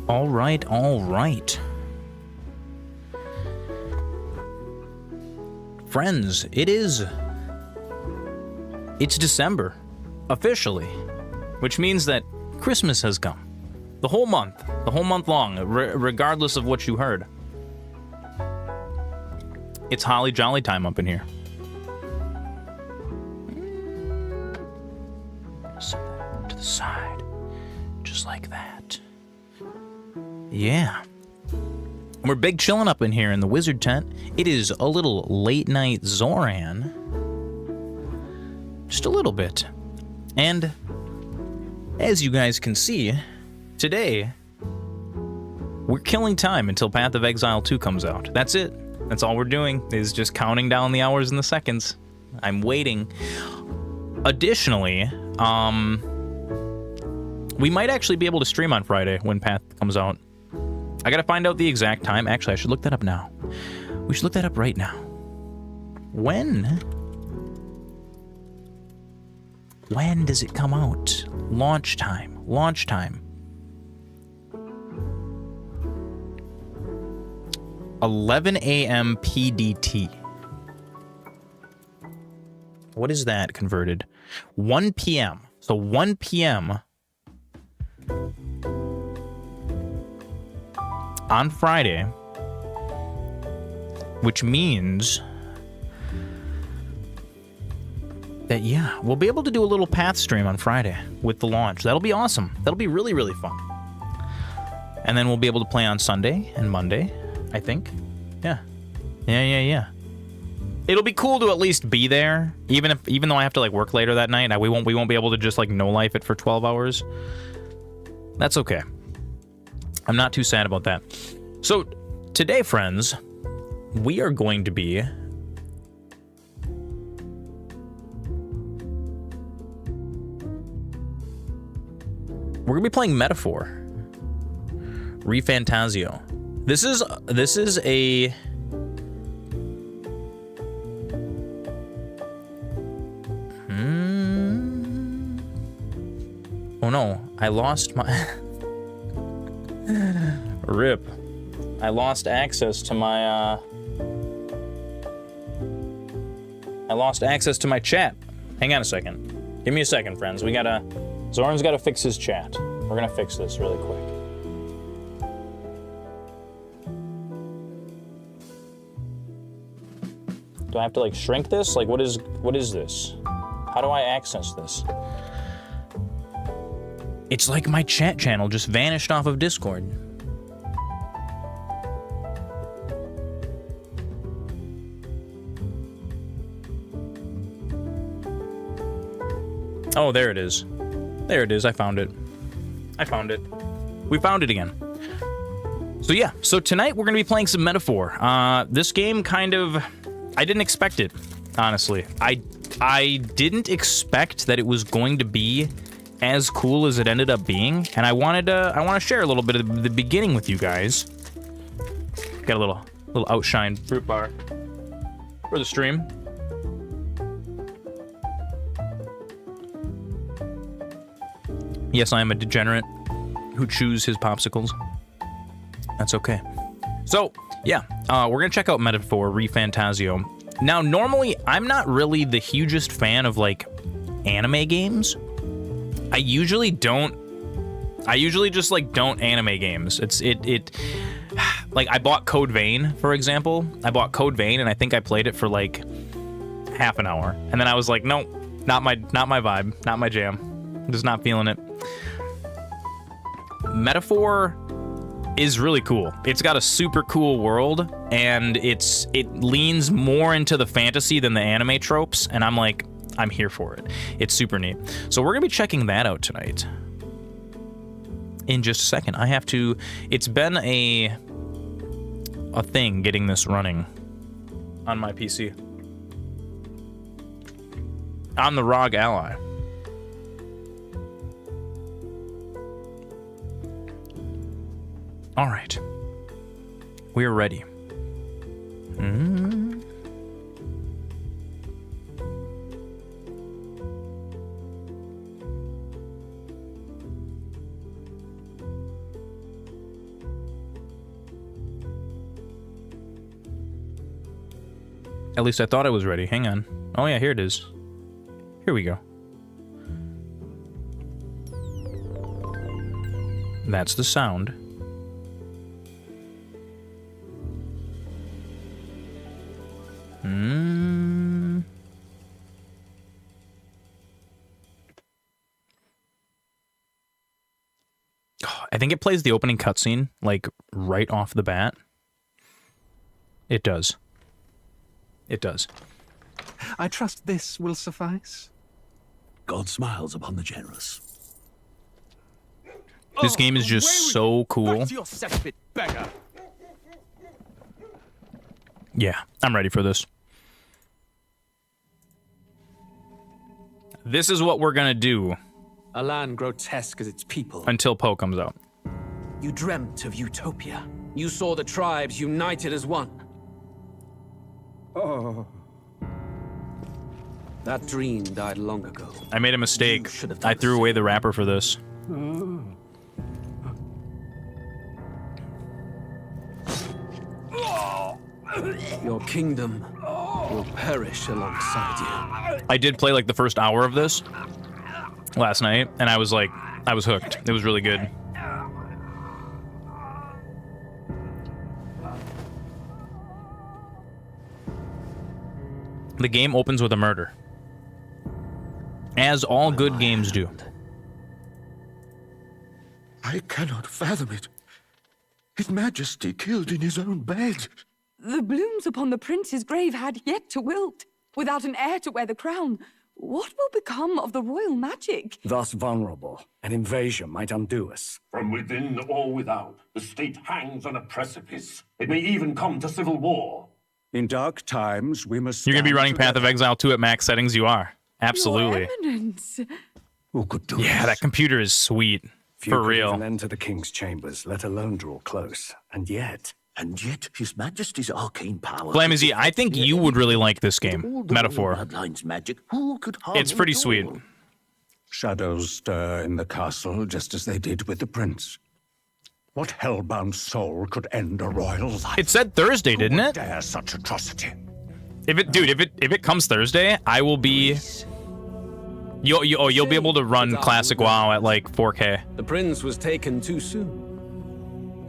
All right, all right. Friends, it's December, officially, which means that Christmas has come. The whole month long, regardless of what you heard. It's holly jolly time up in here. Set that to the side, just like that. Yeah. We're big chilling up in here in the wizard tent. It is a little late night Zoran. Just a little bit. And as you guys can see, today we're killing time until Path of Exile 2 comes out. That's it. That's all we're doing, is just counting down the hours and the seconds. I'm waiting. Additionally, we might actually be able to stream on Friday when Path comes out. I gotta find out the exact time. Actually, I should look that up now. We should look that up right now. When does it come out? Launch time. Launch time. 11 a.m. PDT. What is that converted? 1 p.m. So 1 p.m. on Friday, which means that, yeah, we'll be able to do a little Path stream on Friday with the launch. That'll be awesome. That'll be really, really fun. And then we'll be able to play on Sunday and Monday, I think. Yeah. Yeah. It'll be cool to at least be there, even though I have to like work later that night. We won't be able to just like no life it for 12 hours. That's okay. I'm not too sad about that. So today, friends, we are going to be playing Metaphor. ReFantazio. This is a Oh no, I lost my RIP. I lost access to my chat. Hang on a second. Give me a second, friends. Zoran's gotta fix his chat. We're gonna fix this really quick. Do I have to like shrink this? Like what is this? How do I access this? It's like my chat channel just vanished off of Discord. Oh, there it is. There it is. I found it. We found it again. So yeah, so tonight we're gonna be playing some Metaphor. This game kind of, I didn't expect it, honestly. I didn't expect that it was going to be as cool as it ended up being, and I want to share a little bit of the beginning with you guys. Got a little outshine fruit bar for the stream. Yes, I am a degenerate who chews his popsicles. That's okay. So, yeah, we're gonna check out Metaphor ReFantazio. Now, normally, I'm not really the hugest fan of, like, anime games. I usually just, like, don't anime games. Like, I bought Code Vein, for example. I bought Code Vein, and I think I played it for, like, half an hour. And then I was like, nope, not my vibe, not my jam. I'm just not feeling it. Metaphor is really cool. It's got a super cool world, and it leans more into the fantasy than the anime tropes, and I'm here for it. It's super neat. So we're gonna be checking that out tonight. In just a second. It's been a thing getting this running on my PC. I'm the ROG Ally. All right, we are ready. At least I thought I was ready. Hang on. Oh yeah, here it is. Here we go. That's the sound. I think it plays the opening cutscene, like, right off the bat. It does. It does. I trust this will suffice. God smiles upon the generous. This game is just so cool. Yeah, I'm ready for this. This is what we're gonna do. A land grotesque as its people. Until Poe comes out. You dreamt of utopia. You saw the tribes united as one. Oh. That dream died long ago. I made a mistake. I threw away the wrapper for this. Your kingdom will perish alongside you. I did play like the first hour of this last night, and I was like, I was hooked. It was really good. The game opens with a murder. As all good games do. I cannot fathom it. His Majesty killed in his own bed. The blooms upon the prince's grave had yet to wilt. Without an heir to wear the crown, what will become of the royal magic? Thus vulnerable, an invasion might undo us. From within or without, the state hangs on a precipice. It may even come to civil war. In dark times, we must. You're gonna be running Path of Exile 2 at max settings. You are absolutely. Your Eminence. Who could do Yeah, this? that computer is sweet. Few For could real. even enter the king's chambers, let alone draw close. And yet, His Majesty's arcane power. Flamazzy, I think you would really like this game. All the Metaphor. Bloodlines magic. Who could harm It's pretty it sweet. all? shadows stir in the castle just as they did with the prince. What hellbound soul could end a royal life? It said Thursday, didn't Who would it? dare such atrocity? If it comes Thursday, I will be. You'll be able to run classic WoW at like 4K. The prince was taken too soon.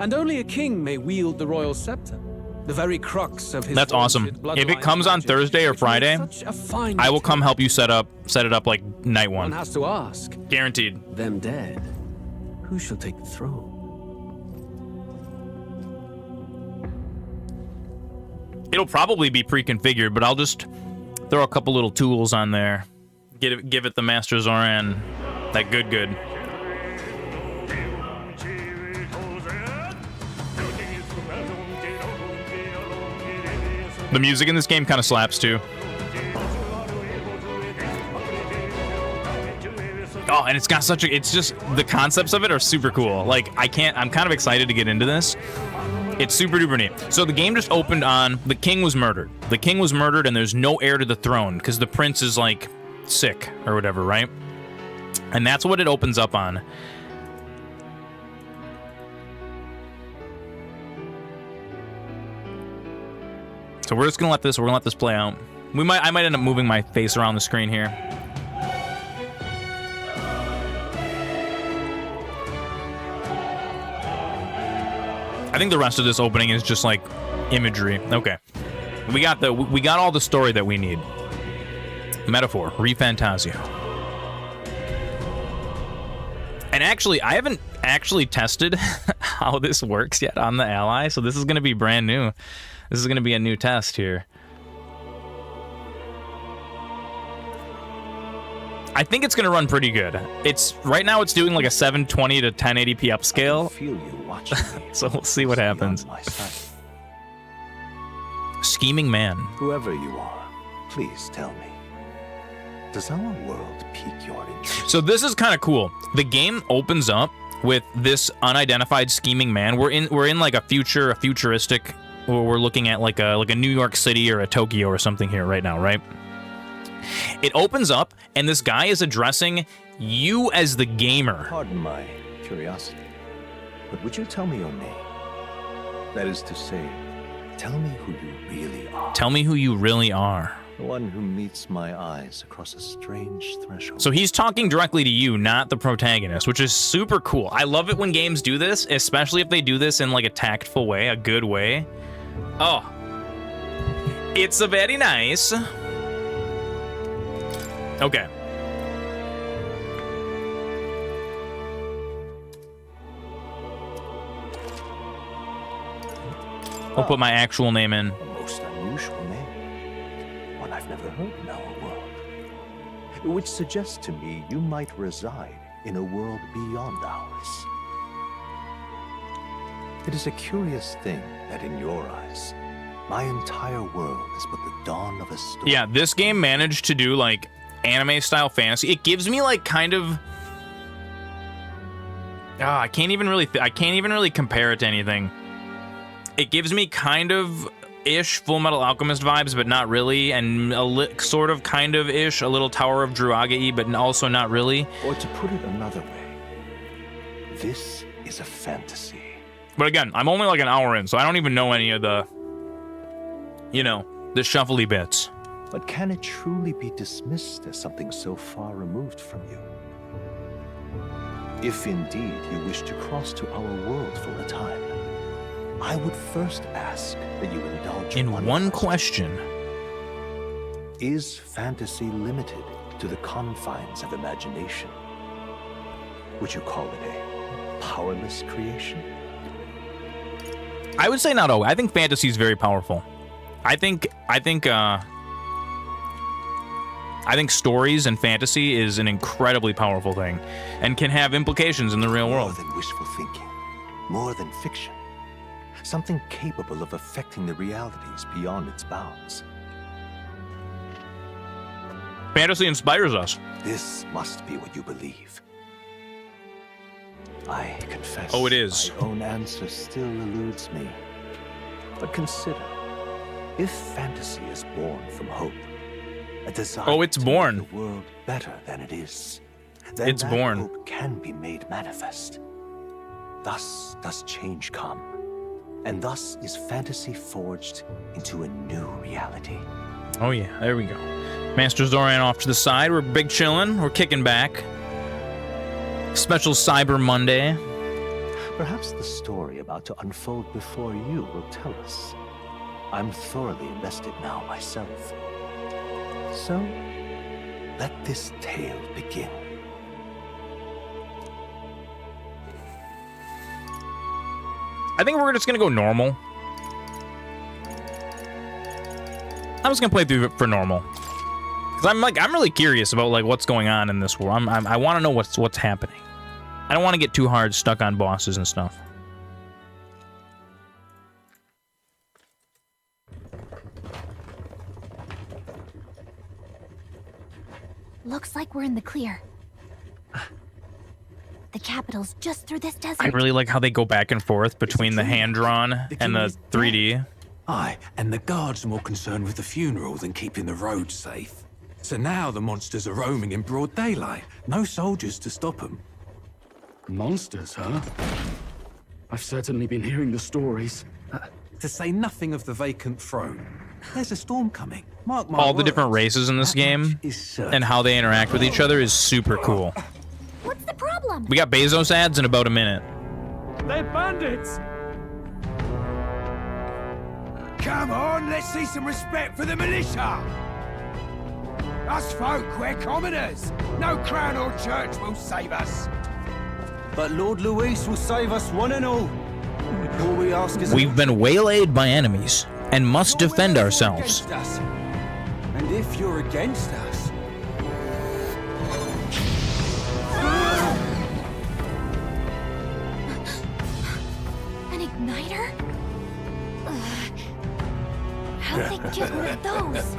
And only a king may wield the royal scepter. The very crux of his. That's awesome. If it comes on Thursday or Friday, I will come help you set it up like night One one. has to ask, Guaranteed. them dead, who shall take the throne? It'll probably be pre-configured, but I'll just throw a couple little tools on there. Give it the MasterZoran, that good. The music in this game kind of slaps too. Oh, and it's got such a, it's just, the concepts of it are super cool. Like, I'm kind of excited to get into this. It's super duper neat. So the game just opened on, the king was murdered. The king was murdered and there's no heir to the throne because the prince is like sick or whatever, right? And that's what it opens up on. So we're just gonna let this play out. I might end up moving my face around the screen here. I think the rest of this opening is just like imagery. Okay. We got all the story that we need. Metaphor, ReFantazio. And actually, I haven't actually tested how this works yet on the Ally, so this is gonna be brand new. This is going to be a new test here. I think it's going to run pretty good. Right now it's doing like a 720 to 1080p upscale. I feel you watching me. So we'll see what happens. Beyond my sight. Scheming man. Whoever you are, please tell me. Does our world pique your interest? So this is kind of cool. The game opens up with this unidentified scheming man. We're in like a futuristic, or we're looking at like a New York City or a Tokyo or something here right now, right? It opens up, and this guy is addressing you as the gamer. Pardon my curiosity, but would you tell me your name? That is to say, Tell me who you really are. Tell me who you really are. The one who meets my eyes across a strange threshold. So he's talking directly to you, not the protagonist, which is super cool. I love it when games do this, especially if they do this in like a tactful way, a good way. Oh, it's a very nice. Okay. I'll put my actual name in. A most unusual name. One I've never heard in our world. Which suggests to me you might reside in a world beyond ours. It is a curious thing that in your eyes, my entire world is but the dawn of a storm. Yeah, this game managed to do like anime-style fantasy. It gives me like kind of... I can't even really compare it to anything. It gives me kind of ish Full Metal Alchemist vibes, but not really, and sort of kind of ish a little Tower of Druaga-y, but also not really. Or to put it another way, this is a fantasy. But again, I'm only like an hour in, so I don't even know any of the, you know, the shuffly bits. But can it truly be dismissed as something so far removed from you? If indeed you wish to cross to our world for a time, I would first ask that you indulge in one question. Is fantasy limited to the confines of imagination? Would you call it a powerless creation? I would say not always. I think fantasy is very powerful. I think stories and fantasy is an incredibly powerful thing and can have implications in the real world. More than wishful thinking, more than fiction. Something capable of affecting the realities beyond its bounds. Fantasy inspires us. This must be what you believe. I confess. Oh, it is. My own answer still eludes me. But consider, if fantasy is born from hope, a desire it's to born. make the world better than it is, then It's that born. hope can be made manifest. Thus does change come. And thus is fantasy forged into a new reality. Oh yeah, there we go. MasterZoran off to the side. We're big chillin'. We're kicking back. Special Cyber Monday. Perhaps the story about to unfold before you will tell us. I'm thoroughly invested now myself. So, let this tale begin. I think we're just gonna go normal. I'm just gonna play through it for normal, because I'm really curious about like what's going on in this world. I want to know what's happening. I don't want to get too hard stuck on bosses and stuff. Looks like we're in the clear. The capital's just through this desert. I really like how they go back and forth between the hand-drawn and the 3D. Aye, and the guards are more concerned with the funeral than keeping the roads safe. So now the monsters are roaming in broad daylight. No soldiers to stop them. Monsters, huh? I've certainly been hearing the stories. To say nothing of the vacant throne. There's a storm coming. Mark my All the words. different races in this game and how they interact with each other is super cool. What's the problem? We got Bezos ads in about a minute. They're bandits! Come on, let's see some respect for the militia! Us folk, we're commoners. No crown or church will save us. But Lord Luis will save us one and all. All we ask is... We've been waylaid by enemies and must defend ourselves. Us. And if you're against us... An igniter? How'd they get rid of those?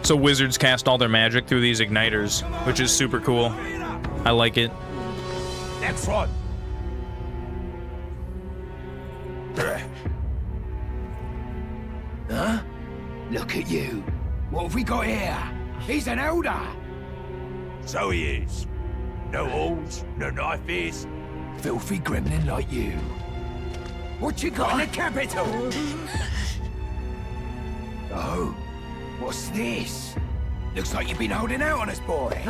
So wizards cast all their magic through these igniters, which is super cool. I like it. Next one. Huh? Look at you. What have we got here? He's an elder. So he is. No horns, no knife ears. Filthy gremlin like you. What you got in the capital? Oh, what's this? Looks like you've been holding out on us, boy.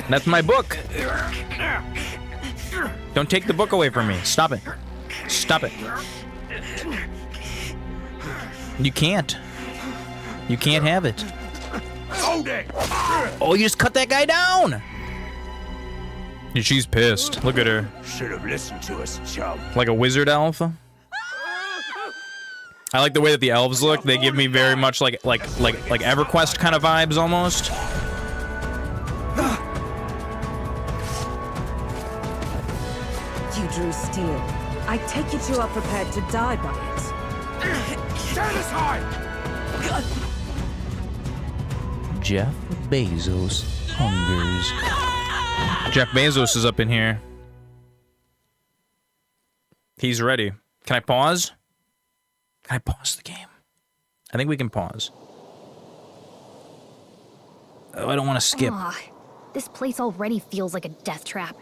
That's my book. Don't take the book away from me. Stop it. Stop it. You can't. You can't have it. Hold it! Oh, you just cut that guy down. Yeah, she's pissed. Look at her. Should have listened to us, chum. Like a wizard elf. I like the way that the elves look. They give me very much like EverQuest kind of vibes almost. You drew steel. I take it you are prepared to die by it. Stand aside! Jeff Bezos hungers. Jeff Bezos is up in here. He's ready. Can I pause? Can I pause the game? I think we can pause. Oh, I don't want to skip. This place already feels like a death trap.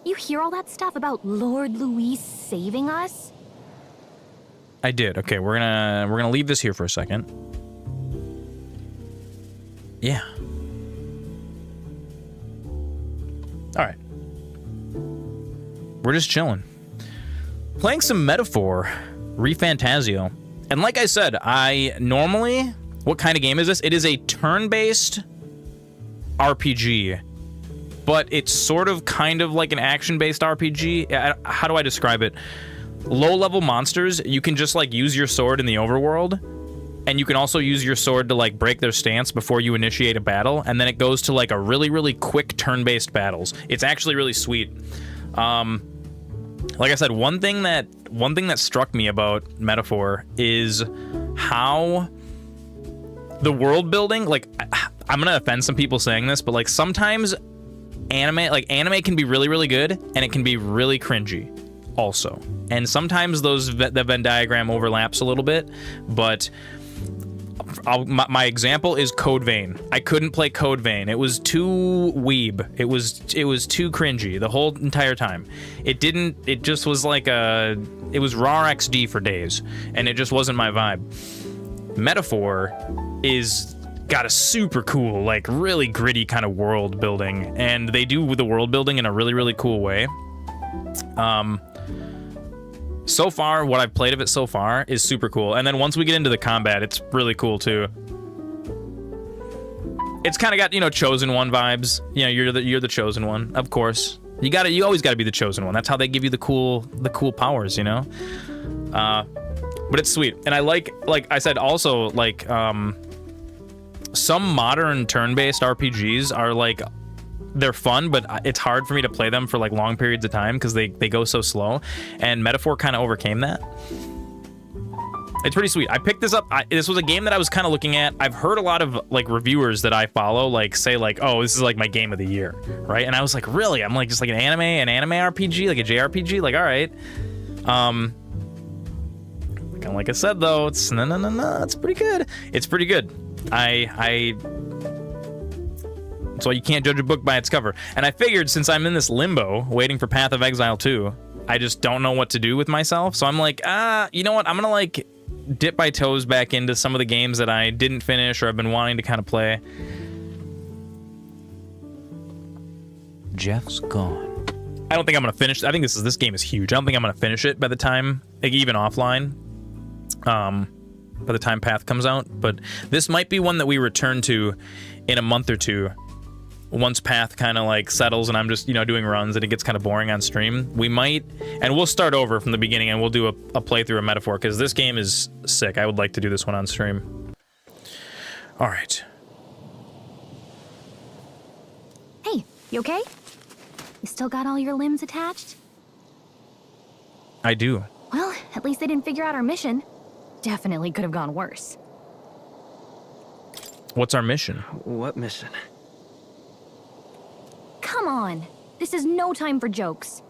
You hear all that stuff about Lord Louis saving us? I did. Okay, we're gonna leave this here for a second. Yeah. All right. We're just chilling. Playing some Metaphor, ReFantazio. And like I said, what kind of game is this? It is a turn-based RPG, but it's sort of kind of like an action-based RPG. How do I describe it? Low-level monsters, you can just like use your sword in the overworld, and you can also use your sword to like break their stance before you initiate a battle, and then it goes to like a really, really quick turn-based battles. It's actually really sweet. Like I said, one thing that struck me about Metaphor is how the world building, like, I'm gonna offend some people saying this, but like sometimes anime can be really, really good, and it can be really cringy also. And sometimes the Venn diagram overlaps a little bit, but my example is Code Vein. I couldn't play Code Vein. It was too weeb. It was too cringy the whole entire time. It just was like it was raw XD for days, and it just wasn't my vibe. Metaphor is got a super cool, like really gritty kind of world building, and they do the world building in a really, really cool way. So far, what I've played of it so far is super cool. And then once we get into the combat, it's really cool too. It's kind of got, Chosen One vibes. You're the chosen one, of course. You always gotta be the chosen one. That's how they give you the cool powers, But it's sweet. And I like I said, also like some modern turn-based RPGs are like, they're fun, but it's hard for me to play them for like long periods of time because they go so slow, and Metaphor kind of overcame that. It's pretty sweet. I picked this up. This was a game that I was kind of looking at. I've heard a lot of like reviewers that I follow like say like, oh, this is like my game of the year, right? And I was like, really? I'm like, just like an anime RPG, like a JRPG, like, all right. Like I said though, it's no, it's pretty good. It's pretty good. So you can't judge a book by its cover. And I figured since I'm in this limbo waiting for Path of Exile 2, I just don't know what to do with myself. So I'm like, you know what? I'm gonna like dip my toes back into some of the games that I didn't finish or I've been wanting to kind of play. Jeff's gone. I don't think I'm gonna finish. I think this game is huge. I don't think I'm gonna finish it by the time, like, even offline. By the time Path comes out, but this might be one that we return to in a month or two. Once Path kind of like settles and I'm just, doing runs and it gets kind of boring on stream, we might, and we'll start over from the beginning and we'll do a playthrough of Metaphor because this game is sick. I would like to do this one on stream. All right. Hey, you okay? You still got all your limbs attached? I do. Well, at least they didn't figure out our mission. Definitely could have gone worse. What's our mission? What mission? Come on. This is no time for jokes.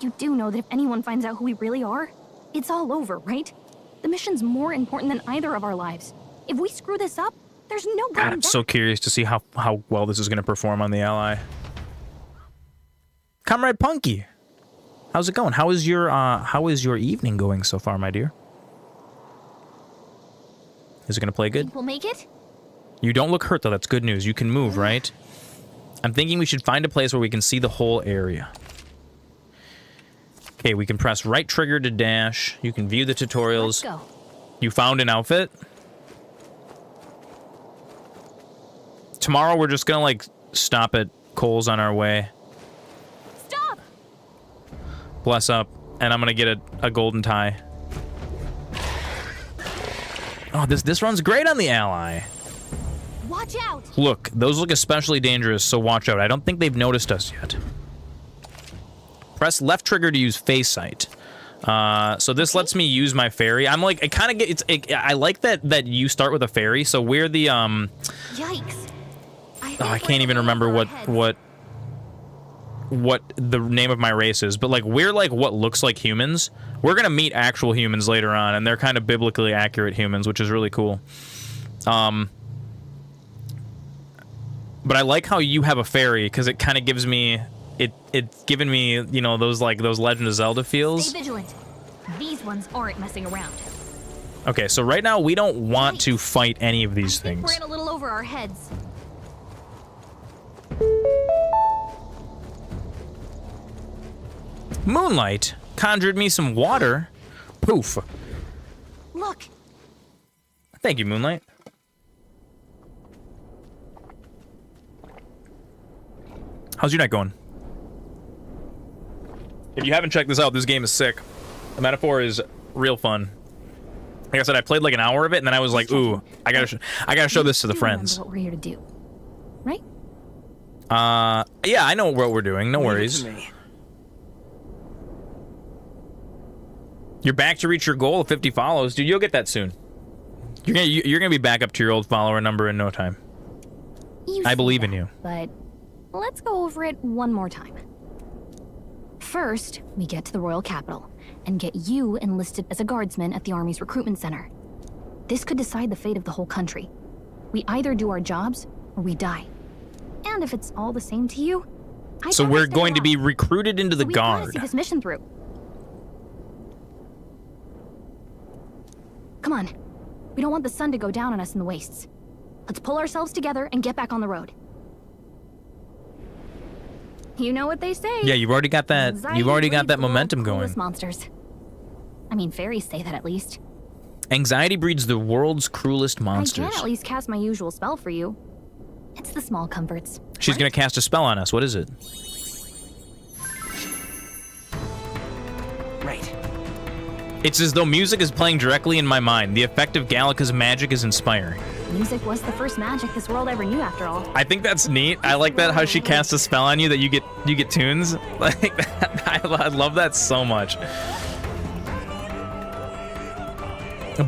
You do know that if anyone finds out who we really are, it's all over, right? The mission's more important than either of our lives. If we screw this up, there's no going back. I'm so curious to see how well this is going to perform on the Ally. Comrade Punky. How's it going? How is your evening going so far, my dear? Is it gonna play good? Think we'll make it? You don't look hurt though. That's good news. You can move, right? I'm thinking we should find a place where we can see the whole area. Okay, we can press right trigger to dash. You can view the tutorials. Let's go. You found an outfit? Tomorrow we're just gonna like stop at Kohl's on our way. Stop! Bless up. And I'm gonna get a golden tie. Oh, this runs great on the ally. Watch out! Look, those look especially dangerous, so watch out. I don't think they've noticed us yet. Press left trigger to use face sight. So this lets me use my fairy. I'm like, it kind of gets. I like that you start with a fairy. So we're the Yikes! I can't even remember what the name of my race is, but like we're like what looks like humans. We're gonna meet actual humans later on, and they're kind of biblically accurate humans, which is really cool. But I like how you have a fairy because it kind of gives me it's given me, you know, those Legend of Zelda feels. Stay vigilant. These ones aren't messing around. Okay, so right now we don't want to fight any of these I think things. we're in a little over our heads. Moonlight conjured me some water. Poof. Look. Thank you, Moonlight. How's your night going? If you haven't checked this out, this game is sick. The metaphor is real fun. Like I said, I played like an hour of it, and then I was like, "Ooh, I gotta show this to the friends." What we're here to do, right? Yeah, I know what we're doing. No worries. You're back to reach your goal of 50 follows, dude. You'll get that soon. You're gonna be back up to your old follower number in no time. I believe in you. But let's go over it one more time. First, we get to the royal capital and get you enlisted as a guardsman at the army's recruitment center. This could decide the fate of the whole country. We either do our jobs or we die. And if it's all the same to you, so we're going to be recruited into the we gotta guard. see this mission through. Come on. We don't want the sun to go down on us in the wastes. Let's pull ourselves together and get back on the road. You know what they say. Yeah, you've already got that. You've already got that momentum going. Monsters. I mean, fairies say that at least. Anxiety breeds the world's cruelest monsters. I can at least cast my usual spell for you. It's the small comforts. She's gonna cast a spell on us. What is it? Right. It's as though music is playing directly in my mind. The effect of Gallica's magic is inspiring. Music was the first magic this world ever knew, after all. I think that's neat. I like that how she casts a spell on you that you get tunes like that. I love that so much.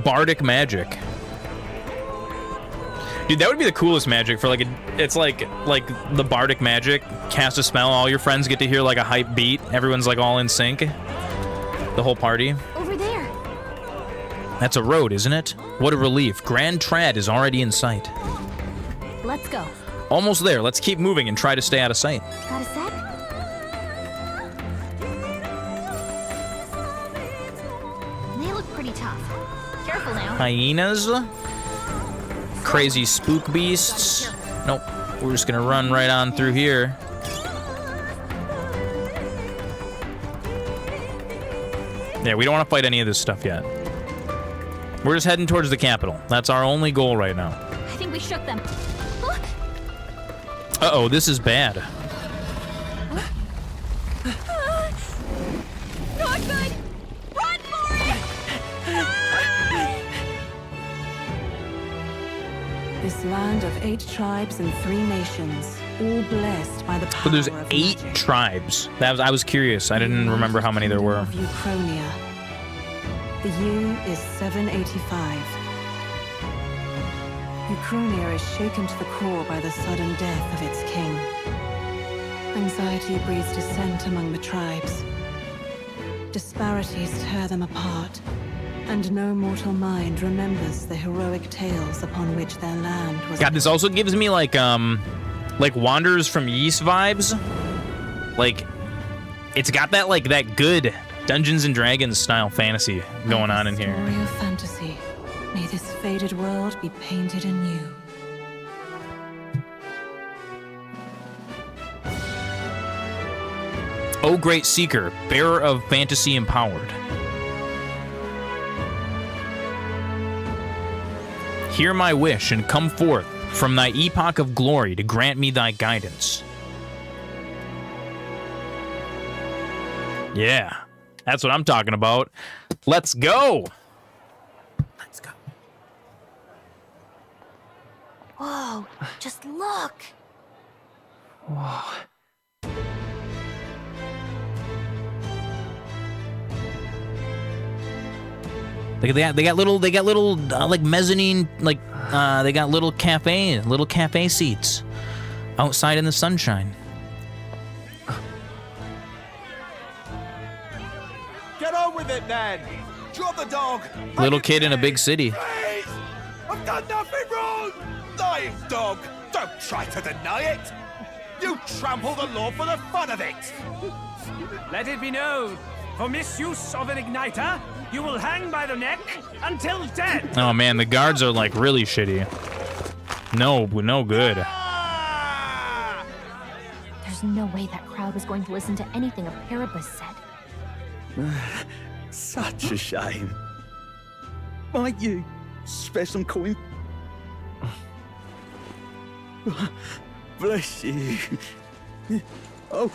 Bardic magic. Dude, that would be the coolest magic for like it's like the bardic magic. Cast a spell, all your friends get to hear like a hype beat. Everyone's like all in sync. The whole party. Over there. That's a road, isn't it? What a relief. Grand Trad is already in sight. Let's go. Almost there. Let's keep moving and try to stay out of sight. Got a sec? They look pretty tough. Careful now. Hyenas. Crazy spook beasts. Nope. We're just gonna run right on through here. Yeah, we don't want to fight any of this stuff yet. We're just heading towards the capital. That's our only goal right now. I think we shook them. Look! Uh-oh, this is bad. Not good! Run for it! This land of 8 tribes and 3 nations, all blessed by the power So there's of 8 magic. tribes. I was curious. I didn't remember how many there were. Of Uchronia. The year is 785. Uchronia is shaken to the core by the sudden death of its king. Anxiety breeds dissent among the tribes. Disparities tear them apart, and no mortal mind remembers the heroic tales upon which their land was. God, this also gives me like Wanderers from Yeast vibes. Like It's got that, like, that good Dungeons and Dragons style fantasy going on in here. Story of fantasy. May this faded world be painted anew. O great seeker, bearer of fantasy empowered. Hear my wish and come forth from thy epoch of glory to grant me thy guidance. Yeah, that's what I'm talking about. Let's go. Let's go. Whoa, just look. Whoa. They got little like mezzanine, like they got little cafe seats outside in the sunshine. Get on with it, then. Drop the dog. Little kid in a big city. Please! I've done nothing wrong. Lying dog. Don't try to deny it. You trample the law for the fun of it. Let it be known, for misuse of an igniter, you will hang by the neck until dead. Oh man, the guards are like really shitty. No good. There's no way that crowd was going to listen to anything a Paribus said. Such a shame. Might you spare some coin? Bless you. Oh.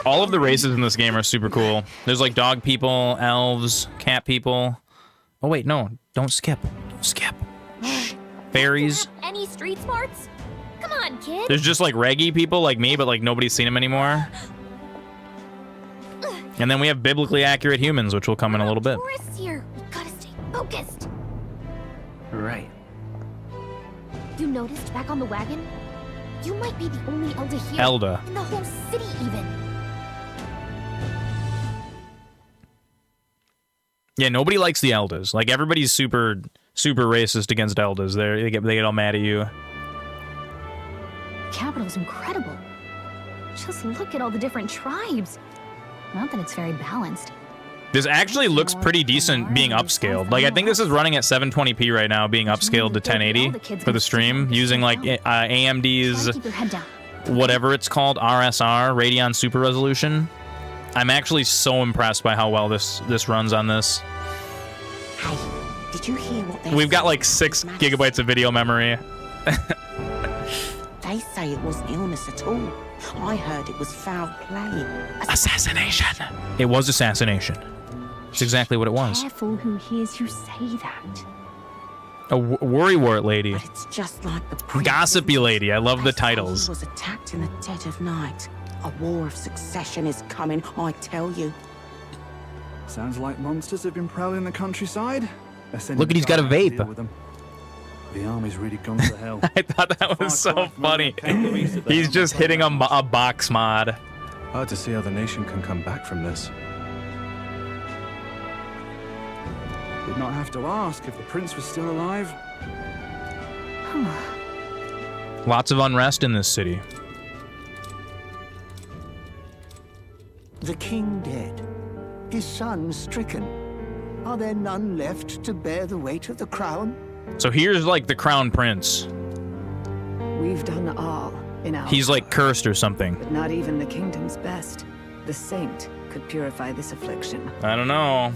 All of the races in this game are super cool. There's like dog people, elves, cat people. Oh wait, no, don't skip. Don't skip. Shh. Fairies. Any street smarts? Come on, kid. There's just like reggae people like me, but like nobody's seen them anymore. And then we have biblically accurate humans, which will come in a little bit. Tourists here. We gotta stay focused. Right. You noticed back on the wagon? You might be the only Elda here. Elda. In the whole city, even. Yeah, nobody likes the Eldas. Like everybody's super racist against Eldas. They get all mad at you. Capital's incredible. Just look at all the different tribes. Not that it's very balanced. This actually looks pretty decent being upscaled. Like I think this is running at 720p right now, being upscaled to 1080 for the stream, using like AMD's whatever it's called, RSR, Radeon Super Resolution. I'm actually so impressed by how well this runs on this. Hey, did you hear what they We've got like 6 gigabytes of video memory. They say it wasn't illness at all. I heard it was foul play. Assassination. It was assassination. It's exactly what it was. Careful who hears you say that. A worrywart lady. But it's just like the Gossipy lady. I love the titles. He was attacked in the dead of night. A war of succession is coming, I tell you. Sounds like monsters have been prowling the countryside. Look at he's got a vape. The army's really gone to hell. I thought that was so funny. He's just hitting a box mod. Hard to see how the nation can come back from this. Did not have to ask if the prince was still alive. Lots of unrest in this city. The king dead, his son stricken. Are there none left to bear the weight of the crown? So here's like the crown prince. We've done all in our He's like cursed or something. but not even the kingdom's best. The saint could purify this affliction. I don't know.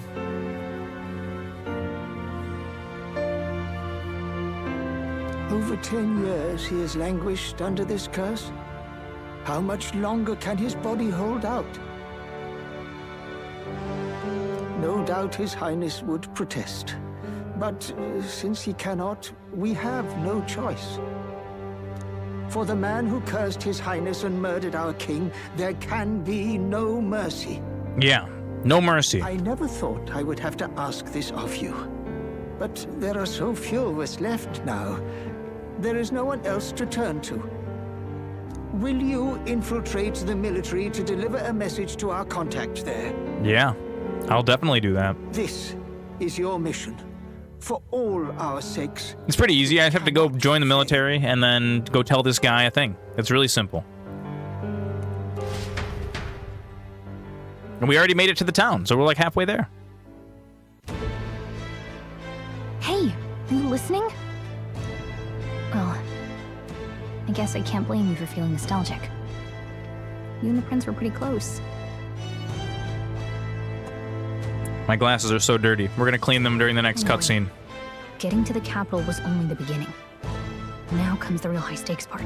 Over 10 years he has languished under this curse. How much longer can his body hold out? No doubt His Highness would protest. But since he cannot, we have no choice. For the man who cursed His Highness and murdered our king, there can be no mercy. Yeah, no mercy. I never thought I would have to ask this of you. But there are so few of us left now. There is no one else to turn to. Will you infiltrate the military to deliver a message to our contact there? Yeah, I'll definitely do that. This is your mission. For all our sakes. It's pretty easy. I have to go join the military and then go tell this guy a thing. It's really simple. And we already made it to the town, so we're like halfway there. Hey, are you listening? Well, I guess I can't blame you for feeling nostalgic. You and the prince were pretty close. My glasses are so dirty. We're gonna clean them during the next cutscene. Getting to the capital was only the beginning. Now comes the real high-stakes part.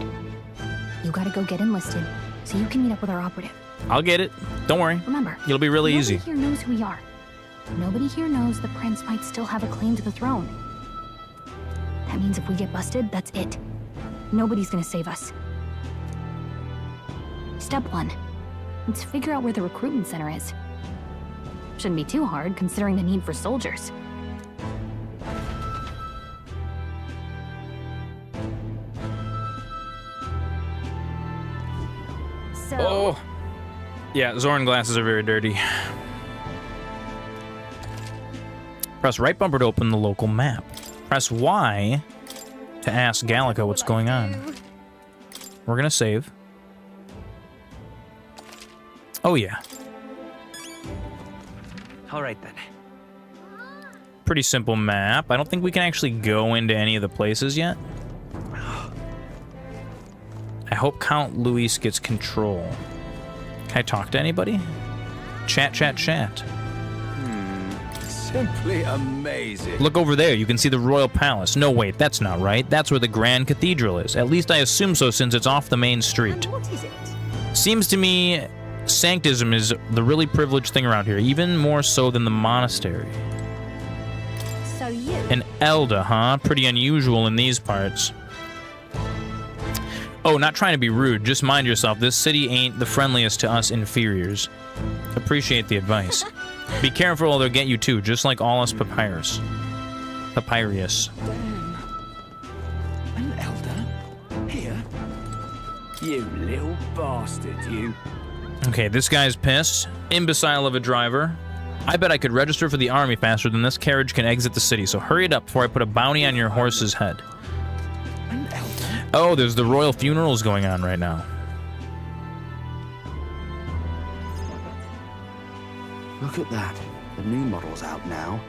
You gotta go get enlisted, so you can meet up with our operative. I'll get it. Don't worry. Remember, it'll be really easy. Nobody here knows who we are. Nobody here knows the prince might still have a claim to the throne. That means if we get busted, that's it. Nobody's gonna save us. Step 1. Let's figure out where the recruitment center is. Shouldn't be too hard, considering the need for soldiers. So... Oh! Yeah, Zoran glasses are very dirty. Press right bumper to open the local map. Press Y to ask Gallica what's going on. We're gonna save. Oh yeah. Alright then. Pretty simple map. I don't think we can actually go into any of the places yet. I hope Count Luis gets control. Can I talk to anybody? Chat, chat, chat. Simply amazing. Look over there. You can see the royal palace. No, wait, that's not right. That's where the Grand Cathedral is. At least I assume so since it's off the main street. What is it? Seems to me sanctism is the really privileged thing around here, even more so than the monastery. So you... An Elder, huh? Pretty unusual in these parts. Oh, not trying to be rude. Just mind yourself. This city ain't the friendliest to us inferiors. Appreciate the advice. Be careful or they'll get you too, just like all us papyrus. Papyrus. Damn. An elder? Here? You little bastard, you. Okay, this guy's pissed. Imbecile of a driver. I bet I could register for the army faster than this carriage can exit the city, so hurry it up before I put a bounty on your horse's head. An elder? Oh, there's the royal funerals going on right now. Look at that. The new model's out now.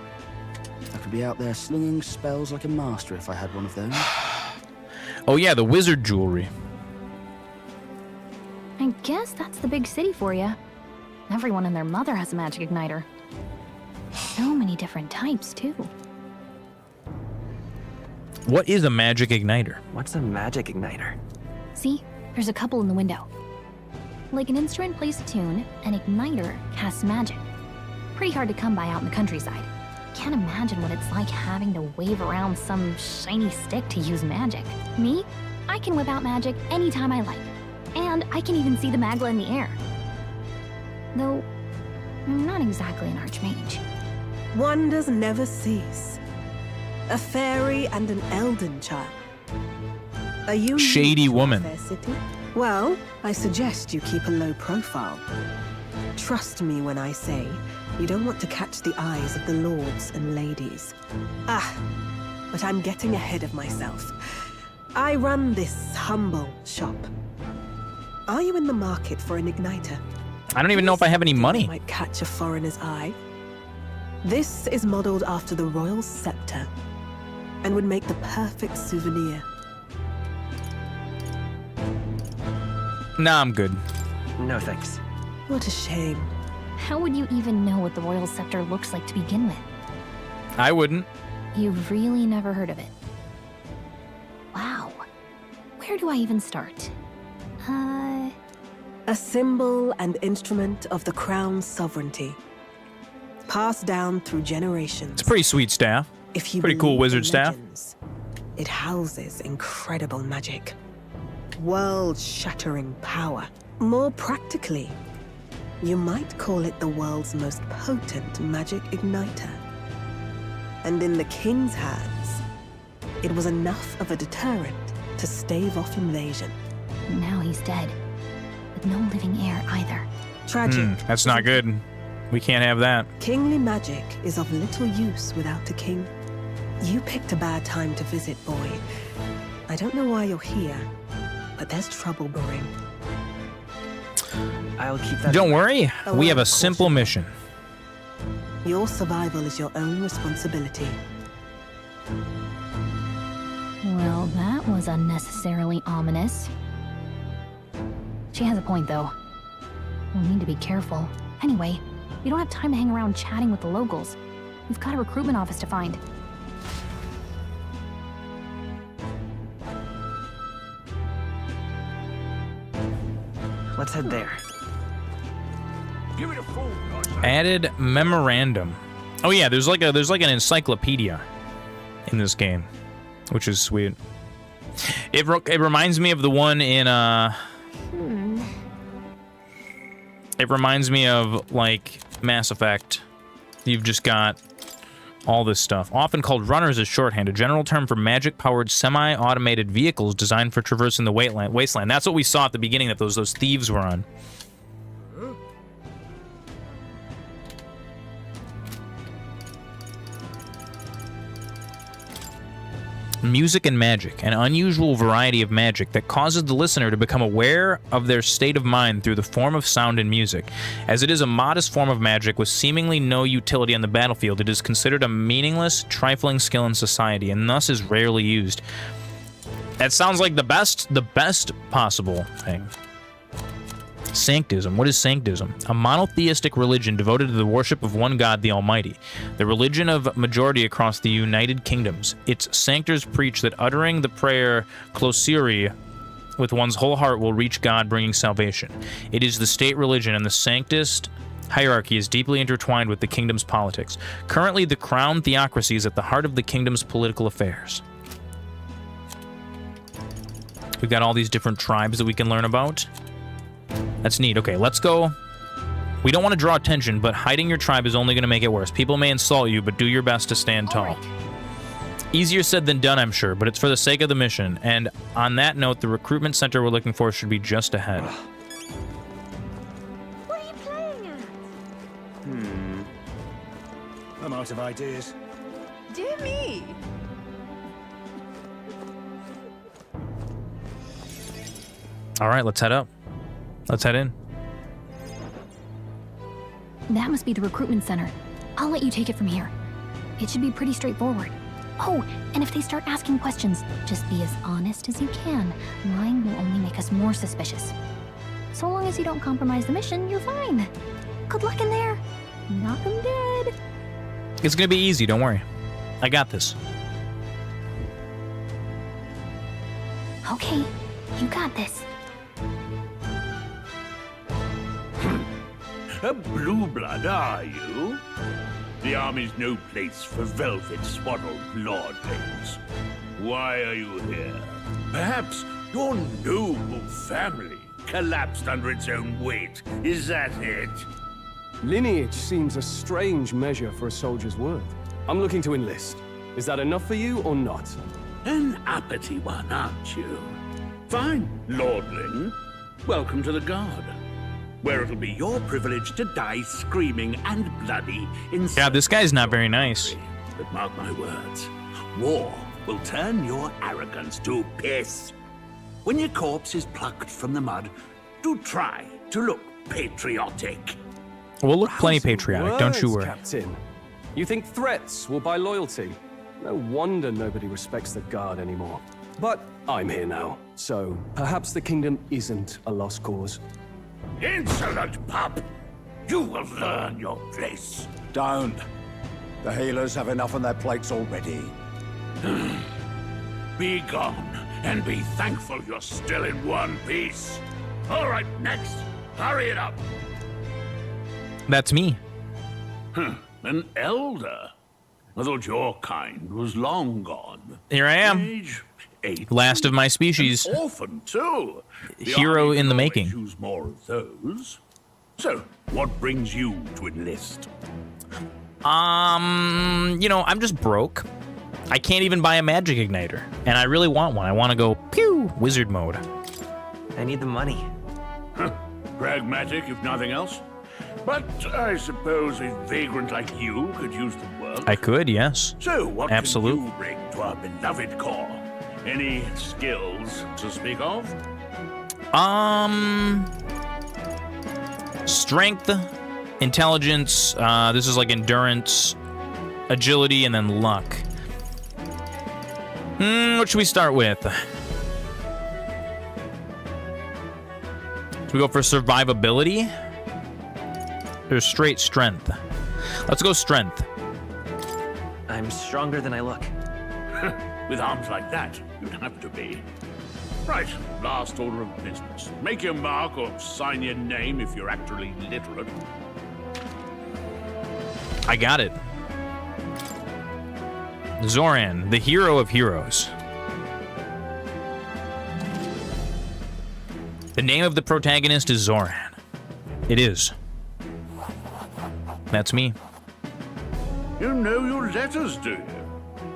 I could be out there slinging spells like a master if I had one of those. Oh yeah, the wizard jewelry. I guess that's the big city for you. Everyone and their mother has a magic igniter. So many different types, too. What is a magic igniter? What's a magic igniter? See? There's a couple in the window. Like an instrument plays a tune, an igniter casts magic. Pretty hard to come by out in the countryside. Can't imagine what it's like having to wave around some shiny stick to use magic. Me? I can whip out magic anytime I like. And I can even see the magla in the air. Though, I'm not exactly an archmage. Wonders never cease. A fairy and an elden child. Are you shady woman? Fair city? Well, I suggest you keep a low profile. Trust me when I say you don't want to catch the eyes of the lords and ladies. But I'm getting ahead of myself. I run this humble shop. Are you in the market for an igniter? I don't even know if I have any money. Might catch a foreigner's eye. This is modeled after the royal scepter and would make the perfect souvenir. Nah, I'm good. No thanks. What a shame. How would you even know what the royal scepter looks like to begin with? I wouldn't. You've really never heard of it. Wow. Where do I even start? A symbol and instrument of the crown's sovereignty. Passed down through generations. It's a pretty sweet staff. If you pretty cool wizard staff. It houses incredible magic. World-shattering power. More practically, you might call it the world's most potent magic igniter. And in the king's hands, it was enough of a deterrent to stave off invasion. Now he's dead. With no living heir either. Tragic. That's not good. We can't have that. Kingly magic is of little use without a king. You picked a bad time to visit, boy. I don't know why you're here, but there's trouble brewing. I'll keep that. Don't worry, A we have word a of simple caution. mission. Your survival is your own responsibility. Well, that was unnecessarily ominous. She has a point, though. We'll need to be careful. Anyway, we don't have time to hang around chatting with the locals. We've got a recruitment office to find. Let's head there. Give it a full nod. Added memorandum. Oh yeah, there's like an encyclopedia in this game, which is sweet. It reminds me of the one in It reminds me of like Mass Effect. You've just got all this stuff. Often called runners as shorthand, a general term for magic-powered semi-automated vehicles designed for traversing the wasteland. That's what we saw at the beginning that those thieves were on. Music and magic, an unusual variety of magic that causes the listener to become aware of their state of mind through the form of sound and music. As it is a modest form of magic with seemingly no utility on the battlefield, it is considered a meaningless, trifling skill in society, and thus is rarely used. That sounds like the best possible thing. Sanctism. What is Sanctism? A monotheistic religion devoted to the worship of one God, the Almighty. The religion of majority across the United Kingdoms. Its sanctors preach that uttering the prayer Closiri with one's whole heart will reach God, bringing salvation. It is the state religion, and the sanctist hierarchy is deeply intertwined with the kingdom's politics. Currently, the crown theocracy is at the heart of the kingdom's political affairs. We've got all these different tribes that we can learn about. That's neat. Okay, let's go. We don't want to draw attention, but hiding your tribe is only going to make it worse. People may insult you, but do your best to stand tall. Easier said than done, I'm sure, but it's for the sake of the mission. And on that note, the recruitment center we're looking for should be just ahead. What are you playing at? I'm out of ideas. Dear me. All right, let's head up. Let's head in. That must be the recruitment center. I'll let you take it from here. It should be pretty straightforward. Oh, and if they start asking questions, just be as honest as you can. Lying will only make us more suspicious. So long as you don't compromise the mission, you're fine. Good luck in there. Knock 'em dead. It's going to be easy, don't worry. I got this. Okay, you got this. A blue blood, are you? The army's no place for velvet-swaddled lordlings. Why are you here? Perhaps your noble family collapsed under its own weight. Is that it? Lineage seems a strange measure for a soldier's worth. I'm looking to enlist. Is that enough for you or not? An uppity one, aren't you? Fine, lordling. Welcome to the Guard, where it'll be your privilege to die screaming and bloody in... Yeah, this guy's not very nice. But mark my words, war will turn your arrogance to piss. When your corpse is plucked from the mud, do try to look patriotic. We'll look plenty patriotic, don't you worry. Captain. You think threats will buy loyalty? No wonder nobody respects the Guard anymore. But I'm here now, so perhaps the kingdom isn't a lost cause. Insolent pup! You will learn your place. Don't. The healers have enough on their plates already. Be gone, and be thankful you're still in one piece. All right, next. Hurry it up. That's me. An elder? I thought your kind was long gone. Here I am. Age 8. Last of my species. An orphan, too. Hero in the making. Use more of those. So, what brings you to enlist? You know, I'm just broke. I can't even buy a magic igniter, and I really want one. I want to go pew wizard mode. I need the money. Pragmatic, if nothing else. But I suppose a vagrant like you could use the work. I could, yes. So, what Absolute. can you bring to our beloved corps? Any skills to speak of? strength, intelligence, this is like endurance, agility, and then luck. What should we start with? Should we go for survivability? Or straight strength? Let's go strength. I'm stronger than I look. With arms like that, you'd have to be. Right, last order of business. Make your mark or sign your name if you're actually literate. I got it. Zoran, the hero of heroes. The name of the protagonist is Zoran. It is. That's me. You know your letters, do you?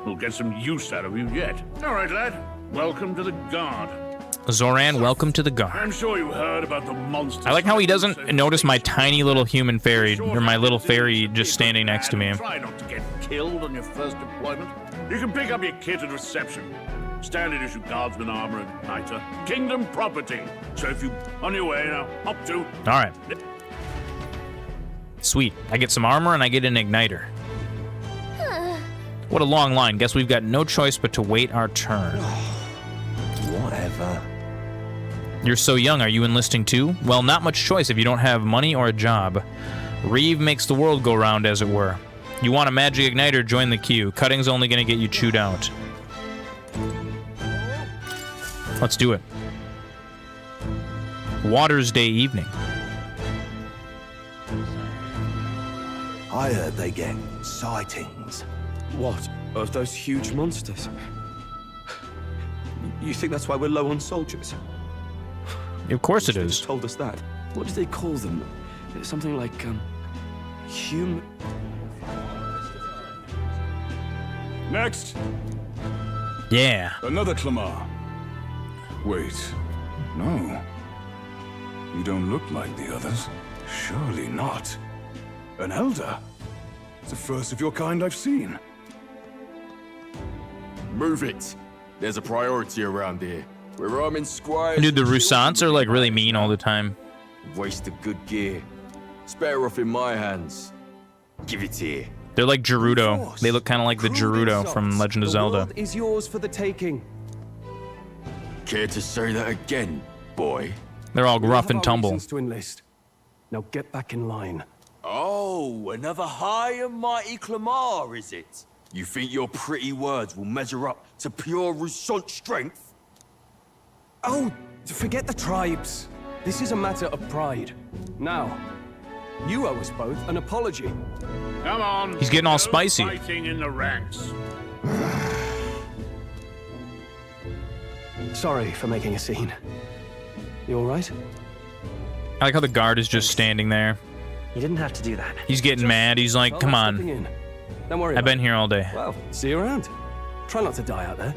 We'll get some use out of you yet. All right, lad. Welcome to the Guard. Zoran, welcome to the Guard. I'm sure you heard about the monsters. I like how he doesn't notice my tiny little human fairy, or my little fairy just standing next to me. Try not to get killed on your first deployment. You can pick up your kit at reception. Standard issue guardsman armor and igniter. Kingdom property. So if you on your way now, up to. All right. Sweet. I get some armor and I get an igniter. What a long line. Guess we've got no choice but to wait our turn. Whatever. You're so young. Are you enlisting too? Well, not much choice if you don't have money or a job. Reeve makes the world go round, as it were. You want a magic igniter, join the queue. Cutting's only going to get you chewed out. Let's do it. Water's Day evening. I heard they get sightings. What? Of those huge monsters? You think that's why we're low on soldiers? Of course it is. Told us that. What do they call them? Something like, human... Next. Yeah. Another Clamar. Wait. No. You don't look like the others. Surely not. An elder? It's the first of your kind I've seen. Move it. There's a priority around here. We're arming squires. Dude, the Rusants are like really mean all the time. Waste of good gear. It's better off in my hands. Give it here. They're like Gerudo. They look kind of like the Gerudo from Legend of Zelda. The world is yours for the taking. Care to say that again, boy? They're all rough and tumble. To enlist. Now get back in line. Oh, another high and mighty Clamar, is it? You think your pretty words will measure up to pure Rusant strength? Oh, forget the tribes. This is a matter of pride. Now, you owe us both an apology. Come on. He's getting all spicy. Fighting in the ranks. Sorry for making a scene. You all right? I like how the guard is just standing there. You didn't have to do that. He's getting mad. He's like, come on. Don't worry. I've been here all day. Well, see you around. Try not to die out there.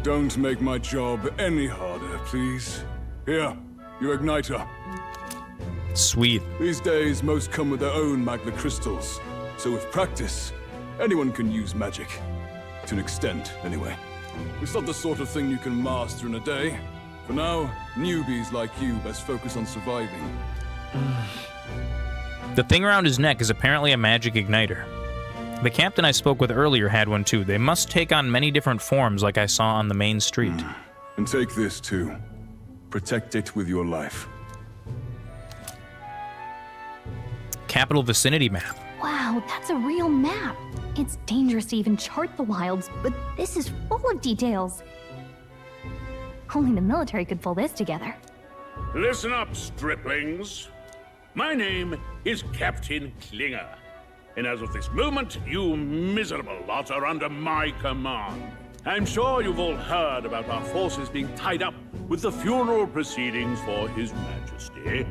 Don't make my job any harder, please. Here, your igniter. Sweet. These days, most come with their own magna crystals. So with practice, anyone can use magic. To an extent, anyway. It's not the sort of thing you can master in a day. For now, newbies like you best focus on surviving. The thing around his neck is apparently a magic igniter. The captain I spoke with earlier had one too. They must take on many different forms like I saw on the main street. And take this too. Protect it with your life. Capital vicinity map. Wow, that's a real map. It's dangerous to even chart the wilds, but this is full of details. Only the military could pull this together. Listen up, striplings. My name is Captain Klinger. And as of this moment, you miserable lot are under my command. I'm sure you've all heard about our forces being tied up with the funeral proceedings for His Majesty.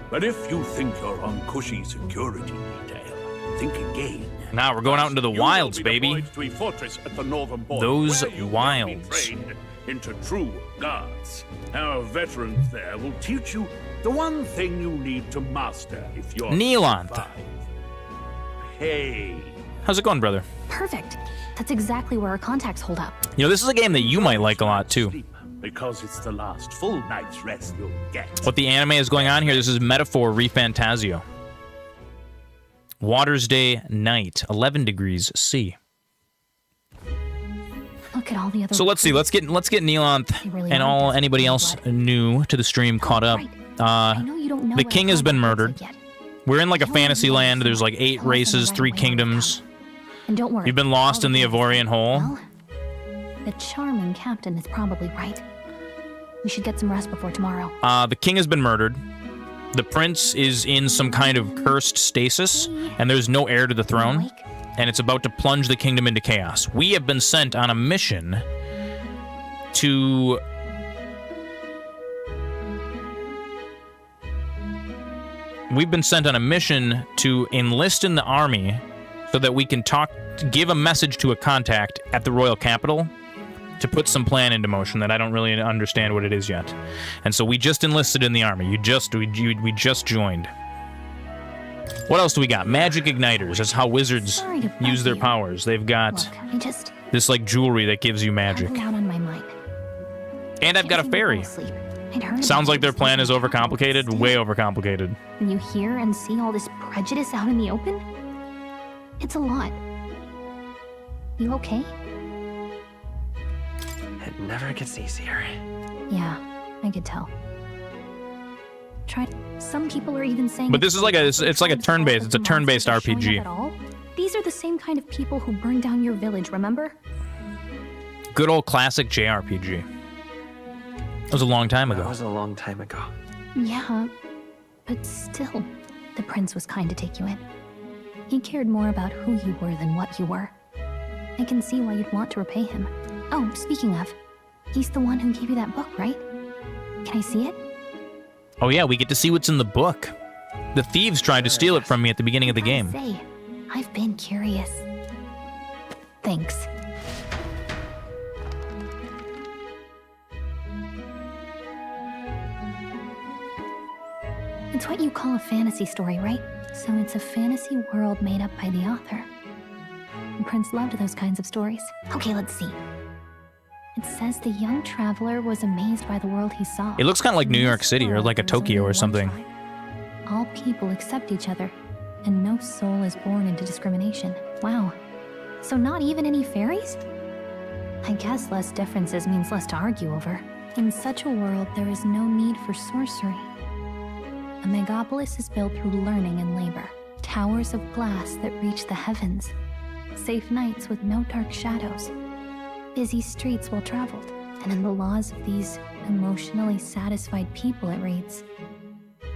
But if you think you're on cushy security detail, think again. Now we're going out into the wilds, baby. To a fortress at the northern border, Those where you will wilds. be trained into true guards. Our veterans there will teach you the one thing you need to master if you're Neelant. Hey. How's it going, brother? Perfect. That's exactly where our contacts hold up. You know, this is a game that you might like a lot too. because it's the last full night's rest you'll get. What the anime is going on here, this is Metaphor ReFantazio. Water's Day night, 11 degrees C. Look at all the other. So let's see. Let's get Neelanth really and anybody else new to the stream caught up. The king has been murdered. We're in like a fantasy land. There's like 8 races, 3 kingdoms. And don't worry. You've been lost in the Ivorian Hole. Well, the charming captain is probably right. We should get some rest before tomorrow. The king has been murdered. The prince is in some kind of cursed stasis, and there's no heir to the throne. And it's about to plunge the kingdom into chaos. We have been sent on a mission to... We've been sent on a mission to enlist in the army so that we can give a message to a contact at the royal capital to put some plan into motion that I don't really understand what it is yet. And so we just enlisted in the army. We just joined. What else do we got? Magic igniters. That's how wizards use their powers. They've got this like jewelry that gives you magic. On my mind. And I've got a fairy. Sounds like their plan is overcomplicated. Way overcomplicated. When you hear and see all this prejudice out in the open, it's a lot. You okay? It never gets easier. Yeah, I could tell. Some people are even saying. But this is like it's like a turn-based. It's a turn-based RPG. These are the same kind of people who burned down your village. Remember? Good old classic JRPG. That was a long time ago. That was a long time ago. Yeah, but still, the prince was kind to take you in. He cared more about who you were than what you were. I can see why you'd want to repay him. Oh, speaking of, he's the one who gave you that book, right? Can I see it? Oh yeah, we get to see what's in the book. The thieves tried to steal it from me at the beginning of the game. Say, I've been curious. Thanks. It's what you call a fantasy story, right? So it's a fantasy world made up by the author. And Prince loved those kinds of stories. Okay, let's see. It says the young traveler was amazed by the world he saw. It looks kind of like New York City or like a Tokyo or something. All people accept each other, and no soul is born into discrimination. Wow. So not even any fairies? I guess less differences means less to argue over. In such a world, there is no need for sorcery. A megapolis is built through learning and labor. Towers of glass that reach the heavens. Safe nights with no dark shadows. Busy streets well traveled. And in the laws of these emotionally satisfied people, it reads,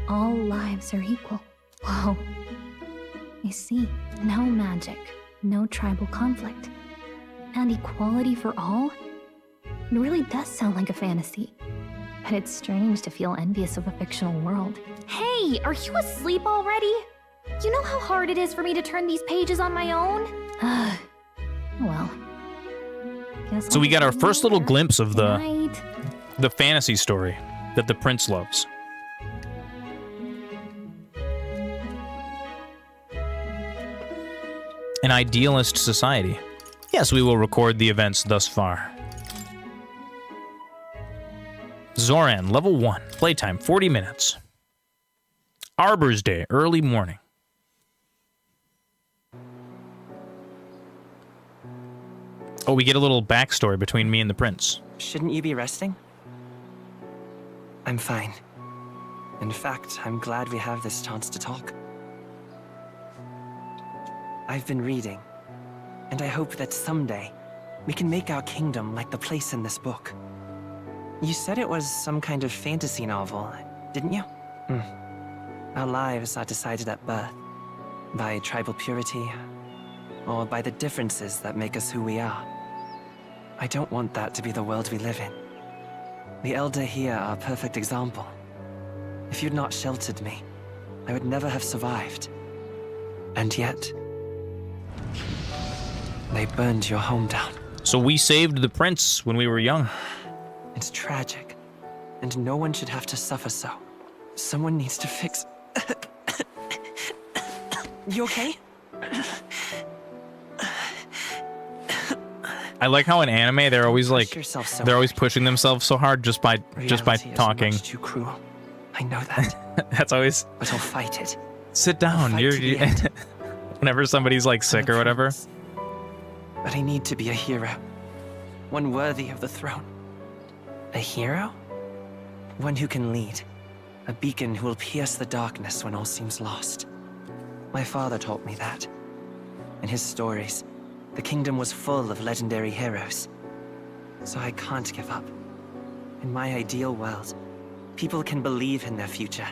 all lives are equal. Whoa. You see, no magic, no tribal conflict, and equality for all? It really does sound like a fantasy. But it's strange to feel envious of a fictional world. Hey, are you asleep already? You know how hard it is for me to turn these pages on my own? Well. So we got our first little glimpse of the fantasy story that the prince loves. An idealist society. Yes, we will record the events thus far. Zoran, level 1. Playtime, 40 minutes. Arbor's Day, early morning. Oh, we get a little backstory between me and the prince. Shouldn't you be resting? I'm fine. In fact, I'm glad we have this chance to talk. I've been reading, and I hope that someday we can make our kingdom like the place in this book. You said it was some kind of fantasy novel, didn't you? Our lives are decided at birth, by tribal purity, or by the differences that make us who we are. I don't want that to be the world we live in. The Elder here are a perfect example. If you'd not sheltered me, I would never have survived. And yet, they burned your home down. So we saved the prince when we were young. It's tragic, and no one should have to suffer so. Someone needs to fix... You okay? I like how in anime they're always like yourself so they're always pushing themselves so hard just by Reality is talking. much too cruel. I know that. That's always. But I'll fight it. Sit down. Fight You're to the end. whenever somebody's like sick or whatever. But I need to be a hero. One worthy of the throne. A hero? One who can lead. A beacon who will pierce the darkness when all seems lost. My father taught me that. In his stories, the kingdom was full of legendary heroes. So I can't give up. In my ideal world, people can believe in their future.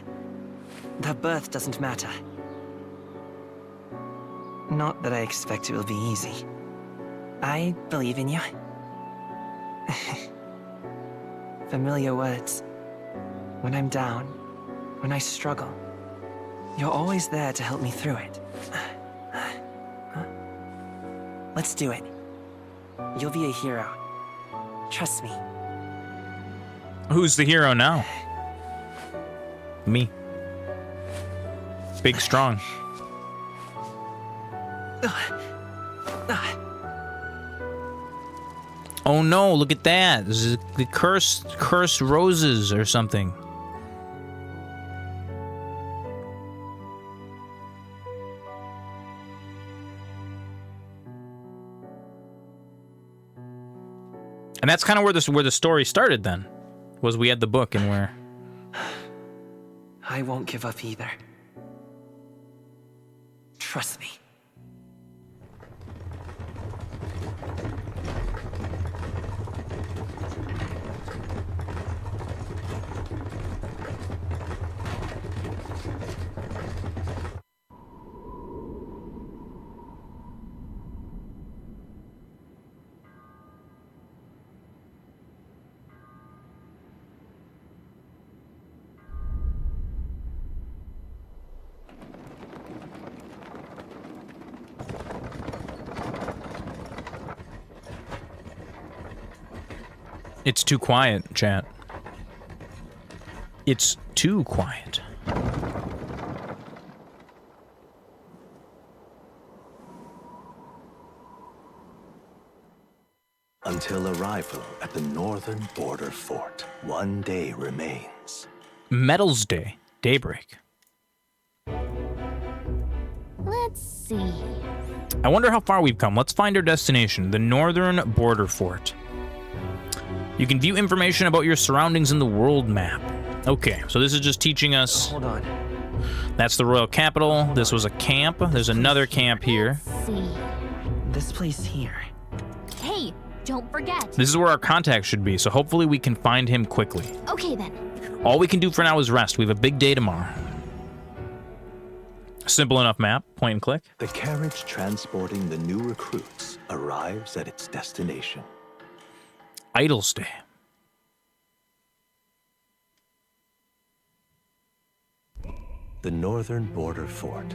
Their birth doesn't matter. Not that I expect it will be easy. I believe in you. Familiar words. When I'm down, when I struggle, you're always there to help me through it. Let's do it. You'll be a hero. Trust me. Who's the hero now? Me. Big, strong. Oh no, look at that. This is the cursed roses or something. And that's kind of where the story started then. Was we had the book and where I won't give up either. Trust me. It's too quiet, chat. It's too quiet. Until arrival at the northern border fort, one day remains. Metals Day, daybreak. Let's see. I wonder how far we've come. Let's find our destination, the northern border fort. You can view information about your surroundings in the world map. Okay, so this is just teaching us. Hold on. That's the royal capital. This was a camp. There's another camp here. Let's see. This place here. Hey, don't forget. This is where our contact should be, so hopefully we can find him quickly. Okay then. All we can do for now is rest. We have a big day tomorrow. Simple enough map. Point and click. The carriage transporting the new recruits arrives at its destination. Idles Day. The northern border fort.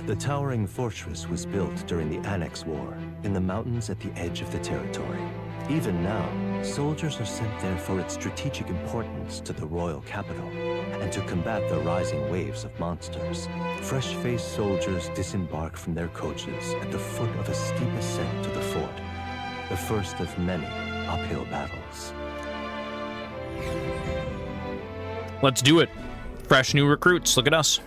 The towering fortress was built during the Annex War in the mountains at the edge of the territory. Even now, soldiers are sent there for its strategic importance to the royal capital and to combat the rising waves of monsters. Fresh-faced soldiers disembark from their coaches at the foot of a steep ascent to the fort, the first of many uphill battles. Let's do it. Fresh new recruits. Look at us.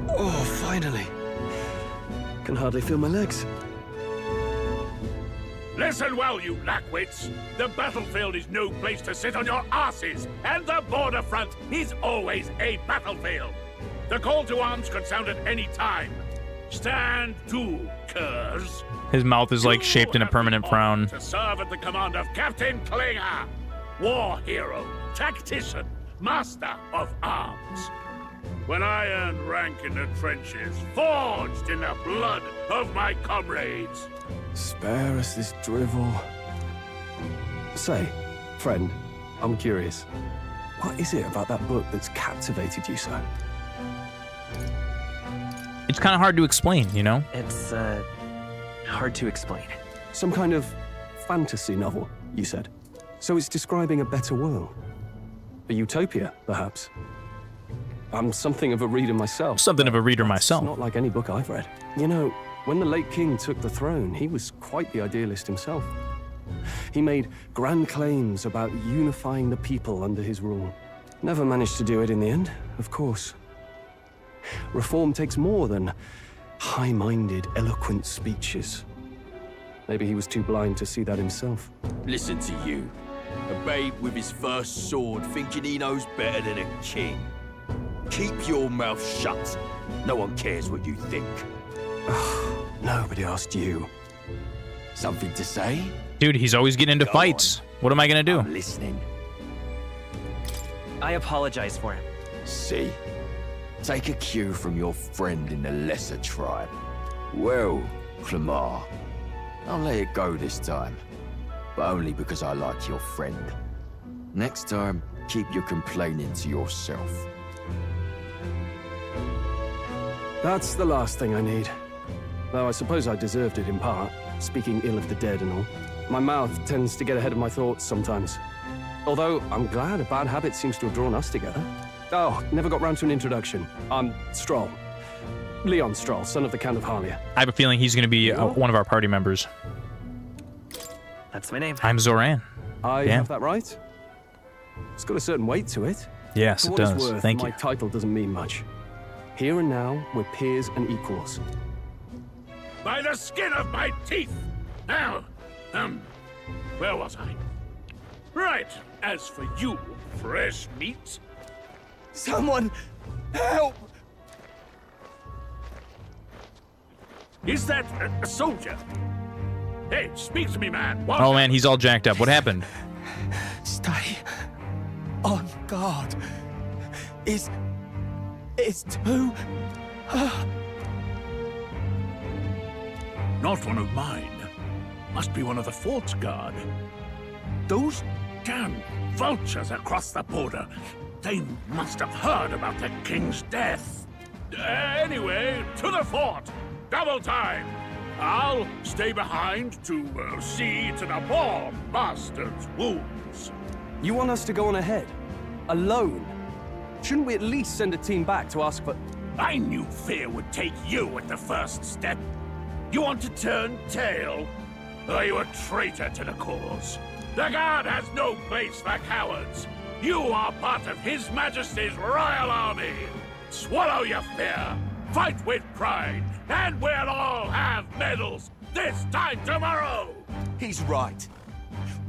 Oh, finally. Can hardly feel my legs. Listen well, you lackwits. The battlefield is no place to sit on your asses, and the border front is always a battlefield. The call to arms can sound at any time. Stand to, curs. His mouth is like shaped in a permanent frown. To serve at the command of Captain Klinger, war hero, tactician, master of arms. When I earned rank in the trenches, forged in the blood of my comrades. Spare us this drivel. Say, friend, I'm curious. What is it about that book that's captivated you so? It's kind of hard to explain, you know? It's, hard to explain. Some kind of fantasy novel, you said. So it's describing a better world. A utopia, perhaps. I'm something of a reader myself. Something of a reader myself. It's not like any book I've read. You know, when the late king took the throne, he was quite the idealist himself. He made grand claims about unifying the people under his rule. Never managed to do it in the end, of course. Reform takes more than high-minded, eloquent speeches. Maybe he was too blind to see that himself. Listen to you. A babe with his first sword thinking he knows better than a king. Keep your mouth shut. No one cares what you think. Nobody asked you. Something to say? Dude, he's always getting into fights. What am I gonna do? I'm listening. I apologize for him. See? Take a cue from your friend in the lesser tribe. Well, Clamar, I'll let it go this time. But only because I like your friend. Next time, keep your complaining to yourself. That's the last thing I need. Though I suppose I deserved it in part, speaking ill of the dead and all. My mouth tends to get ahead of my thoughts sometimes. Although, I'm glad a bad habit seems to have drawn us together. Oh, never got round to an introduction. I'm Stroll. Leon Stroll, son of the Count of Harlia. I have a feeling he's going to be one of our party members. That's my name. I'm Zoran. I have that right? It's got a certain weight to it. Yes, it does. Thank you. My title doesn't mean much. Here and now, we're peers and equals. By the skin of my teeth! Now, where was I? Right, as for you, fresh meat... Someone help! Is that a soldier? Hey, speak to me, man. What? Oh man, he's all jacked up. What happened? Stay on guard. It's too... Not one of mine. Must be one of the fort's guard. Those damn vultures across the border. They must have heard about the king's death. Anyway, to the fort. Double time. I'll stay behind to see to the poor bastard's wounds. You want us to go on ahead? Alone? Shouldn't we at least send a team back to ask for... I knew fear would take you at the first step. You want to turn tail? Are you a traitor to the cause? The guard has no place for cowards. You are part of His Majesty's royal army. Swallow your fear. Fight with pride. And we'll all have medals this time tomorrow. He's right.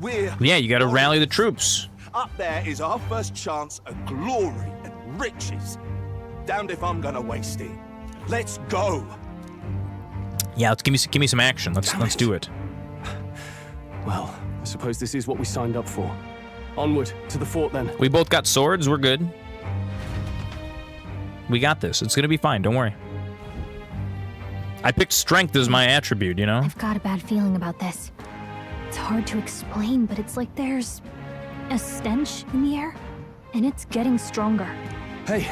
Yeah, you gotta rally the troops. Up there is our first chance at glory and riches. Damned if I'm gonna waste it. Let's go. Yeah, let's give me some action. Let's do it. Well, I suppose this is what we signed up for. Onward to the fort then. We both got swords. We're good. We got this. It's gonna be fine. Don't worry. I picked strength as my attribute, you know? I've got a bad feeling about this. It's hard to explain, but it's like there's a stench in the air, and it's getting stronger. Hey,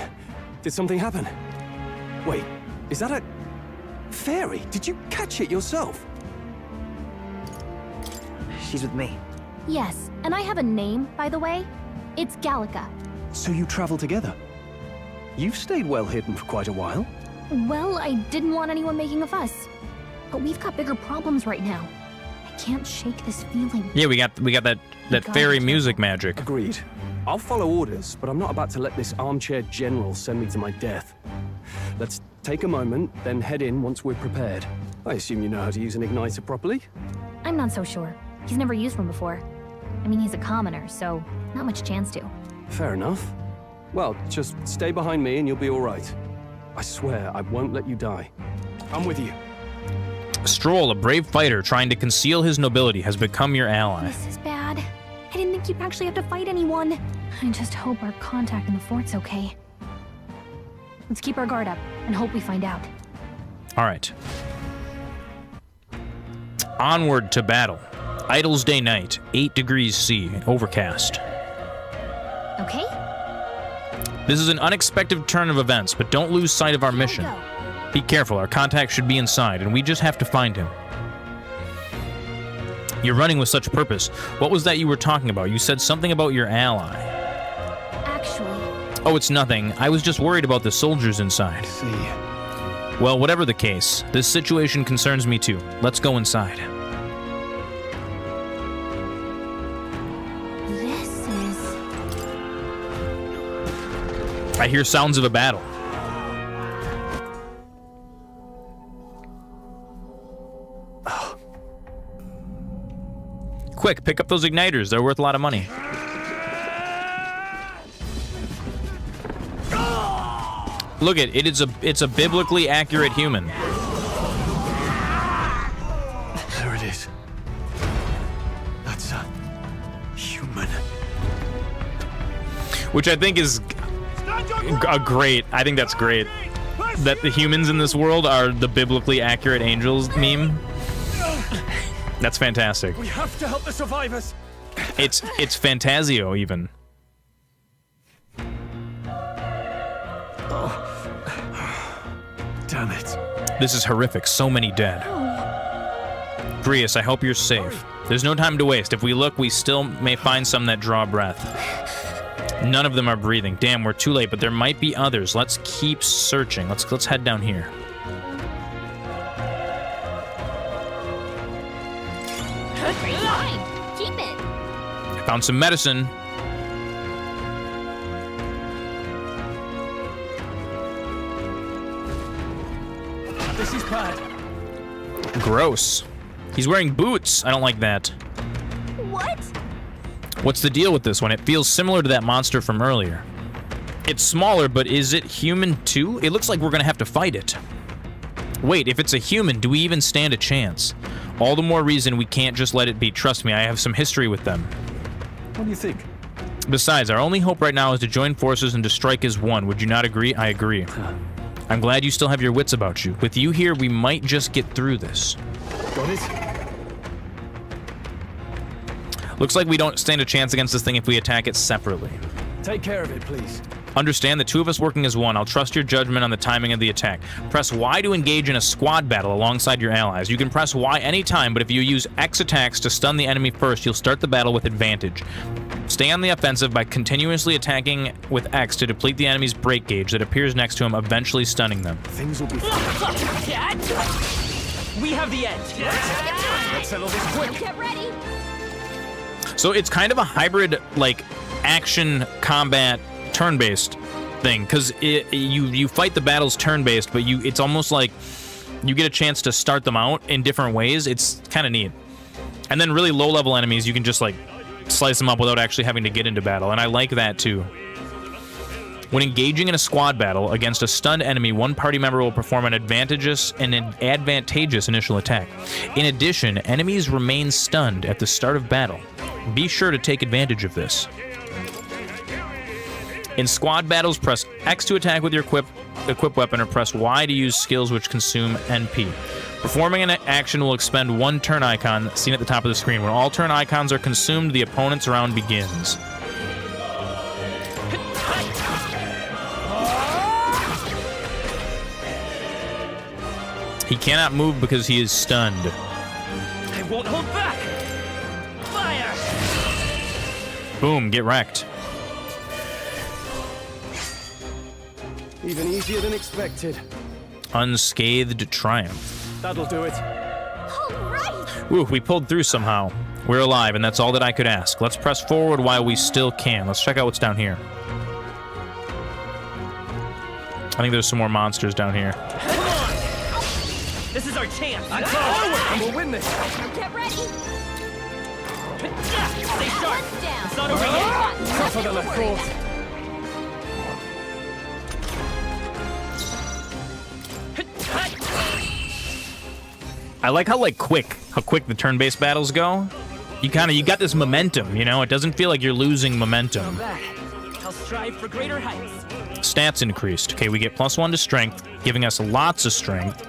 did something happen? Wait, is that a fairy? Did you catch it yourself? She's with me. Yes, and I have a name, by the way. It's Gallica. So you travel together? You've stayed well hidden for quite a while. Well, I didn't want anyone making a fuss. But we've got bigger problems right now. I can't shake this feeling. Yeah, we got that fairy music magic. Agreed. I'll follow orders, but I'm not about to let this armchair general send me to my death. Let's take a moment, then head in once we're prepared. I assume you know how to use an igniter properly? I'm not so sure. He's never used one before. I mean, he's a commoner, so not much chance to. Fair enough. Well, just stay behind me and you'll be all right. I swear I won't let you die. I'm with you. Stroll, a brave fighter trying to conceal his nobility, has become your ally. This is bad. I didn't think you'd actually have to fight anyone. I just hope our contact in the fort's okay. Let's keep our guard up and hope we find out. All right. Onward to battle. Idle's Day night, 8 degrees C, overcast. Okay? This is an unexpected turn of events, but don't lose sight of our mission. Be careful, our contact should be inside, and we just have to find him. You're running with such purpose. What was that you were talking about? You said something about your ally. Actually... Oh, it's nothing. I was just worried about the soldiers inside. See. Well, whatever the case, this situation concerns me too. Let's go inside. This is... I hear sounds of a battle. Quick, pick up those igniters. They're worth a lot of money. Look at it. It's a biblically accurate human. There it is. That's a human. Which I think is great. I think that's great. That the humans in this world are the biblically accurate angels meme. That's fantastic. We have to help the survivors. It's Fantasio even. Damn it. This is horrific. So many dead. Grius, I hope you're safe. There's no time to waste. If we look, we still may find some that draw breath. None of them are breathing. Damn, we're too late, but there might be others. Let's keep searching. Let's head down here. Great find. Keep it. I found some medicine. This is bad. Gross. He's wearing boots. I don't like that. What? What's the deal with this one? It feels similar to that monster from earlier. It's smaller, but is it human too? It looks like we're gonna have to fight it. Wait, if it's a human, do we even stand a chance? All the more reason we can't just let it be. Trust me, I have some history with them. What do you think? Besides, our only hope right now is to join forces and to strike as one. Would you not agree? I agree. I'm glad you still have your wits about you. With you here, we might just get through this. Got it? Looks like we don't stand a chance against this thing if we attack it separately. Take care of it, please. Understand the two of us working as one. I'll trust your judgment on the timing of the attack. Press Y to engage in a squad battle alongside your allies. You can press Y anytime, but if you use X attacks to stun the enemy first, you'll start the battle with advantage. Stay on the offensive by continuously attacking with X to deplete the enemy's break gauge that appears next to him, eventually stunning them. Things will be fine. We have the edge. Let's settle this quick. Get ready. So it's kind of a hybrid, like, action combat turn-based thing, because you fight the battles turn-based, but it's almost like you get a chance to start them out in different ways. It's kind of neat. And then really low-level enemies, you can just like slice them up without actually having to get into battle, and I like that too. When engaging in a squad battle against a stunned enemy, one party member will perform an advantageous initial attack. In addition, enemies remain stunned at the start of battle. Be sure to take advantage of this. In squad battles, press X to attack with your equip weapon, or press Y to use skills which consume NP. Performing an action will expend one turn icon seen at the top of the screen. When all turn icons are consumed, the opponent's round begins. He cannot move because he is stunned. I won't hold back. Fire! Boom, get wrecked. Even easier than expected. Unscathed triumph. That'll do it. All right. Ooh, we pulled through somehow. We're alive, and that's all that I could ask. Let's press forward while we still can. Let's check out what's down here. I think there's some more monsters down here. Come on! This is our chance. And forward, and we'll win this. Get ready. Stay sharp. Down. It's not over yet. Tougher than I thought. I like how quick the turn-based battles go. You got this momentum, you know? It doesn't feel like you're losing momentum. I'll strive for greater heights. Stats increased. Okay, we get +1 to strength, giving us lots of strength.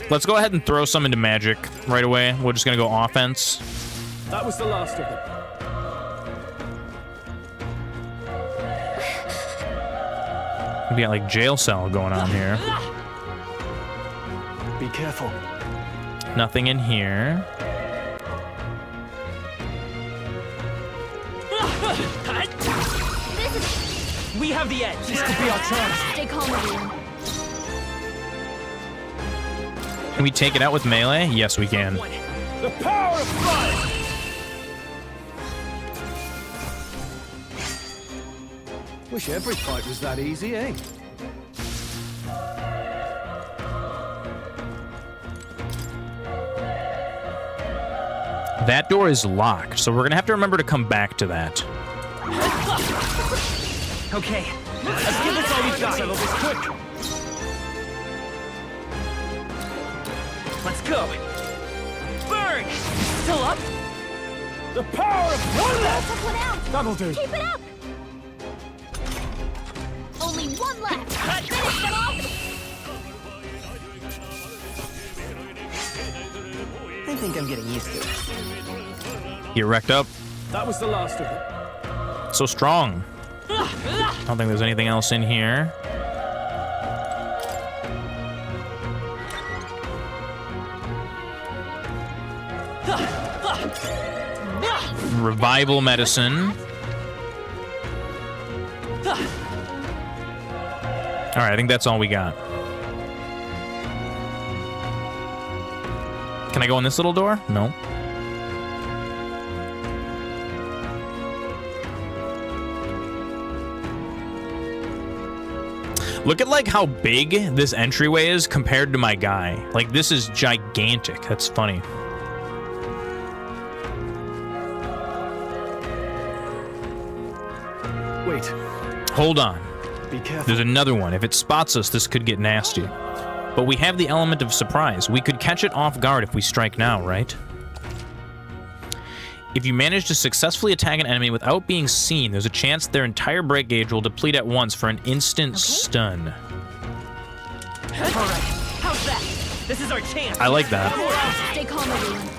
Let's go ahead and throw some into magic right away. We're just gonna go offense. That was the last of them. We got like jail cell going on here. Be careful. Nothing in here. We have the edge. This could be our chance. Stay calm, everyone. Can we take it out with melee? Yes, we can. The power of fire! Wish every fight was that easy, eh? That door is locked, so we're gonna have to remember to come back to that. Okay, let's give this all we've got. Settle this quick. Let's go. Burn! Still up? The power of one left! Took one out. That'll do. Keep it up. Only one left. Finish them off. I think I'm getting used to it. Get wrecked up. That was the last of them. So strong. I don't think there's anything else in here. Revival medicine. All right, I think that's all we got. Can I go in this little door? No. Look at like how big this entryway is compared to my guy. Like this is gigantic. That's funny. Wait. Hold on. Be careful. There's another one. If it spots us, this could get nasty. But we have the element of surprise. We could catch it off guard if we strike now, right? If you manage to successfully attack an enemy without being seen, there's a chance their entire break gauge will deplete at once for an instant stun. Alright, how's that? This is our chance. I like that. Stay calm, everyone.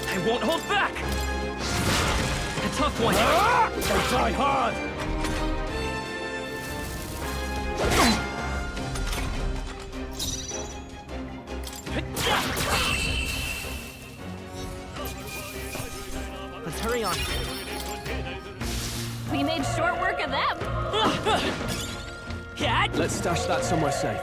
I won't hold back. A tough one. They try hard! Let's hurry on. We made short work of them. Let's stash that somewhere safe.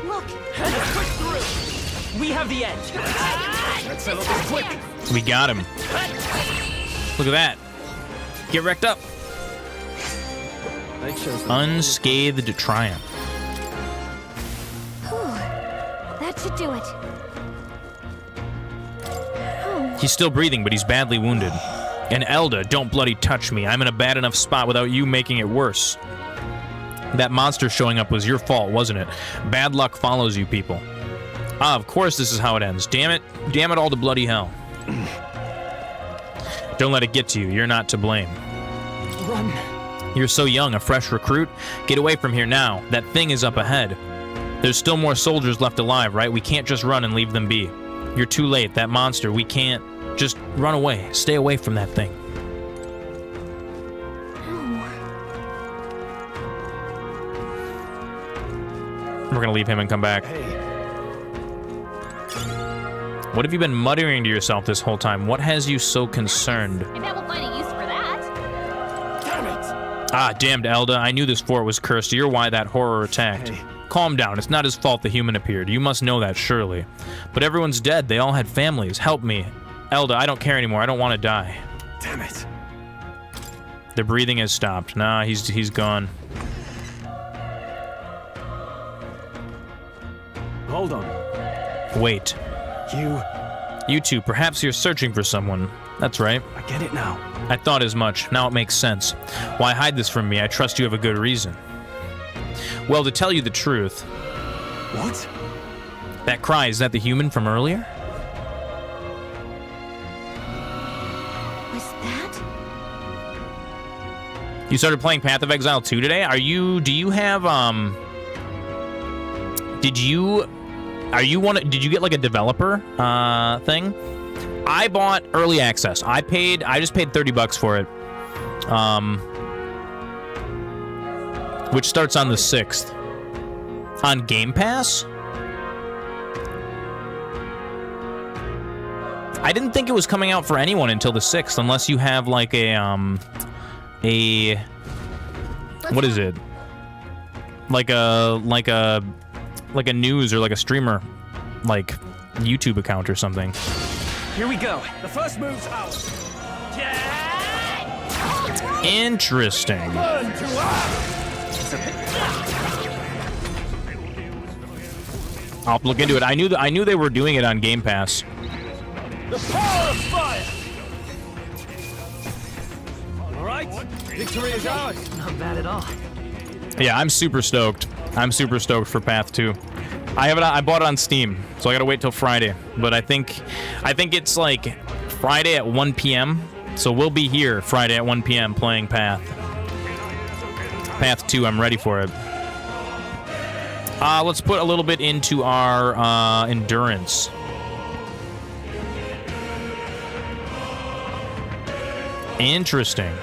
Look. Let's push through. We have the edge. Let's settle this quick. We got him. Look at that. Get wrecked up. Unscathed triumph. That should do it. He's still breathing, but he's badly wounded. And Elda, don't bloody touch me. I'm in a bad enough spot without you making it worse. That monster showing up was your fault, wasn't it? Bad luck follows you people. Ah, of course this is how it ends. Damn it. Damn it all to bloody hell. Don't let it get to you. You're not to blame. Run. You're so young, a fresh recruit. Get away from here now. That thing is up ahead. There's still more soldiers left alive, right? We can't just run and leave them be. You're too late. That monster, we can't. Just run away. Stay away from that thing. We're gonna leave him and come back. What have you been muttering to yourself this whole time? What has you so concerned? I bet we'll find a use for that. Damn it! Ah, damned Elda. I knew this fort was cursed. You're why that horror attacked. Hey. Calm down. It's not his fault the human appeared. You must know that, surely. But everyone's dead. They all had families. Help me. Elda, I don't care anymore. I don't want to die. Damn it. The breathing has stopped. Nah, he's gone. Hold on. Wait. You two, perhaps you're searching for someone. That's right. I get it now. I thought as much. Now it makes sense. Why hide this from me? I trust you have a good reason. Well, to tell you the truth... What? That cry, is that the human from earlier? Was that? You started playing Path of Exile 2 today? Do you have, did you get like a developer, thing? I bought early access. I just paid $30 for it. Which starts on the 6th. On Game Pass? I didn't think it was coming out for anyone until the 6th, unless you have like a what is it? Like a news or like a streamer, like YouTube account or something. Here we go. The first move's ours. Interesting. I'll look into it. I knew they were doing it on Game Pass. The power of fire! All right, victory is ours. Not bad at all. Yeah, I'm super stoked. I'm super stoked for Path 2. I bought it on Steam, so I gotta wait till Friday. But I think it's like Friday at 1 p.m. So we'll be here Friday at 1 p.m. playing Path 2. I'm ready for it. Let's put a little bit into our endurance. Interesting.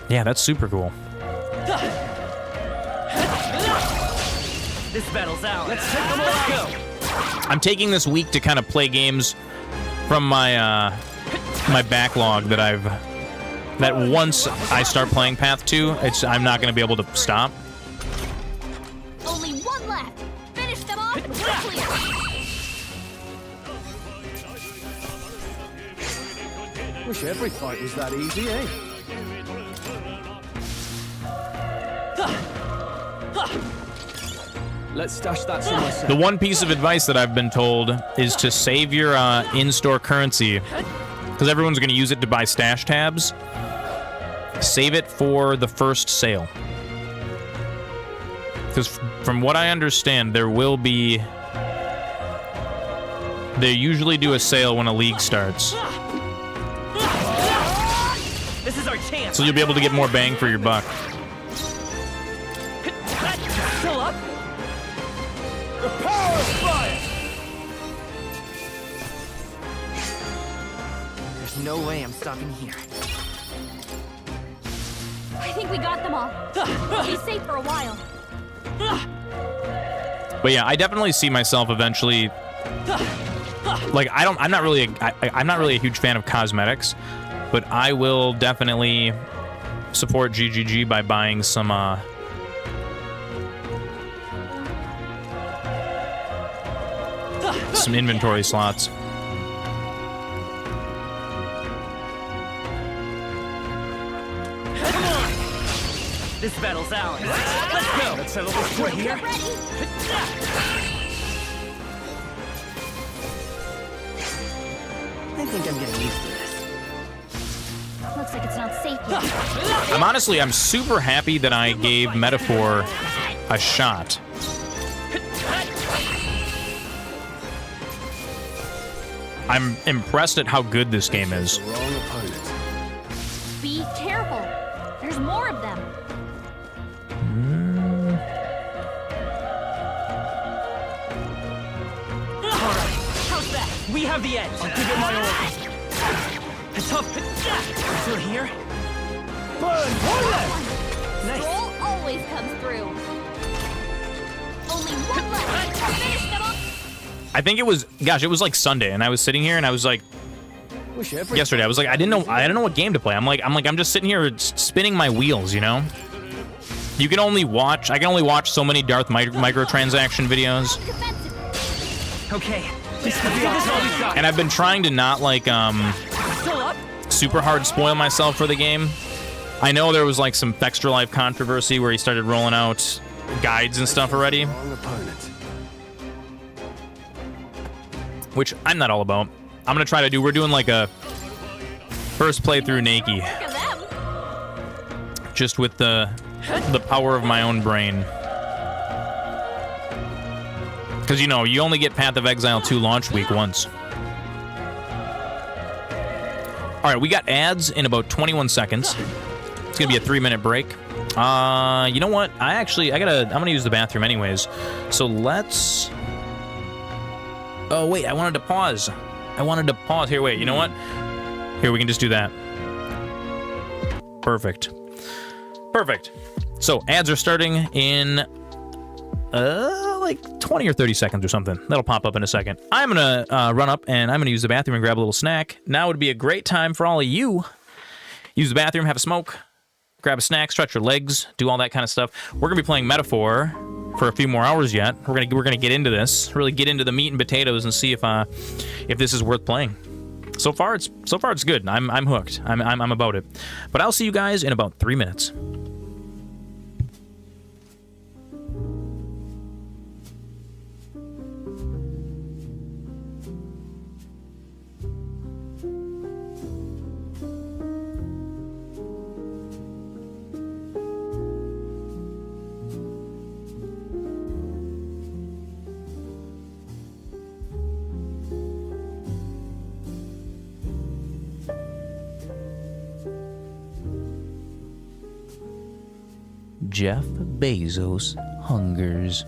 Yeah, that's super cool. This battle's out. Let's take them all out. I'm taking this week to kind of play games from my my backlog that once I start playing Path 2, I'm not going to be able to stop. Only one left. Finish them off and we're clear. Wish every fight was that easy, eh? Let's stash that somewhere safe. The one piece of advice that I've been told is to save your in-store currency, because everyone's going to use it to buy stash tabs. Save it for the first sale. Because from what I understand, they usually do a sale when a league starts. This is our chance. So you'll be able to get more bang for your buck. Still up? The power of fire! There's no way I'm stopping here. I think we got them all. We'll be safe for a while. But yeah, I definitely see myself eventually. Like I'm not really a huge fan of cosmetics, but I will definitely support GGG by buying some inventory slots. This battle's ours. Let's go. Let's settle this right here. I think I'm getting used to this. Looks like it's not safe yet. I'm super happy that I gave Metaphor a shot. I'm impressed at how good this game is. Be careful. There's more of them. Alright, how's that? We have the edge. I'll give it my all. It's up. Still here? Burn! Nice. Roll always comes through. Only one left. Finish them off. I think it was like Sunday, and I was sitting here and I was like, yesterday I was like, I didn't know what game to play. I'm just sitting here spinning my wheels, you know. I can only watch so many Darth microtransaction videos. Okay. This could be all we've got. And I've been trying to not like super hard spoil myself for the game. I know there was like some Extra Life controversy where he started rolling out guides and stuff already, which I'm not all about. I'm gonna try to do. We're doing like a first playthrough Nakey, just with the power of my own brain. Because you know you only get Path of Exile 2 launch week once. All right, we got ads in about 21 seconds. It's gonna be a 3-minute break. You know what? I'm gonna use the bathroom anyways. So let's. Oh wait, I wanted to pause. Here, wait. You know what? Here, we can just do that. Perfect. Perfect. So ads are starting in like 20 or 30 seconds or something. That'll pop up in a second. I'm gonna run up and I'm gonna use the bathroom and grab a little snack. Now would be a great time for all of you. Use the bathroom, have a smoke, grab a snack, stretch your legs, do all that kind of stuff. We're gonna be playing Metaphor for a few more hours yet. We're gonna get into this, really get into the meat and potatoes, and see if this is worth playing. So far it's good. I'm hooked. I'm about it. But I'll see you guys in about 3 minutes. Jeff Bezos hungers.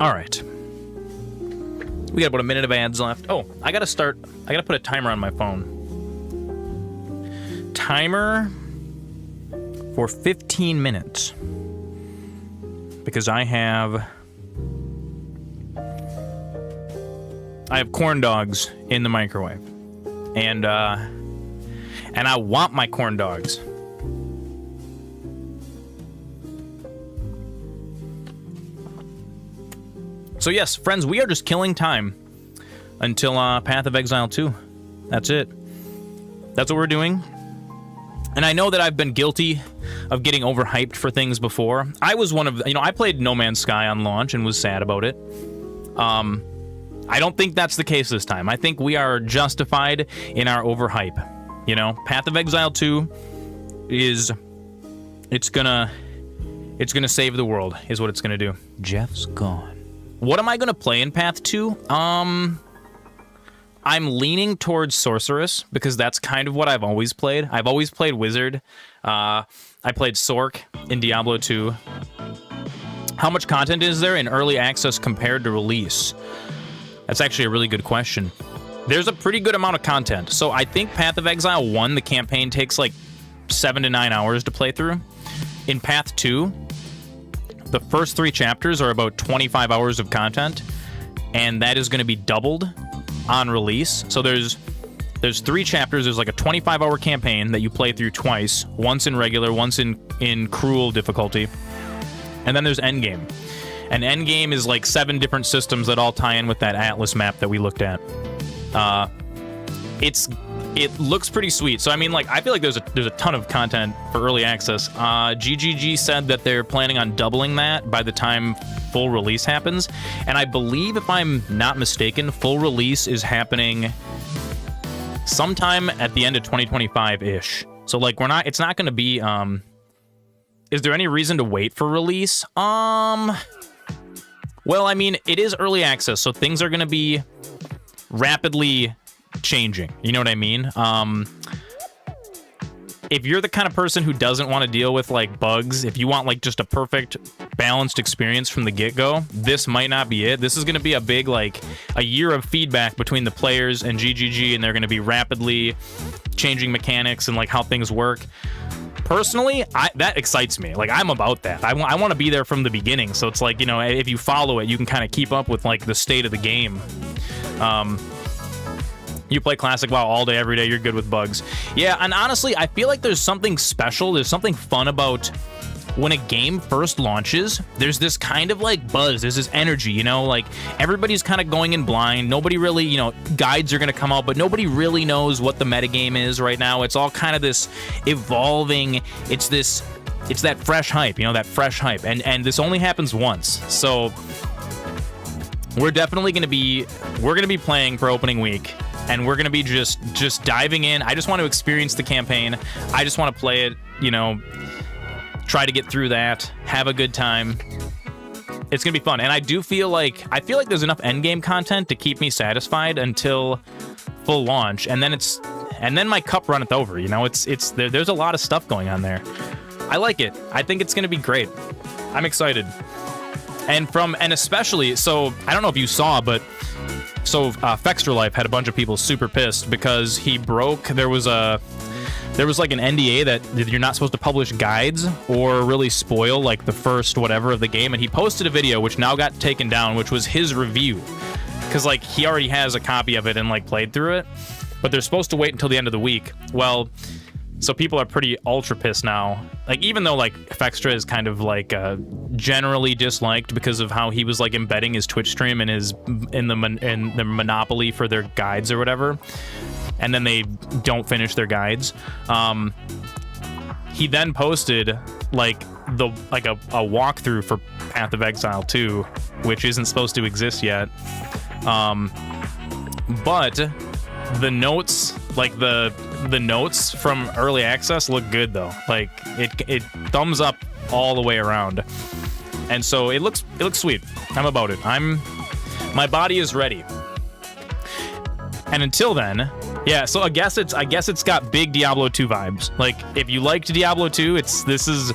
All right. We got about a minute of ads left. Oh, I gotta put a timer on my phone. Timer for 15 minutes. Because I have corn dogs in the microwave. And I want my corn dogs. So yes, friends, we are just killing time until Path of Exile 2. That's it. That's what we're doing. And I know that I've been guilty of getting overhyped for things before. I was one of, I played No Man's Sky on launch and was sad about it. I don't think that's the case this time. I think we are justified in our overhype. Path of Exile 2 it's gonna save the world, is what it's gonna do. Jeff's gone. What am I going to play in Path 2? I'm leaning towards Sorceress, because that's kind of what I've always played. I've always played Wizard. I played Sorc in Diablo 2. How much content is there in early access compared to release? That's actually a really good question. There's a pretty good amount of content. So I think Path of Exile 1, the campaign takes like 7 to 9 hours to play through. In Path 2... the first 3 chapters are about 25 hours of content, and that is going to be doubled on release. So there's 3 chapters. There's like a 25-hour campaign that you play through twice, once in regular, once in cruel difficulty, and then there's Endgame. And Endgame is like 7 different systems that all tie in with that Atlas map that we looked at. It's It looks pretty sweet. So I mean, like, I feel like there's a ton of content for early access. GGG said that they're planning on doubling that by the time full release happens, and I believe, if I'm not mistaken, full release is happening sometime at the end of 2025-ish. So like, it's not going to be. Is there any reason to wait for release? Well, I mean, it is early access, so things are going to be rapidly changing. You know what I mean? If you're the kind of person who doesn't want to deal with like bugs, if you want like just a perfect balanced experience from the get-go, this might not be it. This is going to be a big, like, a year of feedback between the players and GGG, and they're going to be rapidly changing mechanics and like how things work. Personally, that excites me. Like, I'm about that. I want to be there from the beginning. So it's like, you know, if you follow it, you can kind of keep up with like the state of the game. You play Classic WoW all day, every day, you're good with bugs. Yeah, and honestly, I feel like there's something special, there's something fun about when a game first launches. There's this kind of like buzz, there's this energy, you know, like everybody's kind of going in blind. Nobody really, you know, guides are going to come out, but nobody really knows what the metagame is right now. It's all kind of this evolving, it's that fresh hype, you know, that fresh hype. And this only happens once. So we're definitely going to be playing for opening week. And we're going to be just diving in. I just want to experience the campaign. I just want to play it, you know, try to get through that, have a good time. It's going to be fun. And I feel like there's enough endgame content to keep me satisfied until full launch. And then my cup runneth over, you know. There's a lot of stuff going on there. I like it. I think it's going to be great. I'm excited. And especially, so I don't know if you saw, but so Fextra Life had a bunch of people super pissed because he broke. There was like an NDA that you're not supposed to publish guides or really spoil like the first whatever of the game, and he posted a video which now got taken down, which was his review, because like he already has a copy of it and like played through it, but they're supposed to wait until the end of the week. Well, so people are pretty ultra pissed now. Like, even though like Fextra is kind of like generally disliked because of how he was like embedding his Twitch stream in the monopoly for their guides or whatever, and then they don't finish their guides. He then posted like a walkthrough for Path of Exile 2, which isn't supposed to exist yet. But the notes, like the notes from early access look good though. Like it thumbs up all the way around, and so it looks sweet. I'm about it. My body is ready. And until then, yeah. So I guess it's got big Diablo 2 vibes. Like, if you liked Diablo 2, this is,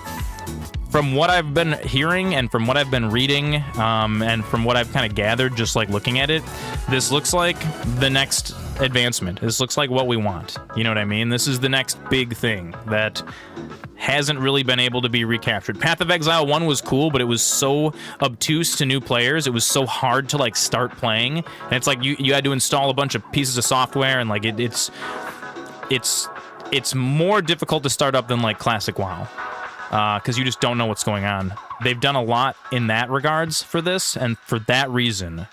from what I've been hearing and from what I've been reading, and from what I've kind of gathered just like looking at it, this looks like the next advancement. This looks like what we want. You know what I mean? This is the next big thing that hasn't really been able to be recaptured. Path of Exile 1 was cool, but it was so obtuse to new players. It was so hard to like start playing. And it's like you had to install a bunch of pieces of software, and like it's more difficult to start up than like Classic WoW. Because you just don't know what's going on. They've done a lot in that regards for this, and for that reason,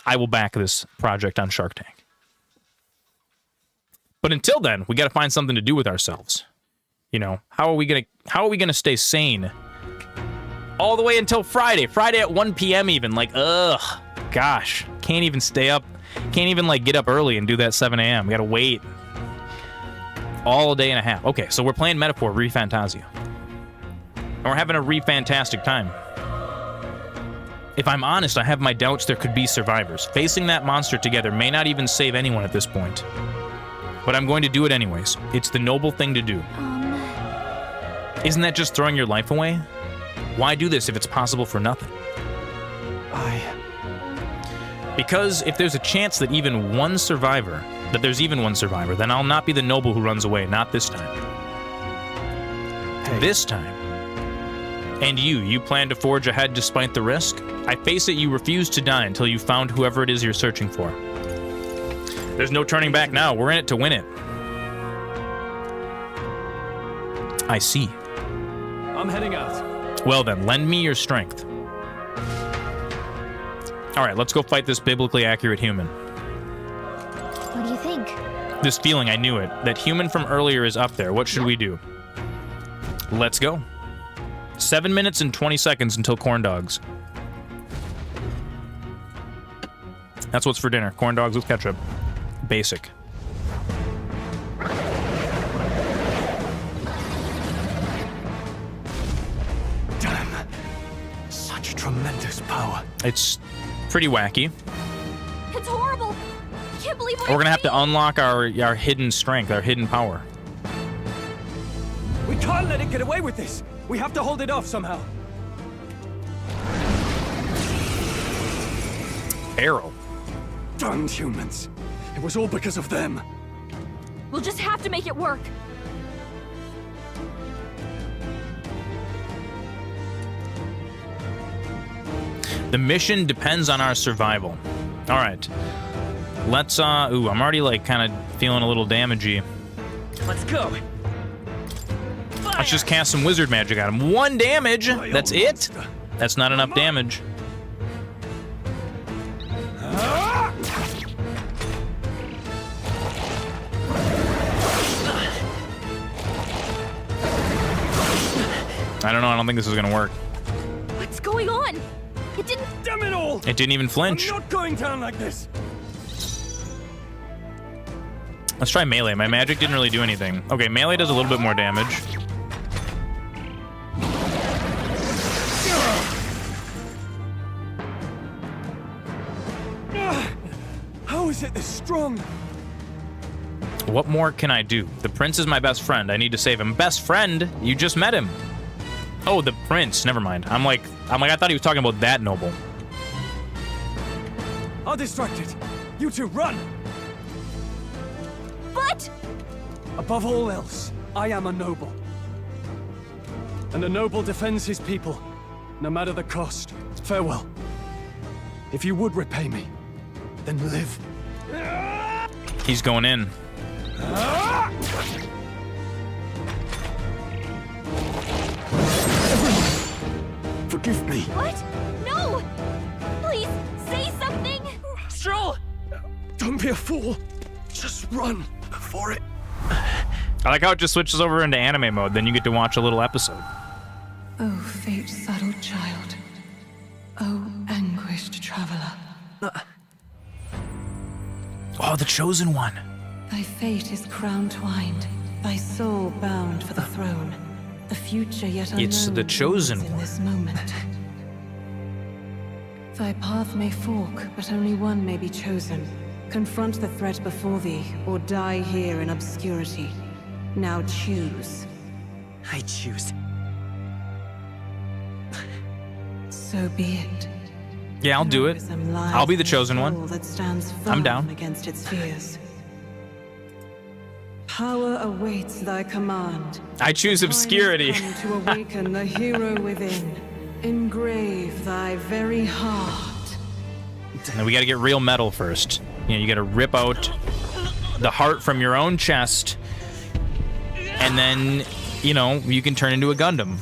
I will back this project on Shark Tank. But until then, we got to find something to do with ourselves. You know, how are we gonna stay sane all the way until Friday? Friday at 1 p.m. even. Like, gosh, can't even stay up. Can't even like get up early and do that 7 a.m. We gotta wait all a day and a half. Okay, so we're playing Metaphor ReFantazio, and we're having a re-fantastic time. If I'm honest, I have my doubts there could be survivors. Facing that monster together may not even save anyone at this point. But I'm going to do it anyways. It's the noble thing to do. Isn't that just throwing your life away? Why do this if it's possible for nothing? Because if there's a chance that there's even one survivor, then I'll not be the noble who runs away. Not this time. Hey. This time. And you plan to forge ahead despite the risk? I face it, you refuse to die until you found whoever it is you're searching for. There's no turning back now. We're in it to win it. I see. I'm heading out. Well then, lend me your strength. All right, let's go fight this biblically accurate human. What do you think? this feeling, I knew it. That human from earlier is up there. What should we do? Let's go. 7 minutes and 20 seconds until corn dogs. That's what's for dinner. Corn dogs with ketchup. Basic. Damn. Such tremendous power. It's pretty wacky. It's horrible. I can't believe what We're gonna have to unlock our hidden strength, our hidden power. We can't let it get away with this. We have to hold it off somehow. Arrow. Darn humans. It was all because of them. We'll just have to make it work. The mission depends on our survival. All right. Let's, ooh, I'm already, like, kind of feeling a little damagey. Let's go. Let's just cast some wizard magic at him. 1 damage! That's it? That's not enough damage. I don't know, I don't think this is gonna work. What's going on? It didn't... Damn it all! It didn't even flinch. I'm not going down like this. Let's try melee. My magic didn't really do anything. Okay, melee does a little bit more damage. How is it this strong? What more can I do? The prince is my best friend. I need to save him. Best friend? You just met him. Oh, the prince. Never mind. I'm like, I thought he was talking about that noble. I'll distract it. You two, run! But... Above all else, I am a noble. And a noble defends his people, no matter the cost. Farewell. If you would repay me, then live. He's going in. Forgive me. What? No! Please, say something! Stroll! Don't be a fool. Just run before it... I like how it just switches over into anime mode, then you get to watch a little episode. Oh, fate-saddled child. Oh, anguished traveler. Oh, the chosen one. Thy fate is crown-twined, thy soul bound for the throne. The future yet unknown. It's the chosen in one. this moment. Thy path may fork, but only one may be chosen. Confront the threat before thee, or die here in obscurity. Now choose. I choose. So be it. Yeah, I'll do it. I'll be the chosen one. That stands I'm down. firm against its fears. Power awaits thy command. I choose obscurity. Time has come to awaken the hero within. Engrave thy very heart. And we gotta get real metal first. You know, you gotta rip out the heart from your own chest, and then, you know, you can turn into a Gundam.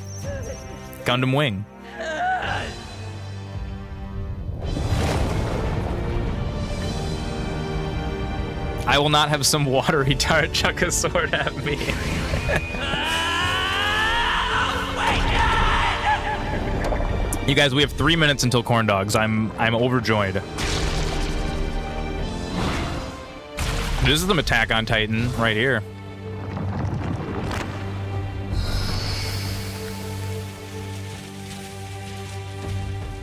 Gundam Wing. I will not have some watery tart chuck a sword at me. You guys, we have 3 minutes until corn dogs. I'm overjoyed. This is the Attack on Titan right here.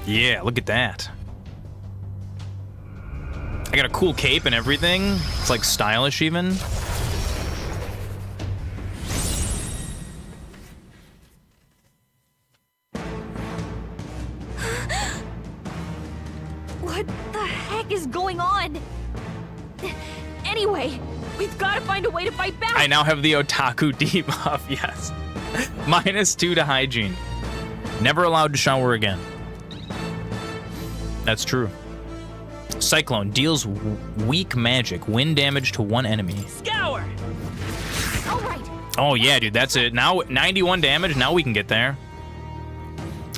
Yeah, look at that. I got a cool cape and everything. It's like stylish even. What the heck is going on? Anyway, we've got to find a way to fight back. I now have the otaku debuff, yes. -2 to hygiene. Never allowed to shower again. That's true. Cyclone deals weak magic, wind damage to one enemy. Scour! All right. Oh yeah, dude, that's it. Now 91 damage, now we can get there.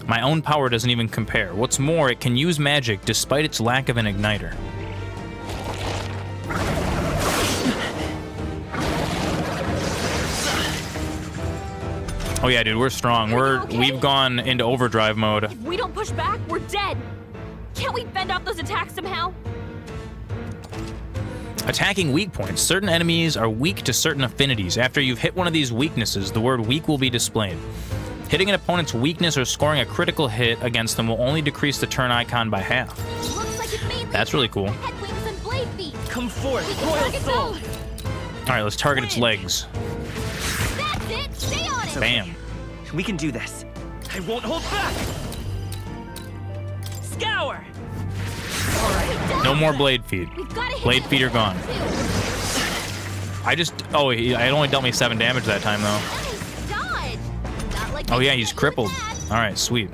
My own power doesn't even compare. What's more, it can use magic despite its lack of an igniter. Oh yeah, dude, we're strong. We've gone into overdrive mode. If we don't push back, we're dead. Can't we fend off those attacks somehow? Attacking weak points. Certain enemies are weak to certain affinities. After you've hit one of these weaknesses, the word weak will be displayed. Hitting an opponent's weakness or scoring a critical hit against them will only decrease the turn icon by half. Looks like it's mainly That's really cool. head wings and blade feet. Come forth, We can royal target soul. those. All right, let's target its legs. That's it. Stay on it. Bam. We can do this. I won't hold back. Scour. No more blade feet. Blade feet are gone. I just... Oh, it only dealt me 7 damage that time, though. Dodge. Not like Oh, yeah, he's crippled. All right, sweet.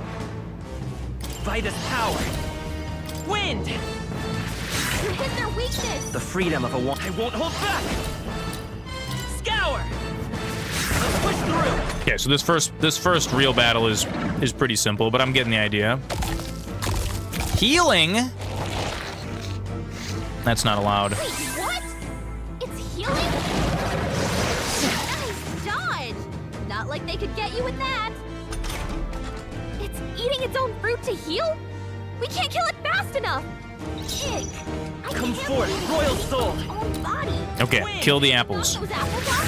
Vitus power. Wind. You hit their weakness. The freedom of a one. I won't hold back. Scour. Let's push through. Okay, so this first real battle is pretty simple, but I'm getting the idea. Healing? That's not allowed. Wait, what? It's healing? Nice dodge. Not like they could get you with that. It's eating its own fruit to heal? We can't kill it fast enough. Pig. I Come can't forth, believe royal it's soul. its own body. Okay, kill the apples. Those apples are...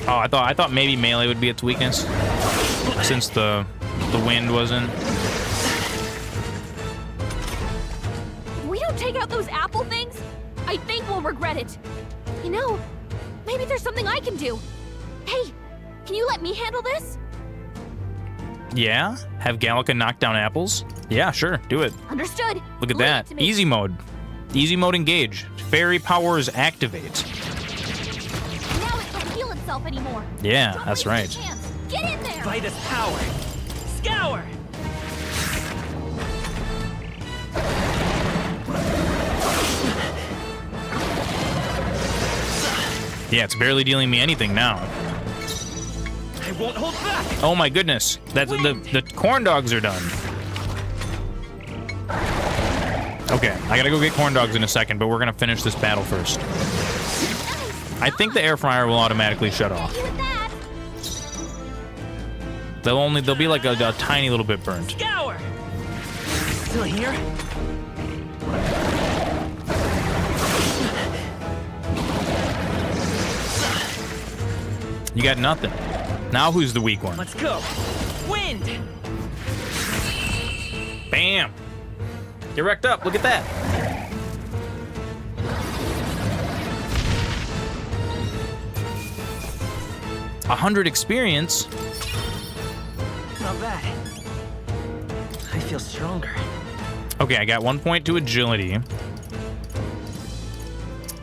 Oh, I thought maybe melee would be its weakness, since the wind wasn't. If we don't take out those apple things, I think we'll regret it. You know, maybe there's something I can do. Hey, can you let me handle this? Yeah? Have Gallica knock down apples? Yeah, sure, do it. Understood. Look at Leave that. it to me. Easy mode. Easy mode engage. Fairy powers activate. Now it can't heal itself anymore. Yeah, Don't that's waste right. the chance. Get in there. Vitus power. Scour. Yeah, it's barely dealing me anything now. I won't hold back. Oh my goodness. That's the corn dogs are done. Okay, I gotta go get corn dogs in a second, but we're gonna finish this battle first. I think the air fryer will automatically shut off. They'll be like a tiny little bit burnt. Scour. Still here? You got nothing. Now who's the weak one? Let's go. Wind. Bam. Get wrecked up. Look at that. $100 experience. Not bad. I feel stronger. Okay, I got 1 point to agility.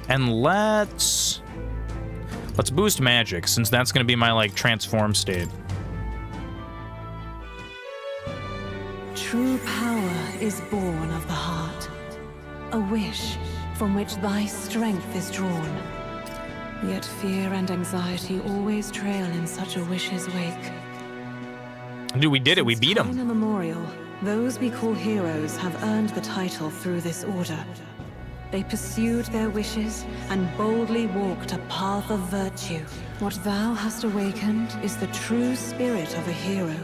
And let's boost magic, since that's gonna be my like transform state. True power is born of the heart, a wish from which thy strength is drawn. Yet fear and anxiety always trail in such a wish's wake. Dude, we did it. We beat Time him. immemorial, those we call heroes have earned the title through this order. They pursued their wishes and boldly walked a path of virtue. What thou hast awakened is the true spirit of a hero.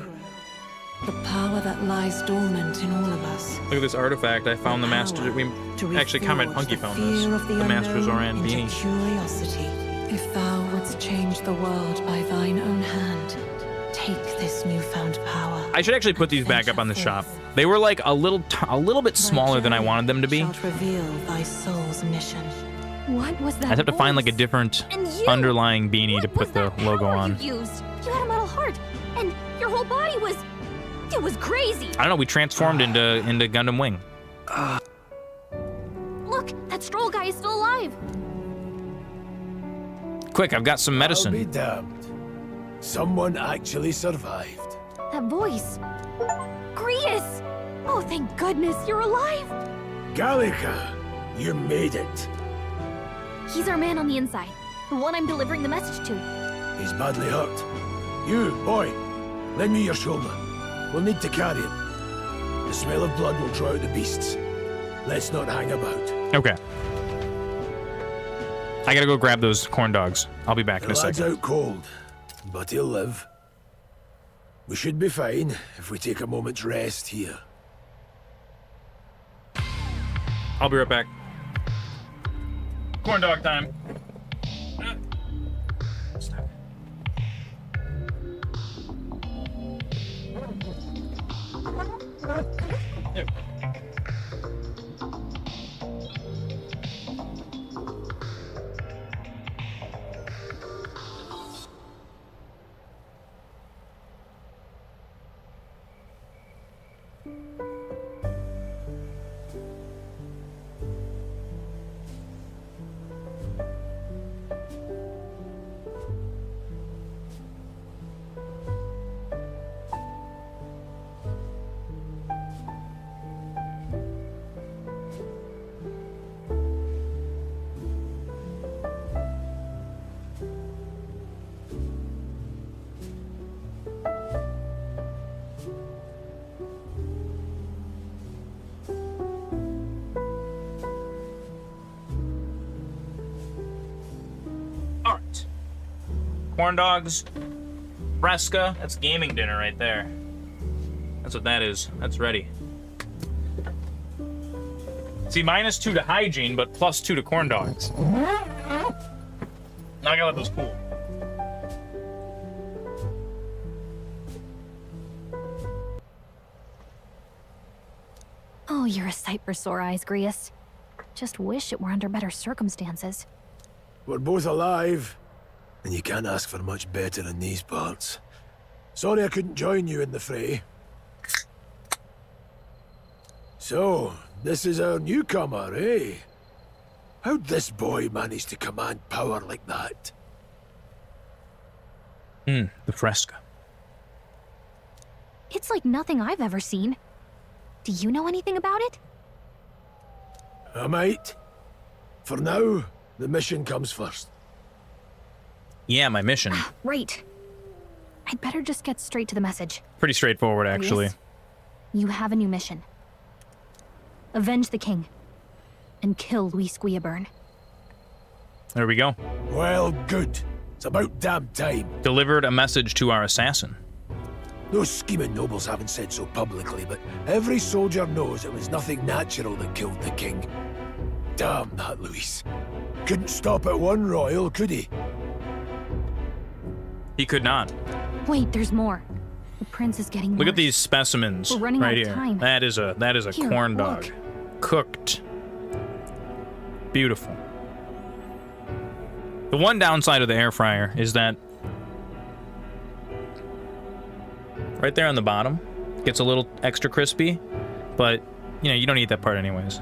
The power that lies dormant in all of us. Look at this artifact. I found the master. We actually, Comrade Punky found this. The MasterZoran beanie. Curiosity. If thou wouldst change the world by thine own hand, take this newfound power. I should actually put these back up on the shop. They were like a little bit smaller than I wanted them to be. Shalt reveal thy soul's mission. What was that? I'd have to find like a different underlying beanie to put the logo on. You used. You had a metal heart, and your whole body was. It was crazy. I don't know. We transformed into Gundam Wing. Look, that stroll guy is still alive. Quick, I've got some medicine. I'll be damned. Someone actually survived. That voice. Grius! Oh, thank goodness you're alive. Gallica, you made it. He's our man on the inside. The one I'm delivering the message to. He's badly hurt. You, boy, lend me your shoulder. We'll need to carry him. The smell of blood will draw out the beasts. Let's not hang about. Okay. I gotta go grab those corn dogs. I'll be back in a The lad's second. out cold, but he'll live. We should be fine if we take a moment's rest here. I'll be right back. Corn dog time. Yep. Corn dogs, fresca. That's gaming dinner right there. That's what that is. That's ready. See, -2 to hygiene, but +2 to corn dogs. Now I gotta let those cool. Oh, you're a sight for sore eyes, Grius. Just wish it were under better circumstances. We're both alive, and you can't ask for much better in these parts. Sorry I couldn't join you in the fray. So, this is our newcomer, eh? How'd this boy manage to command power like that? The fresca. It's like nothing I've ever seen. Do you know anything about it? I might. For now, the mission comes first. Yeah, my mission. Right. I'd better just get straight to the message. Pretty straightforward, actually. Grius, you have a new mission. Avenge the king. And kill Luis Guillaburn. There we go. Well, good. It's about damn time. Delivered a message to our assassin. Those scheming nobles haven't said so publicly, but every soldier knows it was nothing natural that killed the king. Damn that Luis. Couldn't stop at one royal, could he? He could not. Wait, there's more. The prince is getting Look worse. at these specimens We're running right out of here. time. That is a Here, corn dog. look. Cooked. Beautiful. The one downside of the air fryer is that right there on the bottom gets a little extra crispy, but you know, you don't eat that part anyways.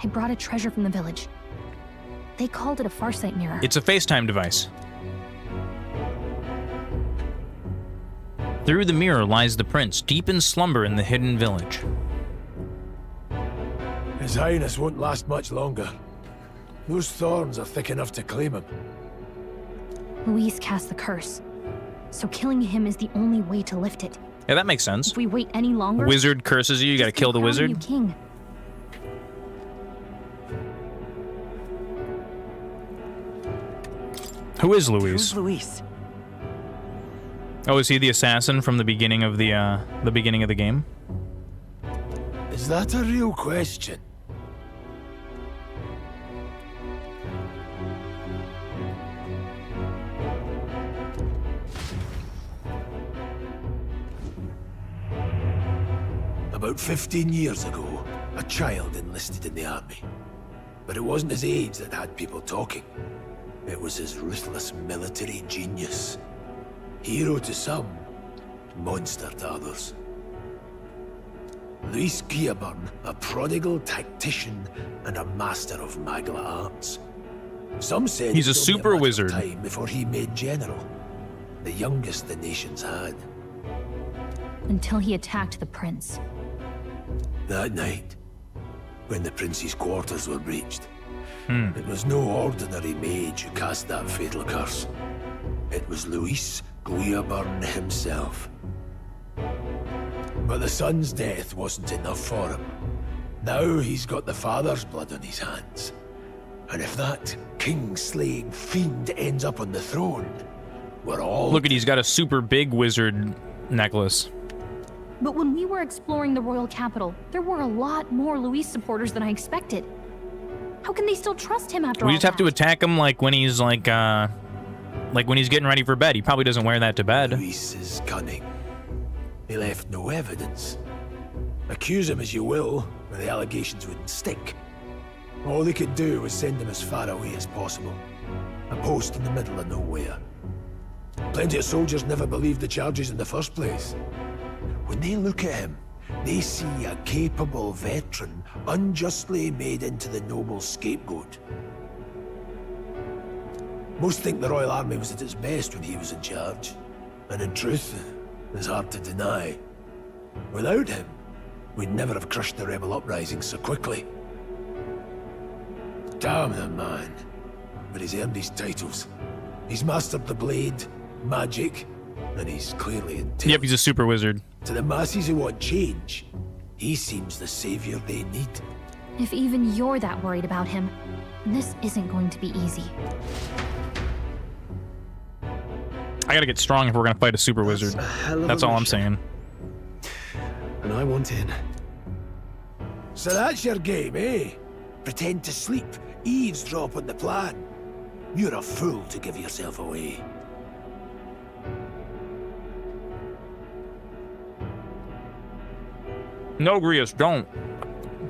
I brought a treasure from the village. They called it a farsight mirror. It's a FaceTime device. Through the mirror lies the prince, deep in slumber in the hidden village. His Highness won't last much longer. Those thorns are thick enough to claim him. Luis cast the curse, so killing him is the only way to lift it. Yeah, that makes sense. If we wait any longer, Wizard curses you, you gotta kill the wizard. You king. Who is Luis? Who's Luis? Oh, is he the assassin from the beginning of the game? Is that a real question? About 15 years ago, a child enlisted in the army. But it wasn't his age that had people talking. It was his ruthless military genius. Hero to some, monster to others. Luis Guillaburn, a prodigal tactician and a master of Magla arts. Some said he's a it was only super matter of wizard. time before he made general, the youngest the nation's had. Until he attacked the prince. That night, when the prince's quarters were breached. Hmm. It was no ordinary mage who cast that fatal curse. It was Luis Guiaburn himself. But the son's death wasn't enough for him. Now he's got the father's blood on his hands. And if that king-slaying fiend ends up on the throne, we're all... Look at, he's got a super big wizard necklace. But when we were exploring the royal capital, there were a lot more Luis supporters than I expected. How can they still trust him after all We just have to attack him like when he's like when he's getting ready for bed. He probably doesn't wear that to bed. Luis is cunning. He left no evidence. Accuse him as you will, but the allegations wouldn't stick. All they could do was send him as far away as possible. A post in the middle of nowhere. Plenty of soldiers never believed the charges in the first place. When they look at him, they see a capable veteran unjustly made into the noble scapegoat. Most think the Royal Army was at its best when he was in charge. And in truth, it's hard to deny. Without him, we'd never have crushed the rebel uprising so quickly. Damn the man. But he's earned his titles. He's mastered the blade, magic, and he's clearly intelligent. Yep, he's a super wizard. To the masses who want change, he seems the savior they need. If even you're that worried about him, this isn't going to be easy. I gotta get strong if we're gonna fight a super wizard. That's all I'm saying. And I want in. So that's your game, eh? Pretend to sleep, eavesdrop on the plan. You're a fool to give yourself away. No, Grius, don't.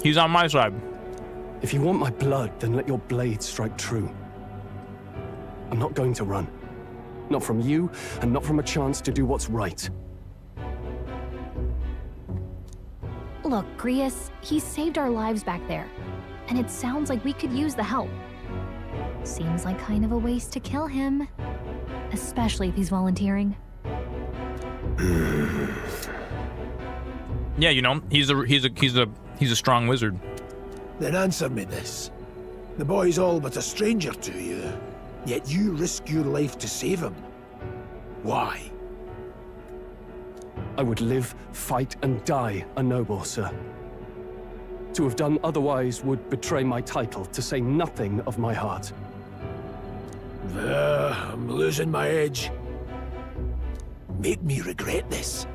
He's on my side. If you want my blood, then let your blade strike true. I'm not going to run. Not from you, and not from a chance to do what's right. Look, Grius, he saved our lives back there. And it sounds like we could use the help. Seems like kind of a waste to kill him. Especially if he's volunteering. Yeah, you know, he's a strong wizard. Then answer me this. The boy's all but a stranger to you, yet you risk your life to save him. Why? I would live, fight, and die a noble, sir. To have done otherwise would betray my title, to say nothing of my heart. I'm losing my edge. Make me regret this,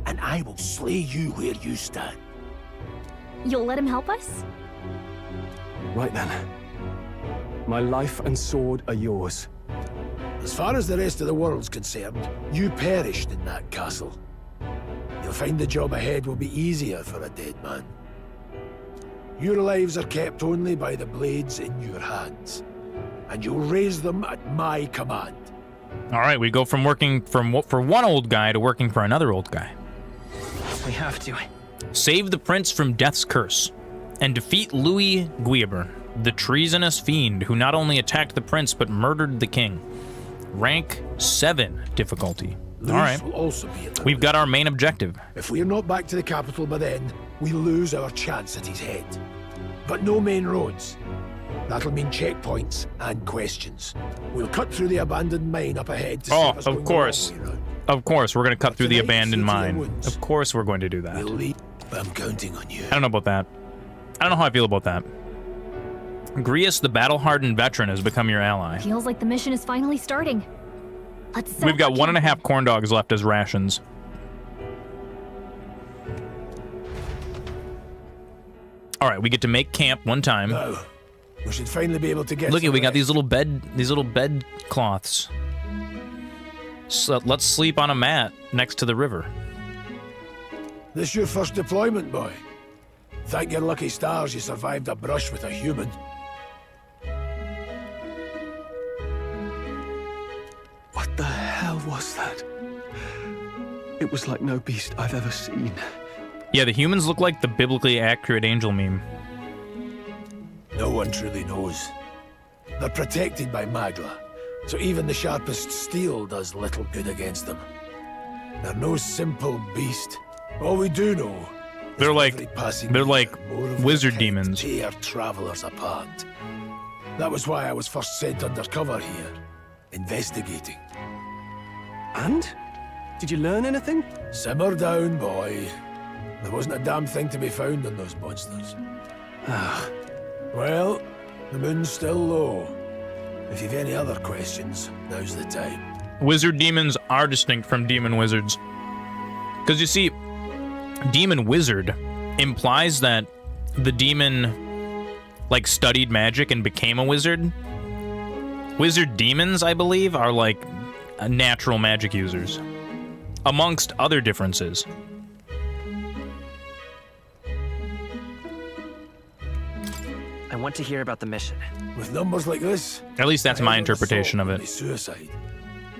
and I will slay you where you stand. You'll let him help us? Right then. My life and sword are yours. As far as the rest of the world's concerned, you perished in that castle. You'll find the job ahead will be easier for a dead man. Your lives are kept only by the blades in your hands, and you'll raise them at my command. All right, we go from working for one old guy to working for another old guy. We have to. Save the prince from death's curse, and defeat Louis Guiaburn, the treasonous fiend who not only attacked the prince but murdered the king. Rank 7 difficulty. All right, will also be at the we've got our main objective. If we're not back to the capital by then, we lose our chance at his head. But no main roads. That'll mean checkpoints and questions. We'll cut through the abandoned mine up ahead to Oh, save us of going course. the long way round. Of course, we're going to cut through the Tonight, abandoned see to the mine. woods. Of course we're going to do that. We'll leave. I'm counting on you. I don't know about that. I don't know how I feel about that. Grius, the battle-hardened veteran, has become your ally. Feels like the mission is finally starting. Let's set We've got up 1.5 corn dogs left as rations. All right, we get to make camp one time. Now, we should finally be able to get. Look, some we got rest. these little bed cloths. So let's sleep on a mat next to the river. This your first deployment, boy? Thank your lucky stars you survived a brush with a human. What the hell was that? It was like no beast I've ever seen. Yeah, the humans look like the biblically accurate angel meme. No one truly knows. They're protected by Magla, so even the sharpest steel does little good against them. They're no simple beast. All we do know They're like wizard demons. Tear travelers apart. That was why I was first sent undercover here, investigating. And? Did you learn anything? Simmer down, boy. There wasn't a damn thing to be found on those monsters. Well, the moon's still low. If you've any other questions, now's the time. Wizard demons are distinct from demon wizards. Because you see, demon wizard implies that the demon, like, studied magic and became a wizard. Wizard demons, I believe, are like natural magic users, amongst other differences. I want to hear about the mission. With numbers like this, at least that's my interpretation of it. Suicide.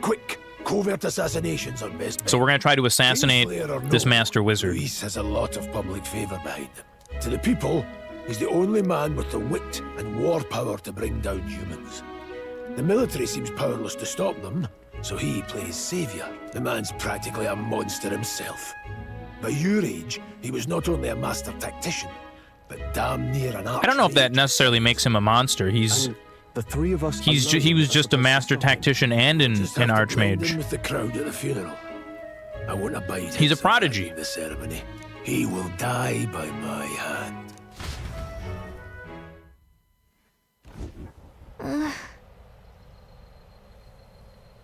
Quick, covert assassinations are best. So we're gonna try to assassinate this master wizard. Luis has a lot of public favor behind him. To the people, he's the only man with the wit and war power to bring down humans. The military seems powerless to stop them, so he plays savior. The man's practically a monster himself. By your age, he was not only a master tactician, but damn near an arch. I don't know if that necessarily makes him a monster. He's the three of us. He was just a master tactician and an archmage. With the crowd at the funeral. I won't abide. He's a prodigy. The ceremony. He will die by my hand.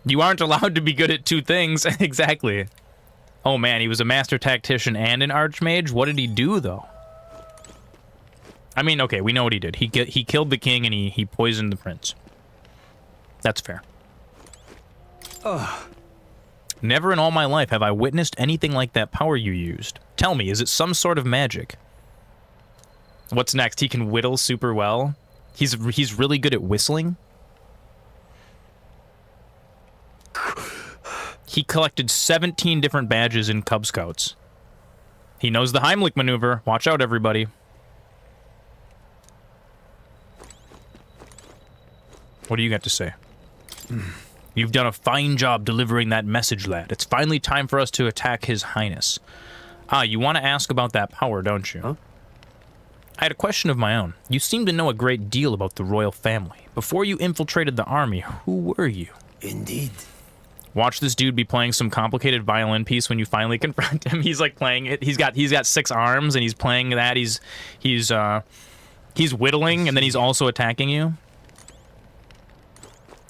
You aren't allowed to be good at two things. Exactly. Oh man, he was a master tactician and an archmage? What did he do, though? I mean, okay, we know what he did. He killed the king and he poisoned the prince. That's fair. Ugh. Never in all my life have I witnessed anything like that power you used. Tell me, is it some sort of magic? What's next? He can whittle super well? He's really good at whistling? He collected 17 different badges in Cub Scouts. He knows the Heimlich maneuver. Watch out, everybody. What do you got to say? You've done a fine job delivering that message, lad. It's finally time for us to attack His Highness. Ah, you want to ask about that power, don't you? Huh? I had a question of my own. You seem to know a great deal about the royal family. Before you infiltrated the army, who were you? Indeed. Watch this dude be playing some complicated violin piece when you finally confront him. He's like playing it. He's got 6 arms and he's playing that. He's whittling and then he's also attacking you.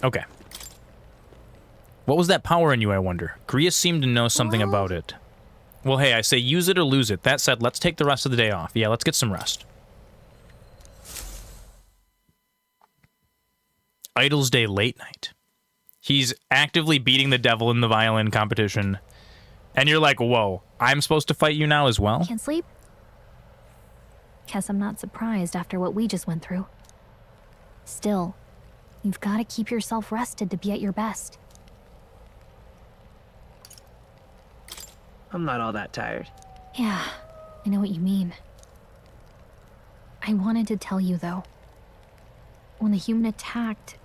Okay. What was that power in you, I wonder? Gria seemed to know something about it. Well, hey, I say use it or lose it. That said, let's take the rest of the day off. Yeah, let's get some rest. Idol's Day late night. He's actively beating the devil in the violin competition. And you're like, whoa, I'm supposed to fight you now as well? Can't sleep? Guess I'm not surprised after what we just went through. Still, you've got to keep yourself rested to be at your best. I'm not all that tired. Yeah, I know what you mean. I wanted to tell you, though. When the human attacked,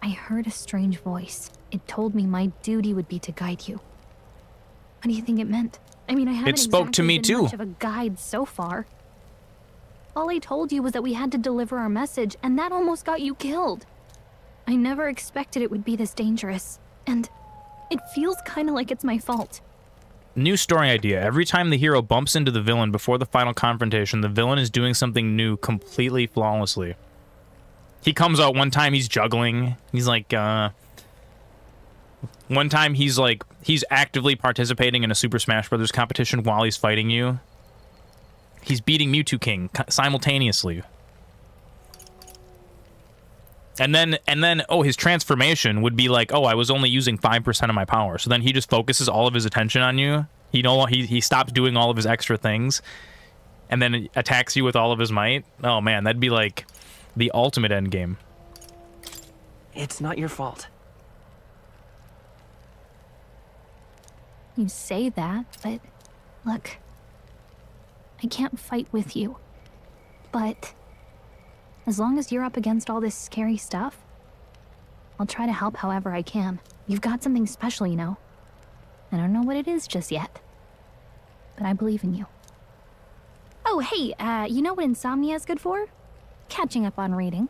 I heard a strange voice. It told me my duty would be to guide you. What do you think it meant? I mean, I haven't spoke to me too. Much of a guide so far. All I told you was that we had to deliver our message, and that almost got you killed. I never expected it would be this dangerous, and it feels kind of like it's my fault. New story idea. Every time the hero bumps into the villain before the final confrontation, the villain is doing something new completely flawlessly. He comes out one time, he's juggling. He's like, one time he's actively participating in a Super Smash Bros. Competition while he's fighting you. He's beating Mewtwo King simultaneously. And then, oh, his transformation would be like, oh, I was only using 5% of my power. So then he just focuses all of his attention on you. He stops doing all of his extra things. And then attacks you with all of his might. Oh man, that'd be like the ultimate end game. It's not your fault. You say that, but look, I can't fight with you. But as long as you're up against all this scary stuff, I'll try to help however I can. You've got something special, you know. I don't know what it is just yet, but I believe in you. Oh, hey, you know what insomnia is good for? Catching up on reading.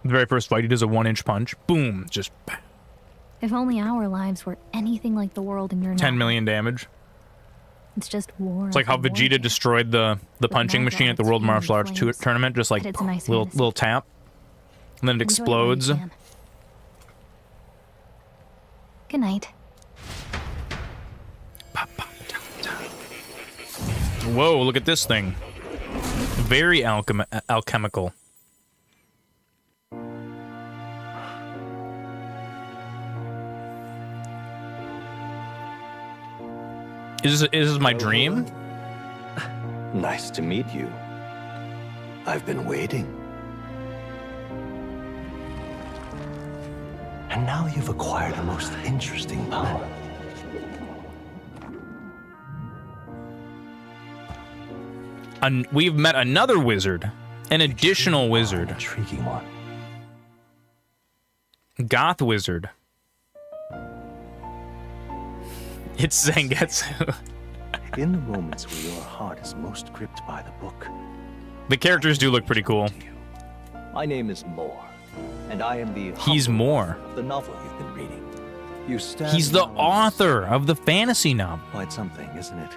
The very first fight, he does a 1-inch punch. Boom. Just If only our lives were anything like the world in your 10 million damage. It's just war. It's like how Vegeta destroyed the punching machine at the World Martial Arts Tournament. Just like little tap. And then it explodes. Good night. Whoa, look at this thing. Very alchemical. Is this my dream? Nice to meet you. I've been waiting. And now you've acquired a most interesting power. We've met another wizard. An additional wizard. Intriguing one. Goth wizard. It's Zangetsu. In the moments where your heart is most gripped by the book. The characters do look pretty cool. My name is Moore, and I am the He's Moore. of the novel you've been reading. You stand He's the now author of the fantasy novel. Quite something, isn't it?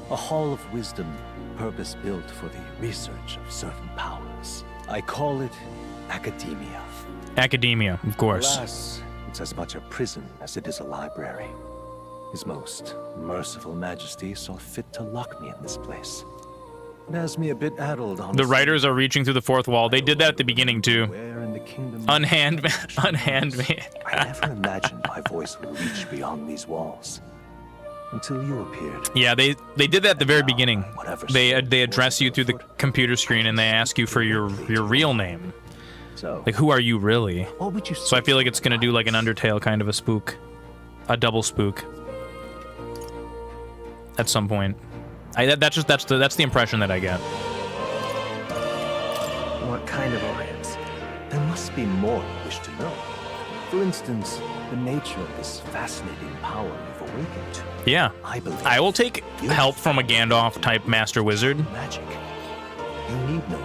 A hall of wisdom, purpose-built for the research of certain powers. I call it academia. Academia, of course. Alas, it's as much a prison as it is a library. His most merciful majesty saw fit to lock me in this place. It has me a bit addled on The writers are reaching through the fourth wall. They did that at the beginning, too. Unhand me. Unhand me. I never imagined my voice would reach beyond these walls. Until you appeared. Yeah, they did that at the very beginning. They address you through the computer screen and they ask you for your real name. So, like, who are you really? What would you say? So I feel like it's gonna do like an Undertale kind of a spook, a double spook. At some point, that's the impression that I get. What kind of alliance? There must be more you wish to know. For instance, the nature of this fascinating power you've awakened to. Yeah, I believe I will take help from a Gandalf-type master wizard. Magic. You need no.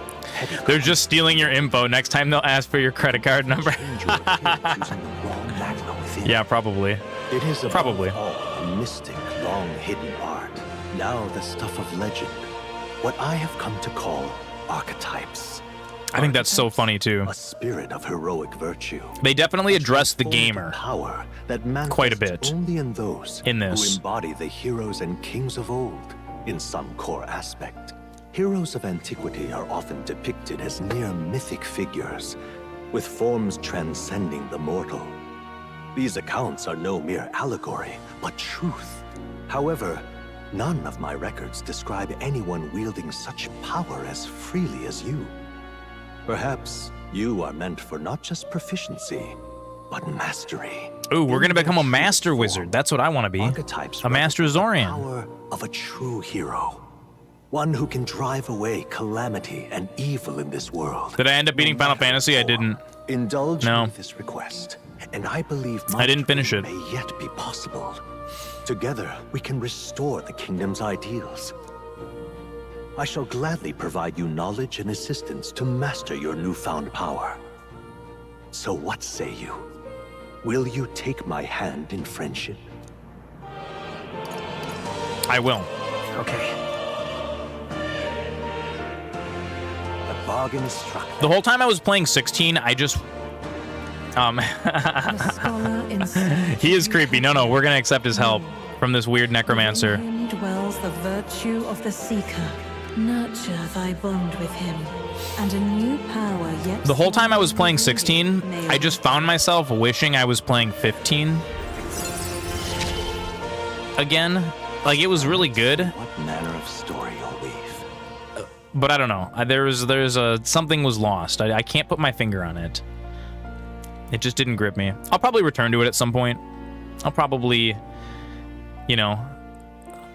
They're just stealing your info. Next time they'll ask for your credit card number. Yeah, probably. It is probably all a mystic, long-hidden art. Now the stuff of legend. What I have come to call archetypes. I think that's so funny too. A spirit of heroic virtue. They definitely address the gamer power that quite a bit only in those in who this. embody the heroes and kings of old in some core aspect. Heroes of antiquity are often depicted as near mythic figures, with forms transcending the mortal. These accounts are no mere allegory, but truth. However, none of my records describe anyone wielding such power as freely as you. Perhaps you are meant for not just proficiency, but mastery. Ooh, we're gonna become a master wizard. That's what I want to be. A master Zoran. Power of a true hero. One who can drive away calamity and evil in this world. Did I end up beating Final Fantasy? I didn't. Indulge No. with this request, and I believe I didn't finish it. may yet be possible. Together, we can restore the kingdom's ideals. I shall gladly provide you knowledge and assistance to master your newfound power. So what say you? Will you take my hand in friendship? I will. Okay. The bargain struck. The whole time I was playing 16, I just he is creepy. No, we're gonna accept his help from this weird necromancer. In him dwells the virtue of the Seeker. Nurture thy bond with him, and a new power yet. The whole time I was playing 16, I just found myself wishing I was playing 15 again. Like, it was really good. What manner of story you'll weave? But I don't know. Something was lost. I can't put my finger on it. It just didn't grip me. I'll probably return to it at some point. I'll probably, you know,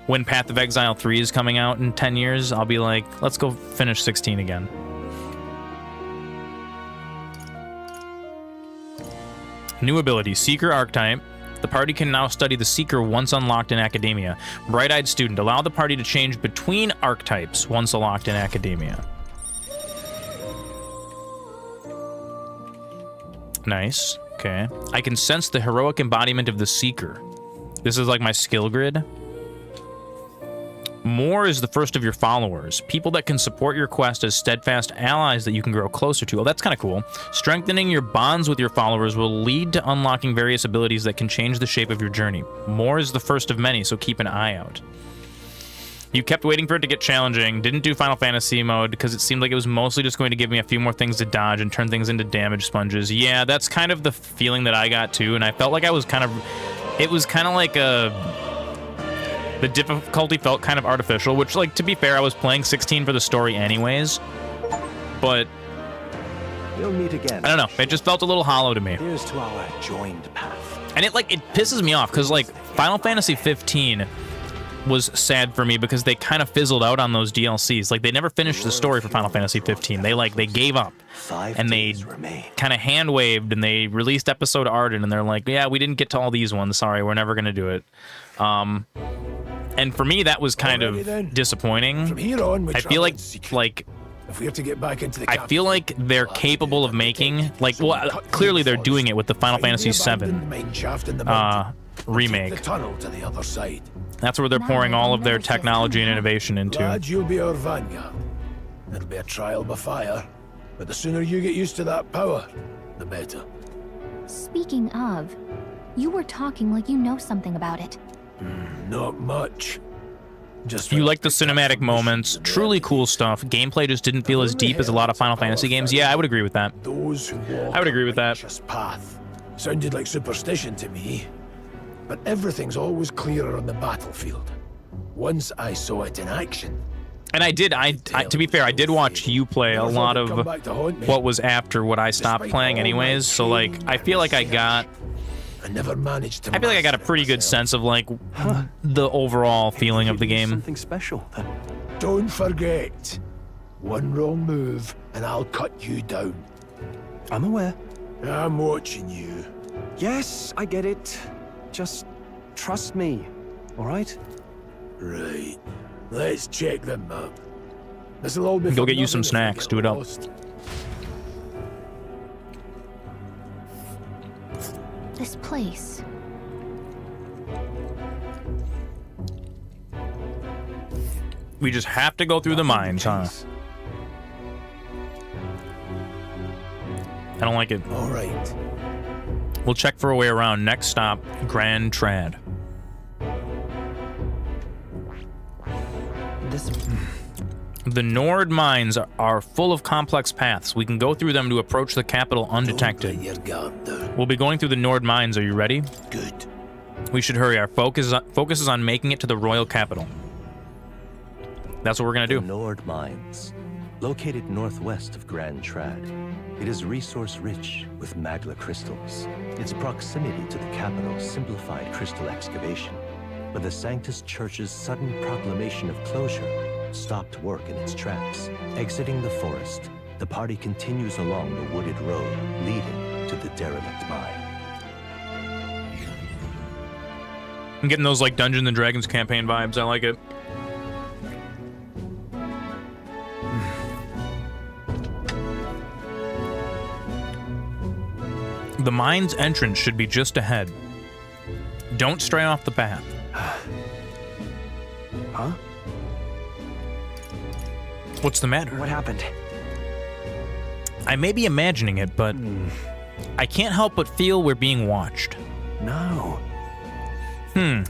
when Path of Exile 3 is coming out in 10 years, I'll be like, let's go finish 16 again. New ability, Seeker Archetype. The party can now study the Seeker once unlocked in Academia. Bright-eyed student. Allow the party to change between archetypes once unlocked in Academia. Nice. Okay. I can sense the heroic embodiment of the Seeker. This is like my skill grid. More is the first of your followers. People that can support your quest as steadfast allies that you can grow closer to. Oh, that's kind of cool. Strengthening your bonds with your followers will lead to unlocking various abilities that can change the shape of your journey. More is the first of many, so keep an eye out. You kept waiting for it to get challenging. Didn't do Final Fantasy mode because it seemed like it was mostly just going to give me a few more things to dodge and turn things into damage sponges. Yeah, that's kind of the feeling that I got too, and I felt like I was kind of... It was kind of like a... The difficulty felt kind of artificial, which, like, to be fair, I was playing 16 for the story anyways, but... We'll meet again. I don't know, it just felt a little hollow to me. Here's to our joined path. And it pisses me off, because, like, Final Fantasy 15 was sad for me because they kind of fizzled out on those DLCs. Like, they never finished the story for Final Fantasy 15. They gave up. And they kind of hand-waved, and they released Episode Arden, and they're like, yeah, we didn't get to all these ones, sorry, we're never going to do it. And for me, that was kind of disappointing. From here on, I feel like if we have to get back into the I feel like they're capable of making, like, well, clearly they're doing it with the Final Fantasy VII remake. The tunnel to the other side. That's where they're pouring all of their technology and innovation into. Glad you'll be our vanguard. It'll be a trial by fire, but the sooner you get used to that power, the better. Speaking of, you were talking like you know something about it. Not much. Just you like the cinematic moments, truly cool stuff. Gameplay just didn't feel as deep as a lot of Final Fantasy games. Yeah, I would agree with that. Those who walk I would agree with that. Path. Sounded like superstition to me, but everything's always clearer on the battlefield. Once I saw it in action. And I did, to be fair, I did watch you play a lot of what was after what I stopped playing anyways, so, like, I feel like I got... I never managed to. I feel like I got a pretty good sense of, like, the overall feeling of the game. Something special. Don't forget, one wrong move and I'll cut you down. I'm aware. I'm watching you. Yes, I get it. Just trust me, all right? Right. Let's check the map. This'll all be. Go get you some snacks. Do it up. This place. We just have to go through the mines, huh? I don't like it. All right. We'll check for a way around. Next stop, Grand Trad. The Nord mines are full of complex paths. We can go through them to approach the capital undetected. We'll be going through the Nord mines. Are you ready? Good. We should hurry. Our focus is on making it to the royal capital. That's what we're gonna do. The Nord mines, located northwest of Grand Trad. It is resource-rich with magla crystals. Its proximity to the capital simplified crystal excavation, but the Sanctus Church's sudden proclamation of closure stopped work in its tracks. Exiting the forest, the party continues along the wooded road leading to the derelict mine. I'm getting those, like, Dungeons and Dragons campaign vibes. I like it. The mine's entrance should be just ahead. Don't stray off the path. Huh? What's the matter? What happened? I may be imagining it, but I can't help but feel we're being watched. No.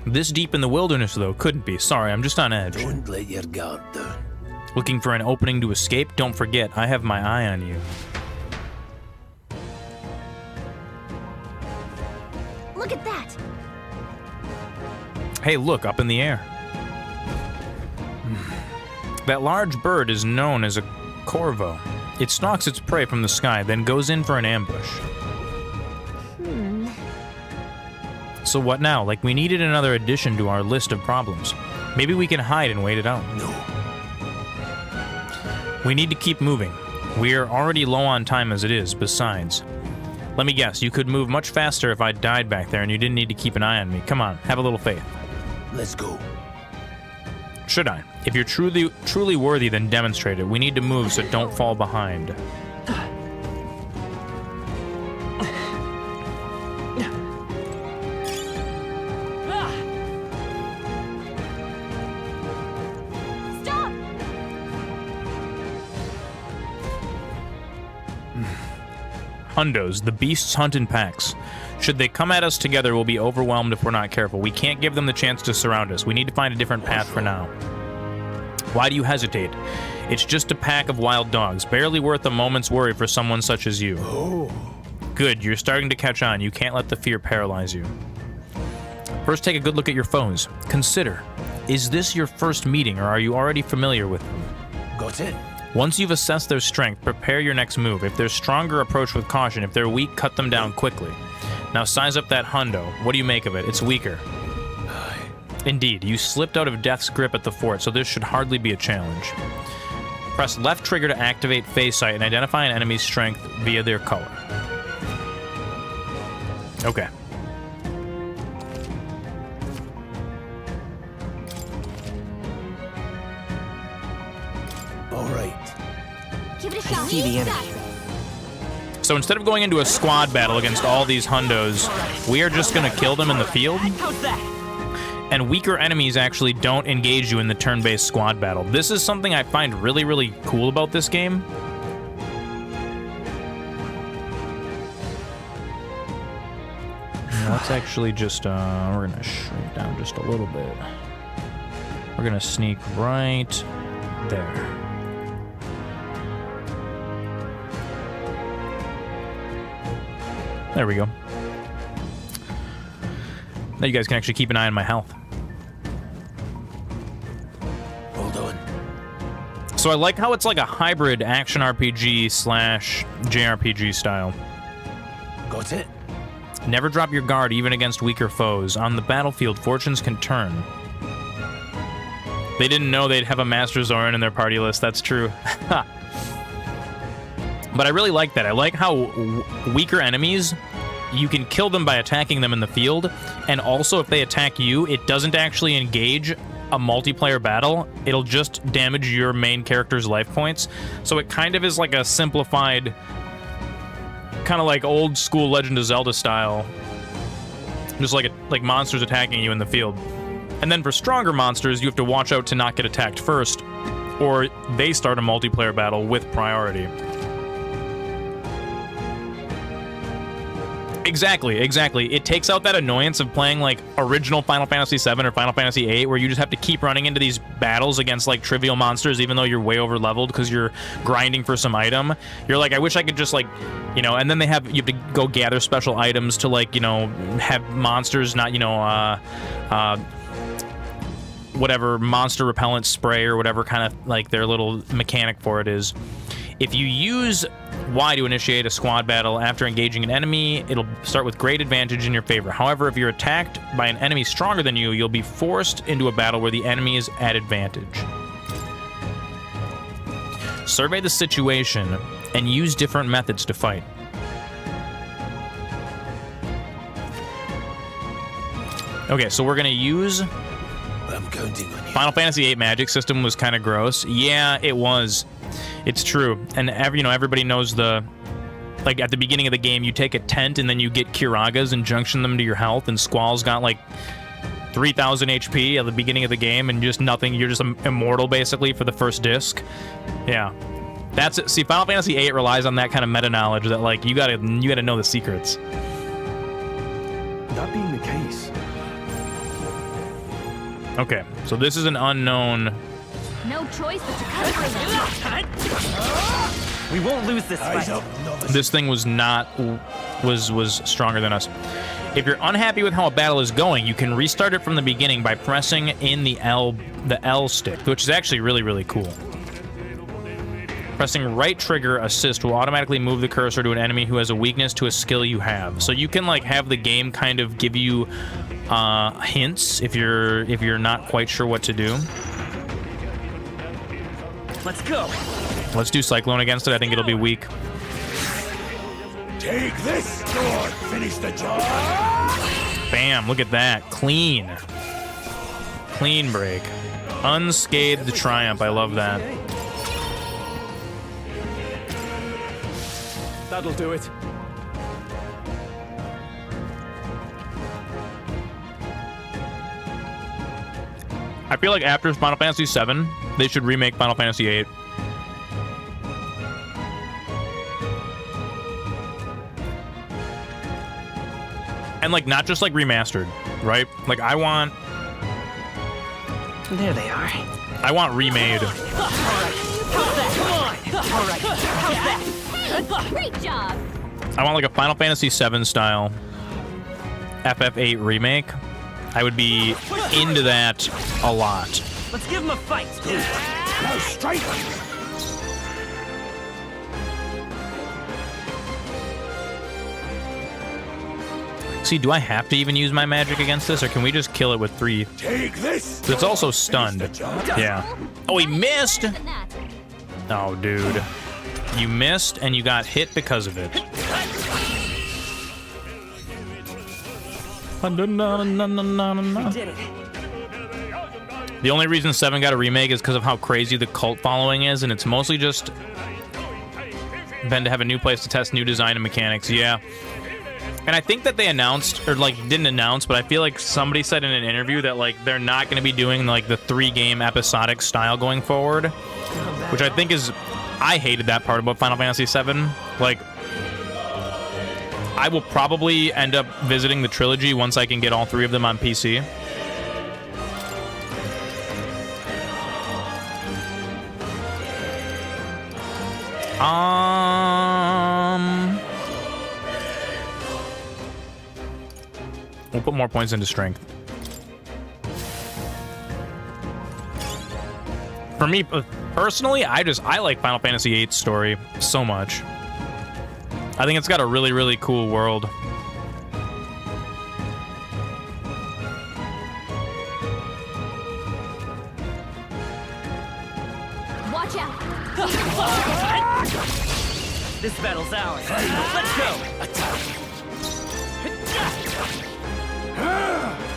This deep in the wilderness, though, couldn't be. Sorry, I'm just on edge. Don't let your guard down. Looking for an opening to escape? Don't forget, I have my eye on you. Look at that! Hey, look, up in the air. That large bird is known as a corvo. It stalks its prey from the sky, then goes in for an ambush. So what now? Like, we needed another addition to our list of problems. Maybe we can hide and wait it out. No. We need to keep moving. We are already low on time as it is, besides. Let me guess, you could move much faster if I died back there and you didn't need to keep an eye on me. Come on, have a little faith. Let's go. Should I? If you're truly worthy, then demonstrate it. We need to move, so don't fall behind. Stop! Hundos, the beasts hunt in packs. Should they come at us together, we'll be overwhelmed if we're not careful. We can't give them the chance to surround us. We need to find a different path for now. Why do you hesitate? It's just a pack of wild dogs, barely worth a moment's worry for someone such as you. Good, you're starting to catch on. You can't let the fear paralyze you. First, take a good look at your foes. Consider, is this your first meeting, or are you already familiar with them? Got it. Once you've assessed their strength, prepare your next move. If they're stronger, approach with caution. If they're weak, cut them down quickly. Now size up that hundo. What do you make of it? It's weaker. Indeed, you slipped out of Death's grip at the fort, so this should hardly be a challenge. Press left trigger to activate Phase Sight and identify an enemy's strength via their color. Okay. All right. Give it a shot. See the enemy. So instead of going into a squad battle against all these hundos, we are just going to kill them in the field. How's that? And weaker enemies actually don't engage you in the turn-based squad battle. This is something I find really, really cool about this game. Let's actually just, we're going to shrink down just a little bit. We're going to sneak right there. There we go. Now you guys can actually keep an eye on my health. Well done. So I like how it's like a hybrid action RPG slash JRPG style. Got it. Never drop your guard even against weaker foes. On the battlefield, fortunes can turn. They didn't know they'd have a MasterZoran in their party list. That's true. But I really like that. I like how weaker enemies, you can kill them by attacking them in the field, and also if they attack you, it doesn't actually engage a multiplayer battle. It'll just damage your main character's life points. So it kind of is like a simplified, kind of like old school Legend of Zelda style, just like monsters attacking you in the field. And then for stronger monsters, you have to watch out to not get attacked first, or they start a multiplayer battle with priority. Exactly. It takes out that annoyance of playing like original Final Fantasy VII or Final Fantasy VIII, where you just have to keep running into these battles against like trivial monsters, even though you're way over leveled because you're grinding for some item. You're like, I wish I could just like, you know, and then you have to go gather special items to like, you know, have monsters not, you know, whatever monster repellent spray or whatever kind of like their little mechanic for it is. If you use Y to initiate a squad battle after engaging an enemy, it'll start with great advantage in your favor. However, if you're attacked by an enemy stronger than you, you'll be forced into a battle where the enemy is at advantage. Survey the situation and use different methods to fight. Okay, so we're gonna use... I'm counting on you. Final Fantasy VIII magic system was kind of gross. Yeah, it was. It's true. And everybody knows the... Like, at the beginning of the game, you take a tent and then you get Kiragas and junction them to your health, and Squall's got, like, 3,000 HP at the beginning of the game, and just nothing. You're just immortal, basically, for the first disc. Yeah. That's it. See, Final Fantasy VIII relies on that kind of meta-knowledge that, like, you gotta know the secrets. That being the case... Okay, so this is an unknown... No choice but to cut. We won't lose this fight. This thing was was stronger than us. If you're unhappy with how a battle is going, you can restart it from the beginning by pressing in the L stick, which is actually really, really cool. Pressing right trigger assist will automatically move the cursor to an enemy who has a weakness to a skill you have. So you can like have the game kind of give you hints if you're not quite sure what to do. Let's go. Let's do Cyclone against it. I think it'll be weak. Take this sword. Finish the job. Bam, look at that. Clean. Clean break. Unscathed triumph. I love that. That'll do it. I feel like after Final Fantasy VII, they should remake Final Fantasy VIII. And like not just like remastered, right? Like I want There they are. I want remade. Great job. I want like a Final Fantasy VII style FF8 remake. I would be into that a lot. Let's give him a fight. Go straight. See, do I have to even use my magic against this, or can we just kill it with 3? Take this. It's also stunned. Yeah. Oh, he missed. Oh, dude. You missed, and you got hit because of it. The only reason 7 got a remake is because of how crazy the cult following is, and it's mostly just been to have a new place to test new design and mechanics. Yeah. And I think that they announced, or like didn't announce, but I feel like somebody said in an interview that like they're not going to be doing like the 3-game episodic style going forward, which I think is, I hated that part about Final Fantasy VII. Like, I will probably end up visiting the trilogy once I can get all 3 of them on PC. We'll put more points into strength. For me, personally, I like Final Fantasy VIII's story so much. I think it's got a really, really cool world. Watch out. This battle's ours. Let's go. Attack.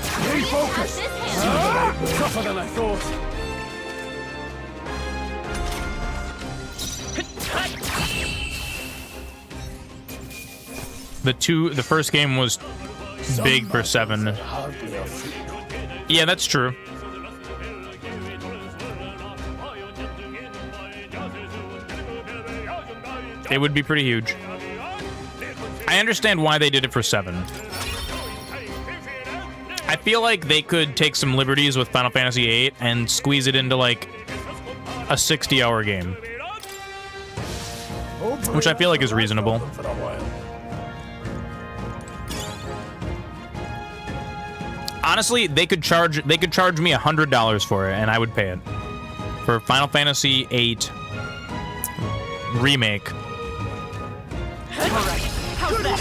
Stay focused. Tougher than I thought. The first game was big for 7. Yeah, that's true. It would be pretty huge. I understand why they did it for 7. I feel like they could take some liberties with Final Fantasy VIII and squeeze it into like a 60-hour game, which I feel like is reasonable. Honestly, they could charge me $100 for it, and I would pay it for Final Fantasy VIII remake. All right, how's that?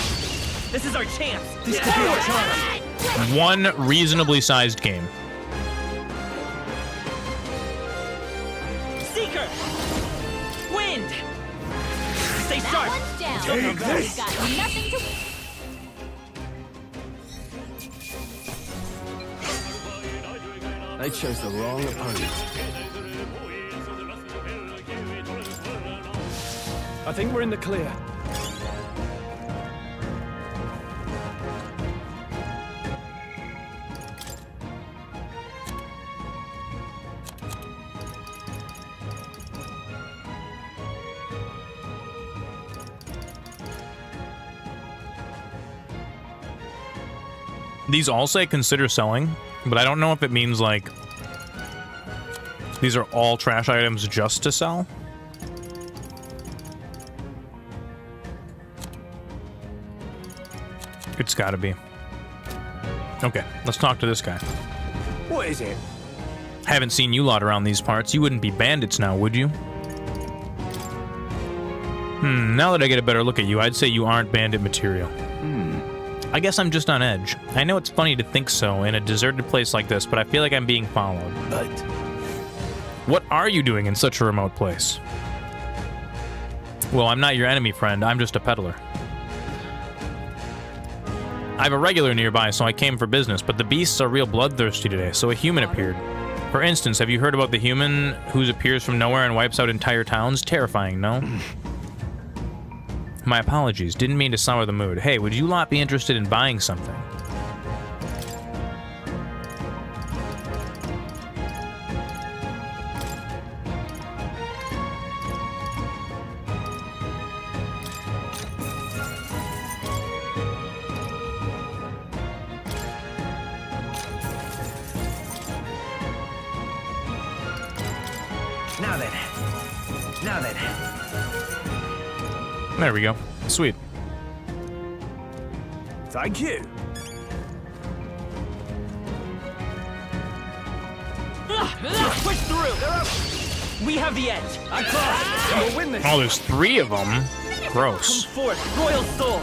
This is our chance. This could be our chance. One reasonably sized game. Seeker! Wind! Stay sharp! Take this! Got nothing to... They chose the wrong opponent. I think we're in the clear. These all say consider selling, but I don't know if it means like these are all trash items just to sell. It's gotta be. Okay, let's talk to this guy. What is it? Haven't seen you lot around these parts. You wouldn't be bandits now, would you? Now that I get a better look at you, I'd say you aren't bandit material. I guess I'm just on edge. I know it's funny to think so in a deserted place like this, but I feel like I'm being followed. But what are you doing in such a remote place? Well, I'm not your enemy, friend. I'm just a peddler. I have a regular nearby, so I came for business, but the beasts are real bloodthirsty today, so a human appeared. For instance, have you heard about the human who appears from nowhere and wipes out entire towns? Terrifying, no? My apologies, didn't mean to sour the mood. Hey, would you lot be interested in buying something? Now then. There we go. Sweet. Thank you. Push through! We have the edge! I'm close! We'll win this! Oh, there's 3 of them. Gross. Come forth, royal soul!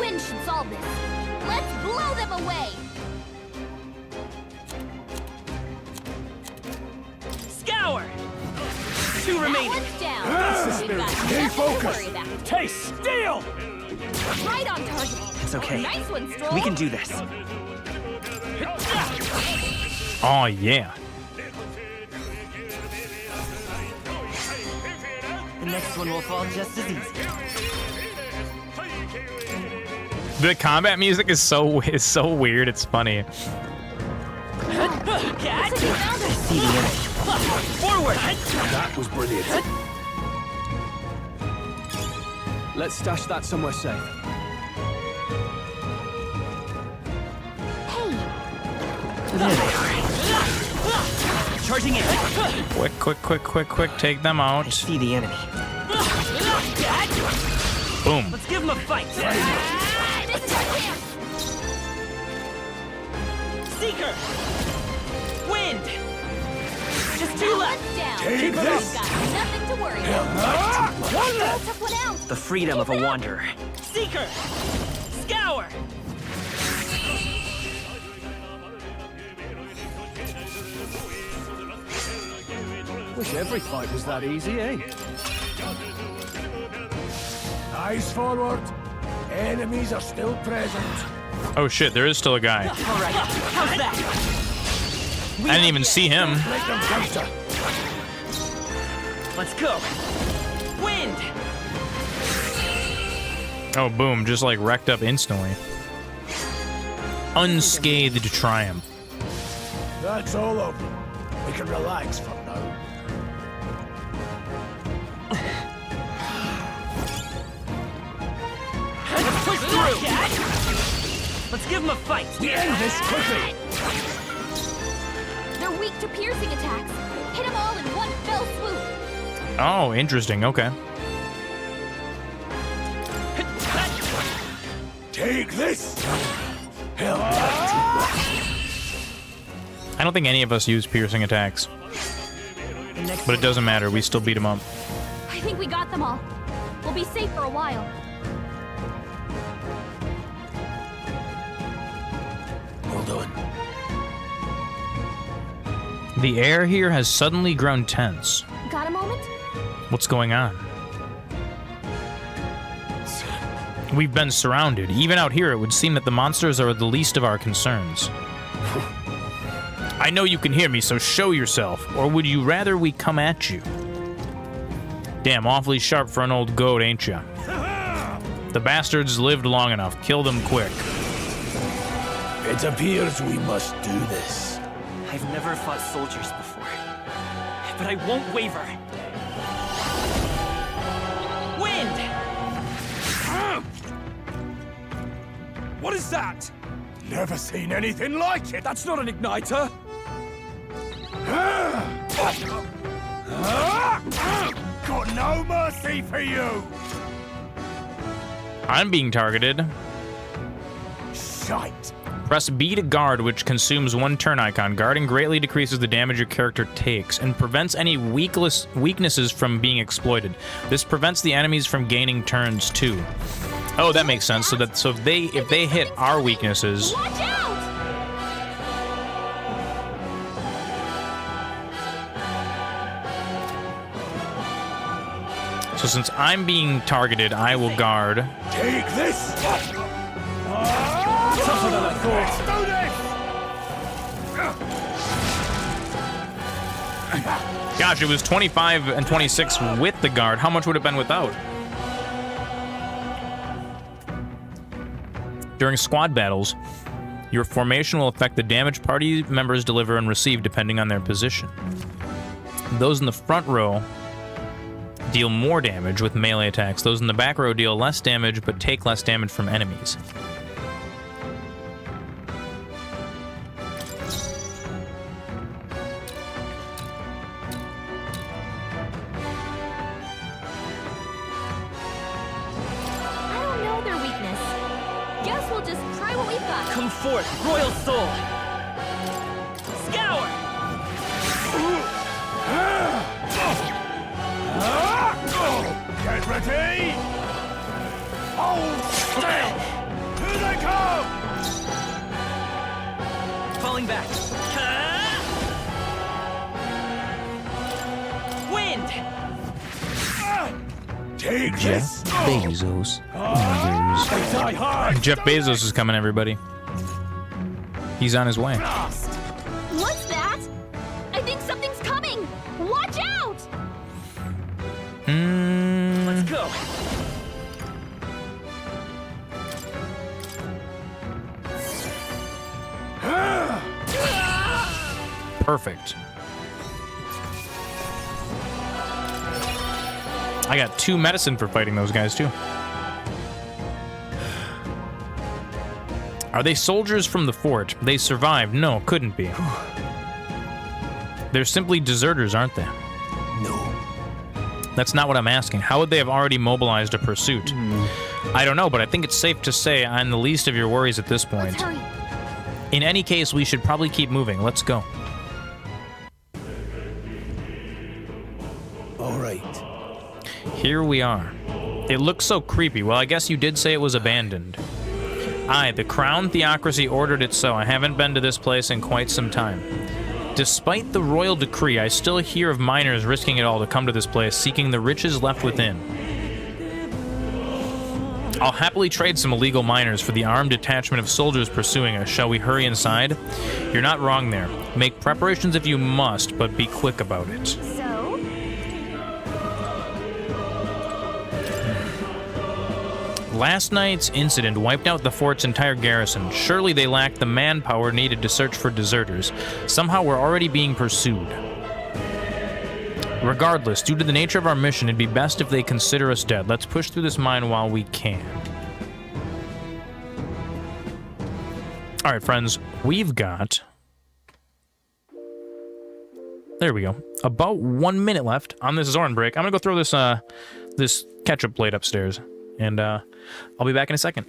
Wind should solve this. Let's blow them away! Scour! 2 remaining. One's down. That's the We've spirit. got Stay nothing to focused. worry about. Taste steel. Right on target. It's okay. Nice one, Stroll. We can do this. Oh, yeah. The next one will fall just as easy. The combat music is so weird. It's funny. See the enemy. Forward! That was brilliant. Let's stash that somewhere safe. There they are. Charging in. Quick. Take them out. I see the enemy. Boom. Let's give him a fight. Seeker! Wind! Just 2 left! Down. Take this. Got nothing to worry about. One left. Took one out. The freedom of a wanderer. Seeker! Scour! Wish every fight was that easy, eh? Eyes forward. Enemies are still present. Oh shit, there is still a guy. All right, how's that? I didn't even see him. Make them counter. Let's go. Wind! Oh, boom, just like wrecked up instantly. Unscathed triumph. That's all over. We can relax for now. Let's push through! Let's give him a fight! End this quickly! They're weak to piercing attacks. Hit them all in one fell swoop. Oh, interesting. Okay. Take this! Hell, I don't think any of us use piercing attacks. But it doesn't matter. We still beat him up. I think we got them all. We'll be safe for a while. Well done. The air here has suddenly grown tense. Got a moment? What's going on? We've been surrounded. Even out here, it would seem that the monsters are the least of our concerns. I know you can hear me, so show yourself. Or would you rather we come at you? Damn, awfully sharp for an old goat, ain't ya? The bastards lived long enough. Kill them quick. It appears we must do this. I've never fought soldiers before, but I won't waver. Wind! what is that? Never seen anything like it. That's not an igniter! Got no mercy for you. I'm being targeted. Shite. Press B to guard, which consumes 1 turn icon. Guarding greatly decreases the damage your character takes and prevents any weaknesses from being exploited. This prevents the enemies from gaining turns too. Oh, that makes sense. So if they hit our weaknesses, Watch out! So since I'm being targeted, I will guard. Take this! Tougher than I thought. Gosh, it was 25 and 26 with the guard. How much would it have been without? During squad battles, your formation will affect the damage party members deliver and receive depending on their position. Those in the front row deal more damage with melee attacks. Those in the back row deal less damage but take less damage from enemies. Come forth, royal soul! Scour! Get ready! Hold still! Here they come! Falling back. Wind! Take Jeff Bezos. Jeff Bezos is coming, everybody. He's on his way. What's that? I think something's coming! Watch out! Let's go! Perfect. I got 2 medicine for fighting those guys, too. Are they soldiers from the fort? They survived. No, couldn't be. They're simply deserters, aren't they? No. That's not what I'm asking. How would they have already mobilized a pursuit? I don't know, but I think it's safe to say I'm the least of your worries at this point. Let's hurry. In any case, we should probably keep moving. Let's go. All right. Here we are. It looks so creepy. Well, I guess you did say it was abandoned. Aye, the Crown Theocracy ordered it so. I haven't been to this place in quite some time. Despite the royal decree, I still hear of miners risking it all to come to this place, seeking the riches left within. I'll happily trade some illegal miners for the armed detachment of soldiers pursuing us. Shall we hurry inside? You're not wrong there. Make preparations if you must, but be quick about it. So? Last night's incident wiped out the fort's entire garrison. Surely they lacked the manpower needed to search for deserters. Somehow we're already being pursued. Regardless, due to the nature of our mission, it'd be best if they consider us dead. Let's push through this mine while we can. All right, friends, we've got... There we go. About 1 minute left on this Zoran break. I'm gonna go throw this this ketchup plate upstairs, and I'll be back in a second.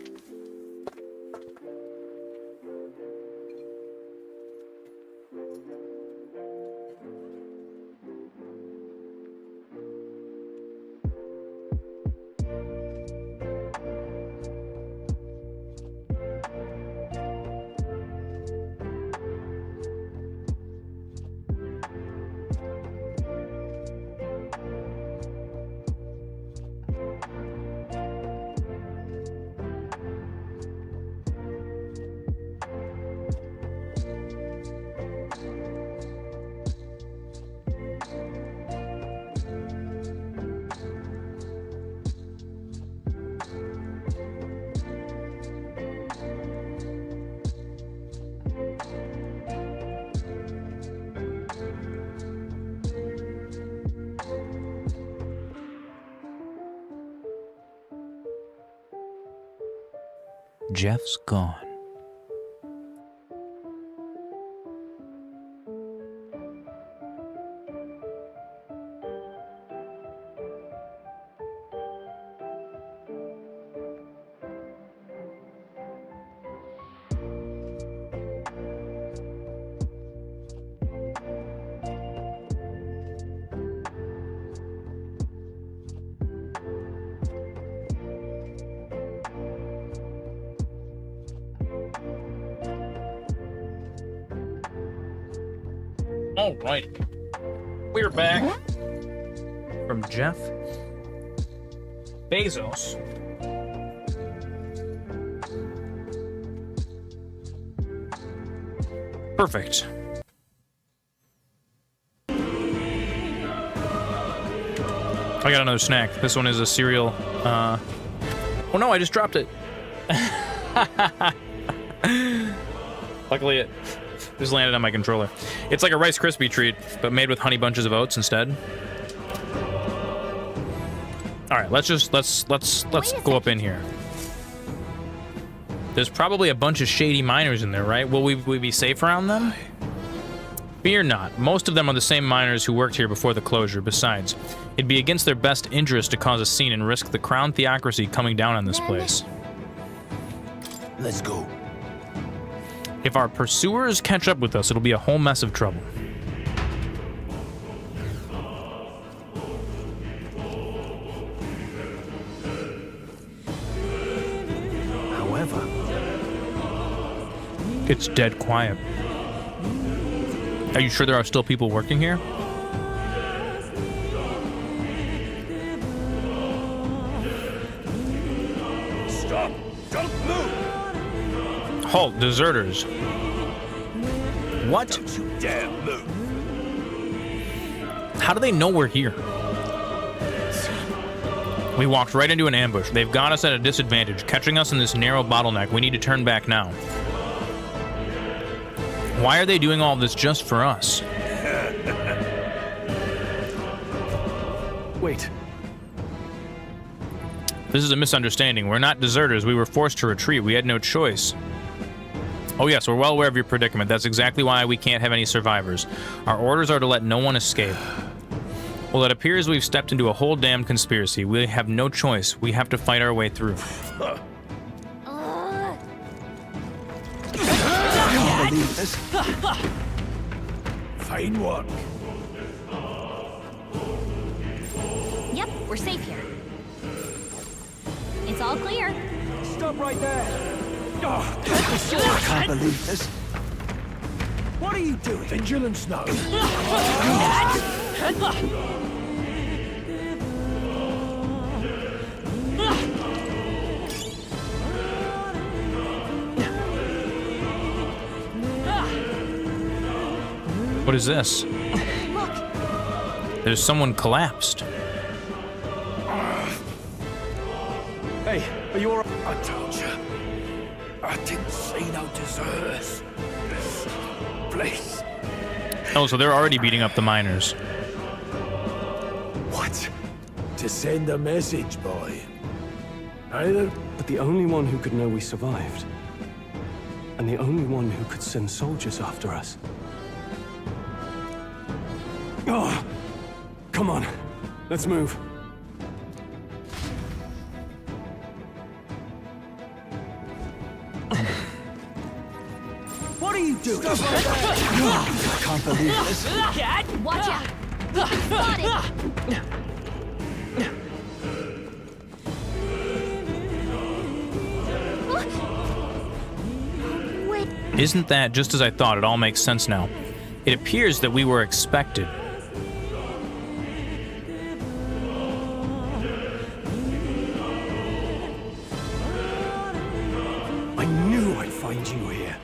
Jeff's gone. All right, we're back from Jeff Bezos. Perfect. I got another snack. This one is a cereal. Oh no, I just dropped it. Luckily, it just landed on my controller. It's like a Rice Krispie treat, but made with honey bunches of oats instead. All right, let's go up in here. There's probably a bunch of shady miners in there, right? Will we be safe around them? Fear not. Most of them are the same miners who worked here before the closure. Besides, it'd be against their best interest to cause a scene and risk the crown theocracy coming down on this place. Let's go. If our pursuers catch up with us, it'll be a whole mess of trouble. However, it's dead quiet. Are you sure there are still people working here? Stop! Don't move! Halt, deserters. What? Don't you dare move! How do they know we're here? We walked right into an ambush. They've got us at a disadvantage, catching us in this narrow bottleneck. We need to turn back now. Why are they doing all this just for us? Wait. This is a misunderstanding. We're not deserters. We were forced to retreat. We had no choice. Oh yes, we're well aware of your predicament. That's exactly why we can't have any survivors. Our orders are to let no one escape. Well, it appears we've stepped into a whole damn conspiracy. We have no choice. We have to fight our way through. Fine work. Yep, we're safe here. It's all clear. Stop right there! I can't believe this. What are you doing? Vigilance now. What is this? There's someone collapsed. Hey, are you alright? I told you. I didn't see no deserters. This place. Oh, so they're already beating up the miners. What? To send a message, boy. Either. But the only one who could know we survived, and the only one who could send soldiers after us. Oh, come on, let's move. What are you doing? I can't believe this. Watch out! Spotted! Wait. Isn't that just as I thought? It all makes sense now. It appears that we were expected. I knew I'd find you here.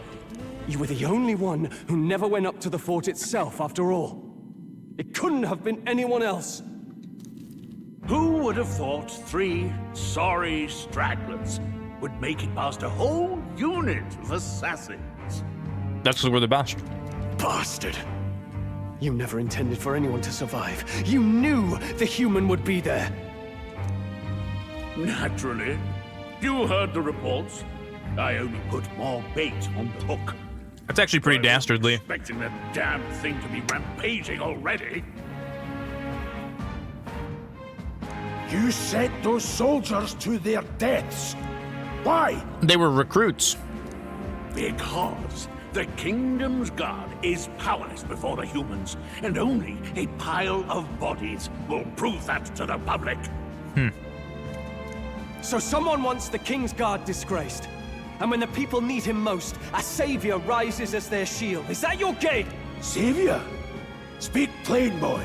You were the only one who never went up to the fort itself, after all. It couldn't have been anyone else. Who would have thought 3 sorry stragglers would make it past a whole unit of assassins? That's because we're the best. Bastard! You never intended for anyone to survive. You knew the human would be there. Naturally. You heard the reports. I only put more bait on the hook. That's actually pretty dastardly. Expecting that damn thing to be rampaging already. You sent those soldiers to their deaths. Why? They were recruits. Because the kingdom's guard is powerless before the humans, and only a pile of bodies will prove that to the public. So someone wants the King's Guard disgraced. And when the people need him most, a savior rises as their shield. Is that your game? Savior? Speak plain, boy.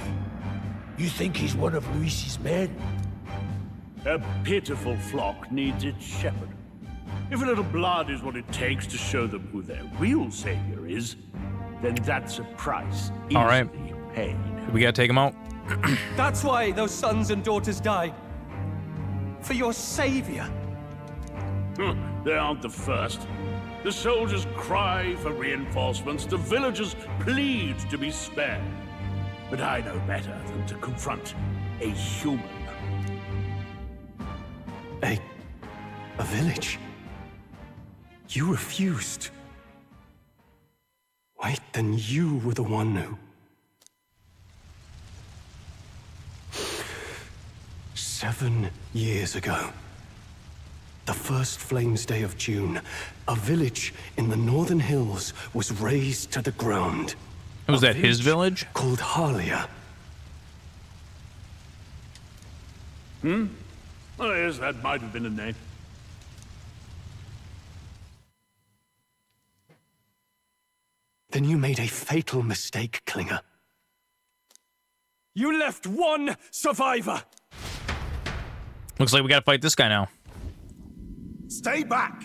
You think he's one of Luis's men? A pitiful flock needs its shepherd. If a little blood is what it takes to show them who their real savior is, then that's a price easily All right. paid. We gotta take him out. That's why those sons and daughters died. For your savior. They aren't the first. The soldiers cry for reinforcements, the villagers plead to be spared. But I know better than to confront a human. A village? You refused. Wait, then you were the one who... 7 years ago, the first Flames Day of June, a village in the northern hills was razed to the ground. Was that his village? Called Harlia. Oh, yes, that might have been a name. Then you made a fatal mistake, Klinger. You left one survivor. Looks like we gotta fight this guy now. Stay back!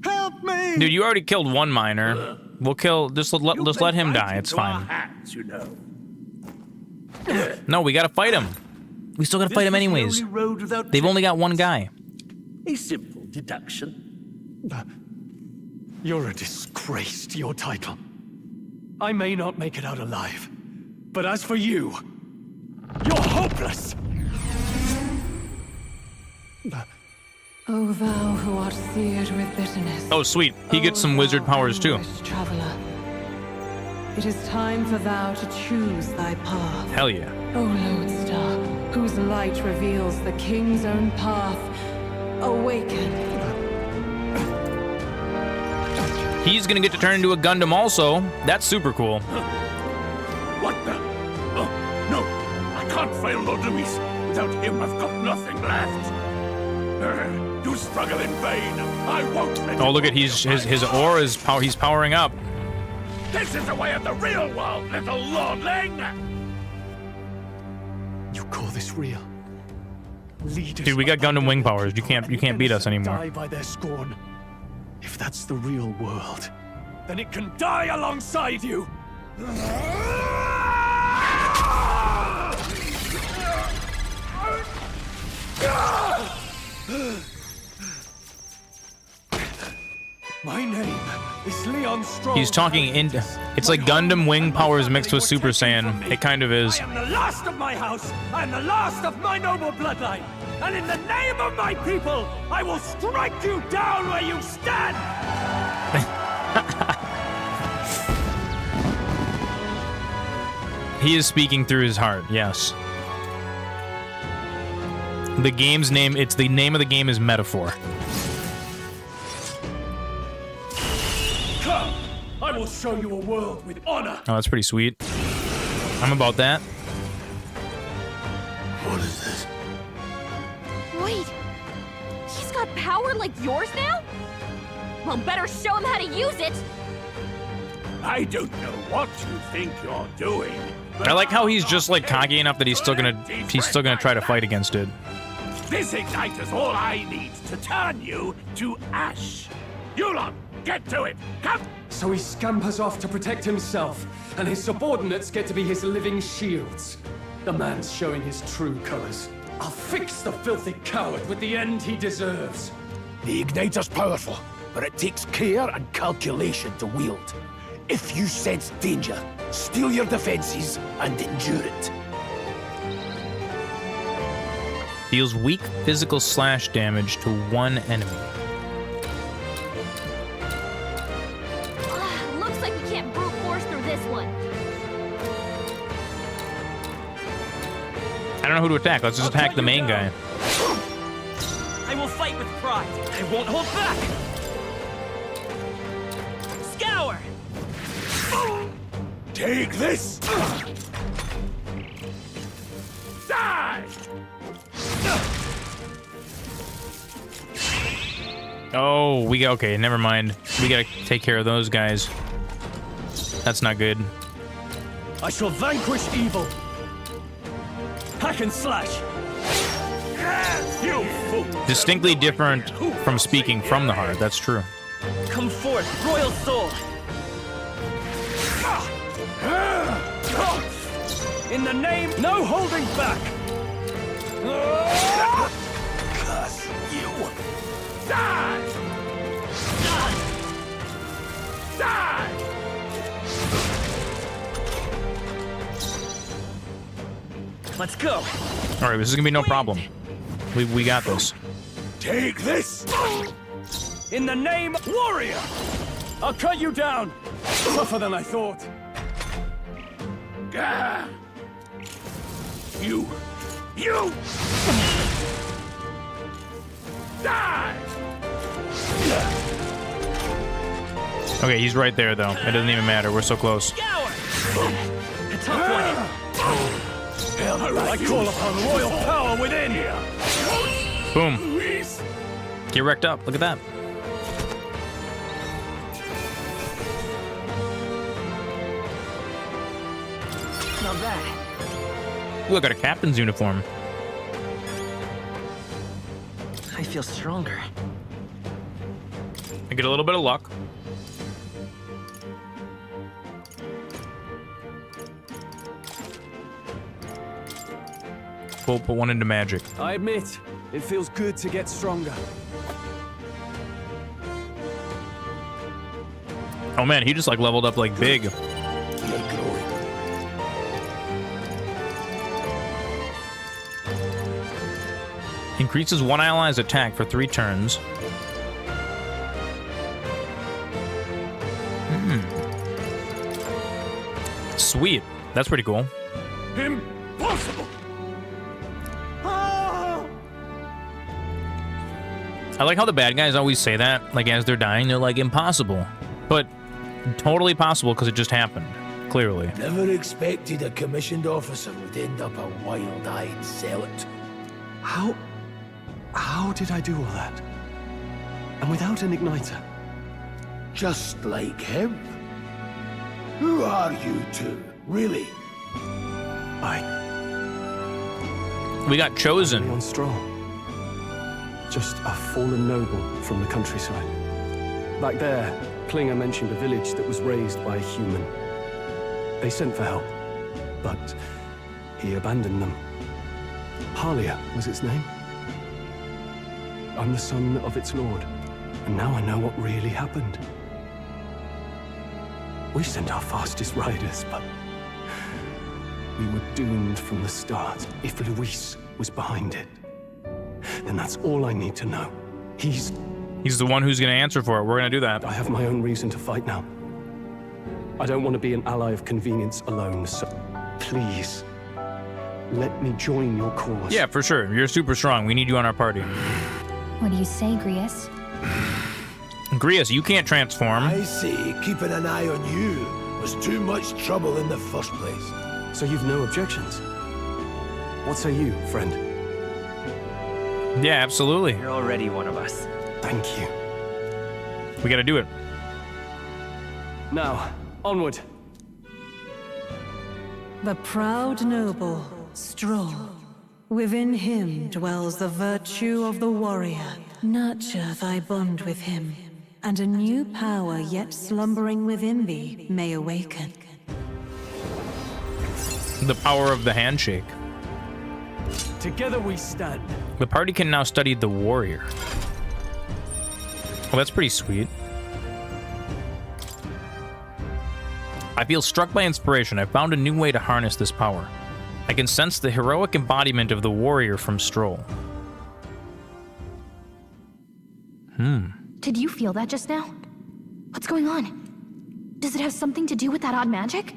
Help me! Dude, you already killed one miner. We'll kill. Just let him die. It's fine. Hands, you know. No, we gotta fight him. We still gotta fight him anyways. They've only got one guy. A simple deduction. You're a disgrace to your title. I may not make it out alive, but as for you, you're hopeless! O thou who art seared with bitterness. Oh, sweet. He gets some wizard powers too. Traveler, it is time for thou to choose thy path. Hell yeah. O lodestar, whose light reveals the king's own path, awaken. He's gonna get to turn into a Gundam also. That's super cool. What the? Oh, no. I can't fail Lord Luis. Without him, I've got nothing left. You struggle in vain. I won't let Oh, look at his aura is he's powering up. This is the way of the real world, little lordling. You call this real? Leaders Dude, we got Gundam wing powers. You can't beat us anymore. Die by their scorn. If that's the real world, Then it can die alongside you. My name is Leon Strong. He's talking in. It's like Gundam wing powers mixed with Super Saiyan. It kind of is. I am the last of my house. I am the last of my noble bloodline. And in the name of my people, I will strike you down where you stand. He is speaking through his heart. Yes. The game's name. It's the name of the game is Metaphor. Come, I will show you a world with honor. Oh, that's pretty sweet. I'm about that. What is this? Wait, he's got power like yours now? Well, better show him how to use it. I don't know what you think you're doing. I like how he's just like cocky enough that he's still gonna try to fight against it. This igniter's all I need to turn you to ash. You lot, get to it. Come. So he scampers off to protect himself, and his subordinates get to be his living shields. The man's showing his true colors. I'll fix the filthy coward with the end he deserves. The igniter's powerful, but it takes care and calculation to wield. If you sense danger, steel your defenses and endure it. Deals weak physical slash damage to one enemy. Looks like we can't brute force through this one. I don't know who to attack. Let's just attack the main guy. I will fight with pride. I won't hold back. Scour! Take this! Die! Oh, okay, never mind. We gotta take care of those guys. That's not good. I shall vanquish evil. Hack and slash. You fool! Distinctly different from speaking from the heart. That's true. Come forth, royal soul! In the name, no holding back! Curse you! Die! Die! Let's go! All right, this is gonna be no problem. We got this. Take this! In the name, warrior! I'll cut you down! Tougher than I thought. Gah! You! Die! Okay, he's right there though. It doesn't even matter. We're so close. A tough one! I call upon royal power within! Boom. Get wrecked up. Look at that. Not bad. Look at a captain's uniform. I feel stronger. I get a little bit of luck. We'll put one into magic. I admit, it feels good to get stronger. Oh man, he just like leveled up like big. Increases one ally's attack for 3 turns. Sweet. That's pretty cool. Impossible! I like how the bad guys always say that, like as they're dying, they're like impossible. But totally possible because it just happened, clearly. Never expected a commissioned officer would end up a wild-eyed zealot. How did I do all that? And without an igniter? Just like him. Who are you two, really? We got chosen. On straw. Just a fallen noble from the countryside. Back there, Klinger mentioned a village that was raised by a human. They sent for help, but he abandoned them. Halia was its name. I'm the son of its lord, and now I know what really happened. We sent our fastest riders, but we were doomed from the start. If Luis was behind it, then that's all I need to know. He's the one who's going to answer for it. We're going to do that. I have my own reason to fight now. I don't want to be an ally of convenience alone, so please, let me join your cause. Yeah, for sure. You're super strong. We need you on our party. What do you say, Grius? Grius, you can't transform. I say keeping an eye on you was too much trouble in the first place. So you've no objections? What say you, friend? Yeah, absolutely. You're already one of us. Thank you. We got to do it. Now, onward. The proud noble, Stroll. Within him dwells the virtue of the warrior. Nurture thy bond with him, and a new power yet slumbering within thee may awaken. The power of the handshake. Together we stand. The party can now study the warrior. Well, that's pretty sweet. I feel struck by inspiration. I found a new way to harness this power. I can sense the heroic embodiment of the warrior from Stroll. Did you feel that just now? What's going on? Does it have something to do with that odd magic?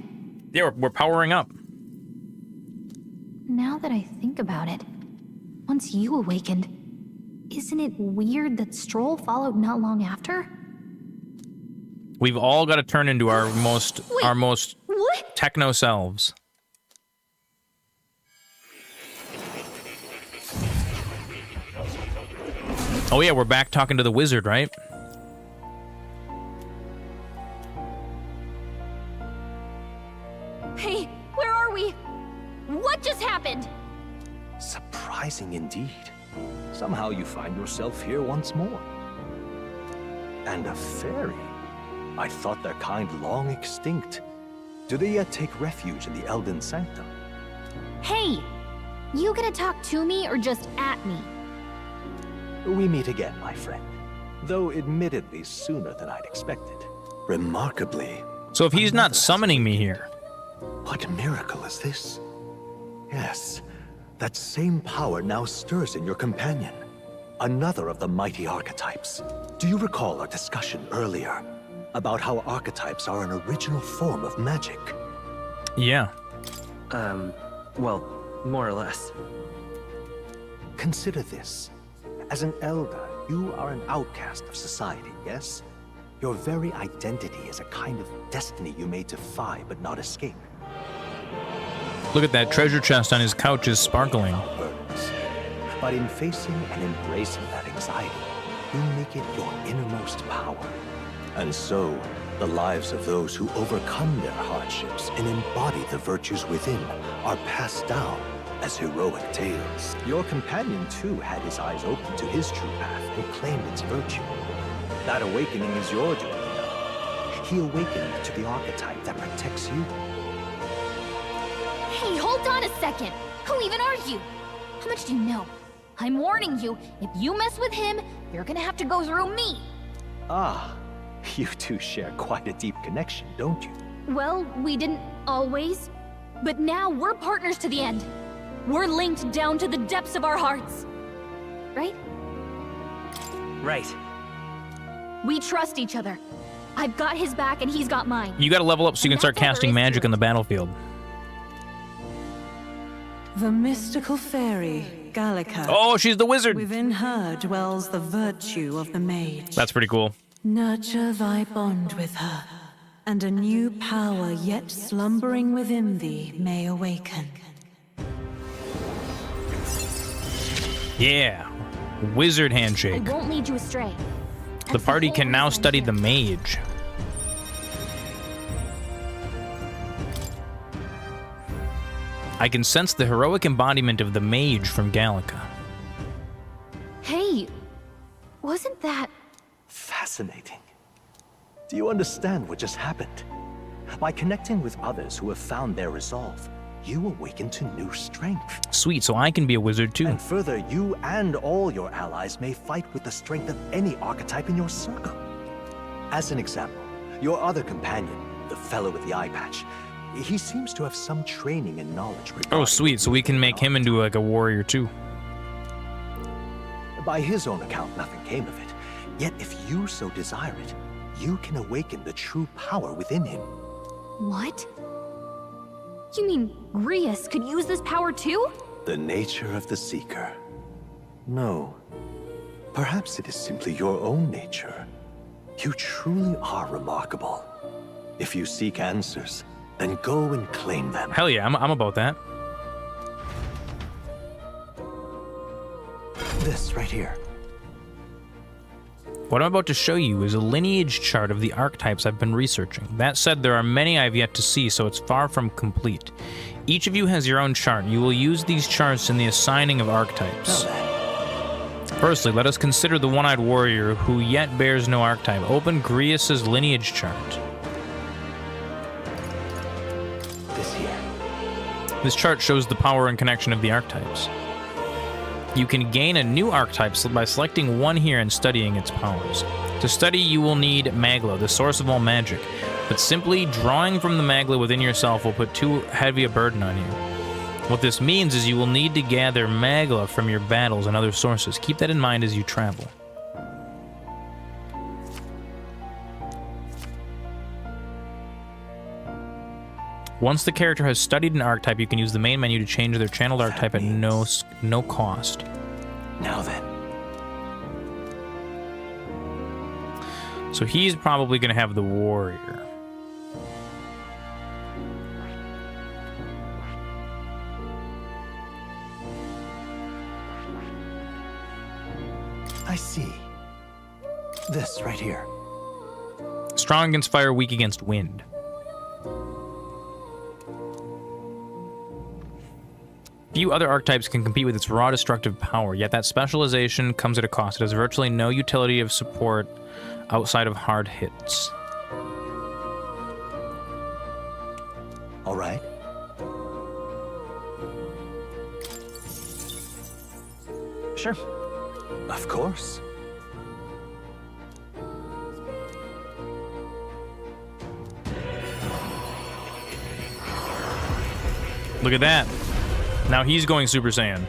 Yeah, we're powering up. Now that I think about it, once you awakened, isn't it weird that Stroll followed not long after? We've all got to turn into our most What? techno selves. Oh yeah, we're back talking to the wizard, right? Hey, where are we? What just happened? Surprising indeed. Somehow you find yourself here once more. And a fairy? I thought their kind long extinct. Do they yet take refuge in the Elden Sanctum? Hey! You gonna talk to me or just at me? We meet again, my friend. Though admittedly sooner than I'd expected. Remarkably. So if he's not summoning me here... What miracle is this? Yes, that same power now stirs in your companion. Another of the mighty archetypes. Do you recall our discussion earlier about how archetypes are an original form of magic? Yeah. Well, more or less. Consider this. As an elder, you are an outcast of society, yes? Your very identity is a kind of destiny you may defy but not escape. Look at that treasure chest on his couch is sparkling. But in facing and embracing that anxiety, you make it your innermost power. And so, the lives of those who overcome their hardships and embody the virtues within are passed down as heroic tales. Your companion, too, had his eyes open to his true path and claimed its virtue. That awakening is your doing, you know. He awakened to the archetype that protects you. Hey, hold on a second! Who even are you? How much do you know? I'm warning you, if you mess with him, you're gonna have to go through me! Ah, you two share quite a deep connection, don't you? Well, we didn't always. But now we're partners to the end. We're linked down to the depths of our hearts. Right? Right. We trust each other. I've got his back and he's got mine. You gotta level up so you can start casting magic on the battlefield. The mystical fairy, Gallica. Oh, she's the wizard! Within her dwells the virtue of the mage. That's pretty cool. Nurture thy bond with her, and a new power yet slumbering within thee may awaken. Yeah. Wizard I handshake. won't lead you astray. The party can now study the mage. I can sense the heroic embodiment of the mage from Gallica. Hey, wasn't that... Fascinating. Do you understand what just happened? By connecting with others who have found their resolve, you awaken to new strength. Sweet, so I can be a wizard too. And further, you and all your allies may fight with the strength of any archetype in your circle. As an example, your other companion, the fellow with the eye patch, he seems to have some training and knowledge regarding... Oh, sweet, so we can make him into like a warrior too. By his own account, nothing came of it. Yet if you so desire it, you can awaken the true power within him. What? You mean Grius could use this power too? The nature of the Seeker. No. Perhaps it is simply your own nature. You truly are remarkable. If you seek answers, then go and claim them. Hell yeah, I'm about that. This right here. What I'm about to show you is a lineage chart of the archetypes I've been researching. That said, there are many I've yet to see, so it's far from complete. Each of you has your own chart, and you will use these charts in the assigning of archetypes. Firstly, let us consider the one-eyed warrior who yet bears no archetype. Open Grius's lineage chart. This chart shows the power and connection of the archetypes. You can gain a new archetype by selecting one here and studying its powers. To study, you will need Magla, the source of all magic, but simply drawing from the Magla within yourself will put too heavy a burden on you. What this means is you will need to gather Magla from your battles and other sources. Keep that in mind as you travel. Once the character has studied an archetype, you can use the main menu to change their channeled archetype at no cost. Now then. So he's probably going to have the warrior. I see. This right here. Strong against fire, weak against wind. Few other archetypes can compete with its raw destructive power, yet that specialization comes at a cost. It has virtually no utility of support outside of hard hits. All right. Sure. Of course. Look at that. Now he's going Super Saiyan.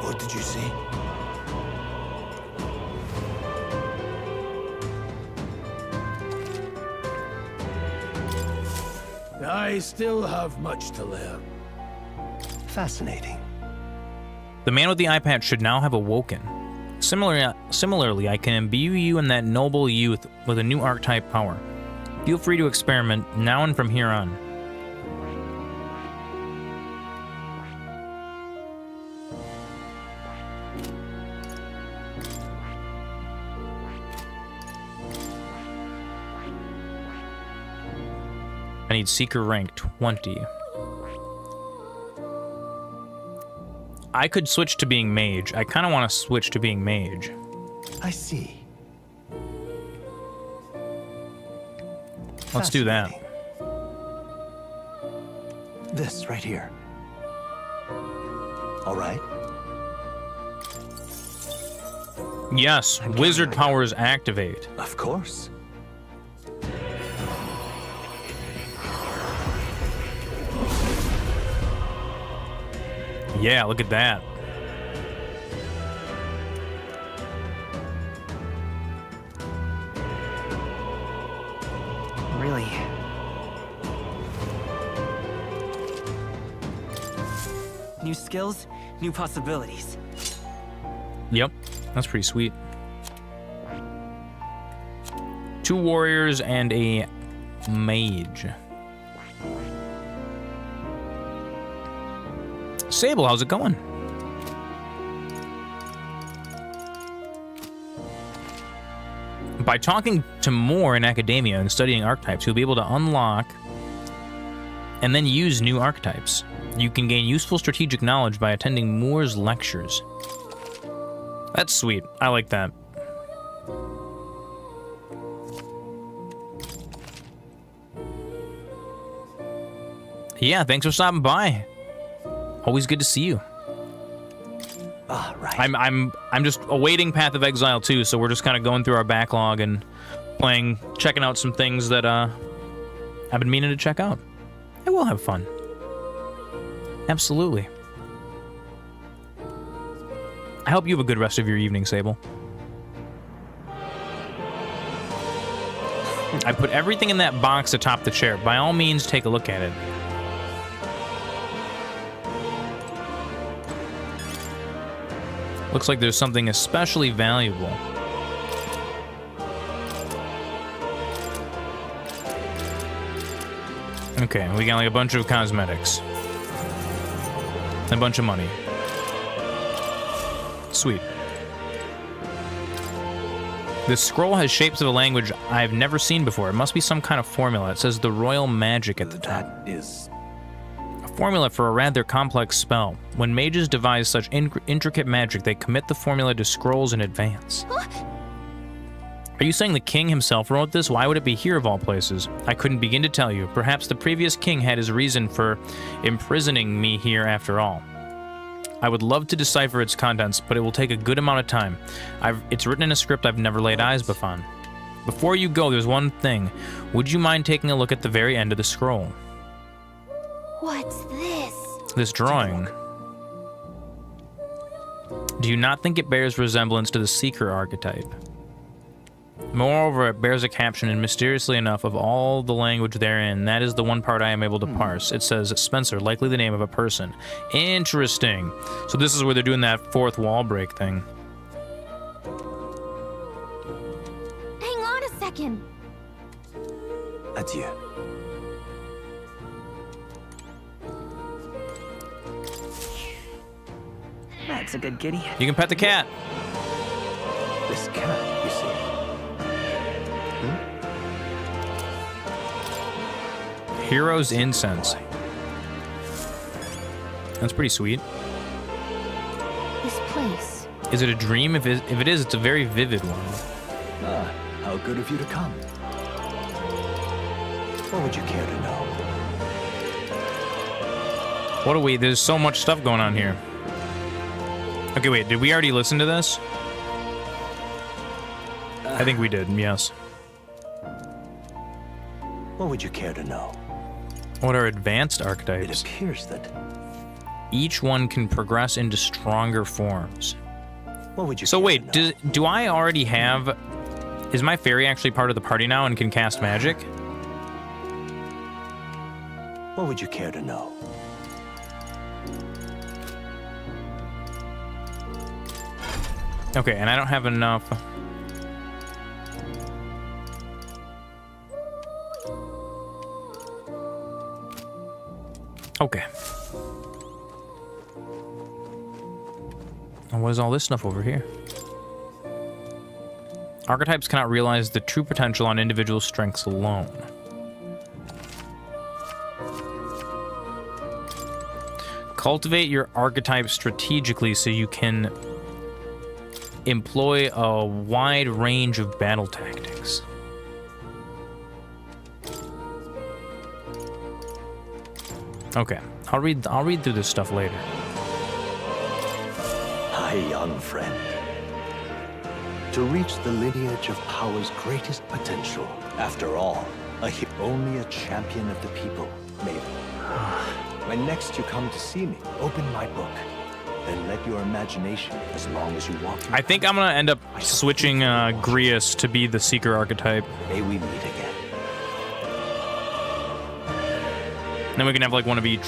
What did you see? I still have much to learn. Fascinating. The man with the eye patch should now have awoken. Similarly, I can imbue you and that noble youth with a new archetype power. Feel free to experiment now and from here on. I need Seeker rank 20. I could switch to being mage. I kind of want to switch to being mage. I see. Let's do that. This right here. All right. Yes, wizard powers activate. Of course. Yeah, look at that. Really? New skills, new possibilities. Yep, that's pretty sweet. 2 warriors and a mage. Sable, how's it going? By talking to more in academia and studying archetypes, you'll be able to unlock and then use new archetypes. You can gain useful strategic knowledge by attending Moore's lectures. That's sweet. I like that. Yeah, thanks for stopping by. Always good to see you. Ah, right. I'm just awaiting Path of Exile too, so we're just kind of going through our backlog and playing, checking out some things that I've been meaning to check out. I will have fun. Absolutely. I hope you have a good rest of your evening, Sable. I put everything in that box atop the chair. By all means, take a look at it. Looks like there's something especially valuable. Okay, we got like a bunch of cosmetics. And a bunch of money. Sweet. This scroll has shapes of a language I've never seen before. It must be some kind of formula. It says the royal magic at the top. That is a formula for a rather complex spell. When mages devise such intricate magic, they commit the formula to scrolls in advance. Are you saying the king himself wrote this? Why would it be here of all places? I couldn't begin to tell you. Perhaps the previous king had his reason for imprisoning me here after all. I would love to decipher its contents, but it will take a good amount of time. It's written in a script I've never laid eyes upon. Before you go, there's one thing. Would you mind taking a look at the very end of the scroll? What's this? This drawing. Do you not think it bears resemblance to the Seeker archetype? Moreover, it bears a caption, and mysteriously enough, of all the language therein, that is the one part I am able to parse. It says, Spencer, likely the name of a person. Interesting. So this is where they're doing that fourth wall break thing. Hang on a second. Adieu. That's a good kitty. You can pet the cat. This cat, you see. Hmm? Hero's Incense. That's pretty sweet. This place. Is it a dream? If it is, it's a very vivid one. Ah, how good of you to come. What would you care to know? What do we... There's so much stuff going on here. Okay, wait. Did we already listen to this? I think we did, yes. What would you care to know? What are advanced archetypes? It appears that... Each one can progress into stronger forms. What would you So wait, do I already have... Is my fairy actually part of the party now and can cast magic? What would you care to know? Okay, and I don't have enough... Okay. And what is all this stuff over here? Archetypes cannot realize the true potential on individual strengths alone. Cultivate your archetype strategically so you can employ a wide range of battle tactics. Okay, I'll read through this stuff later. Hi, young friend. To reach the lineage of power's greatest potential, after all, only a champion of the people may. When next you come to see me, open my book. Then let your imagination, as long as you want to. I think I'm gonna end up switching Grius to be the Seeker archetype. May we meet again. Then we can have like one of each.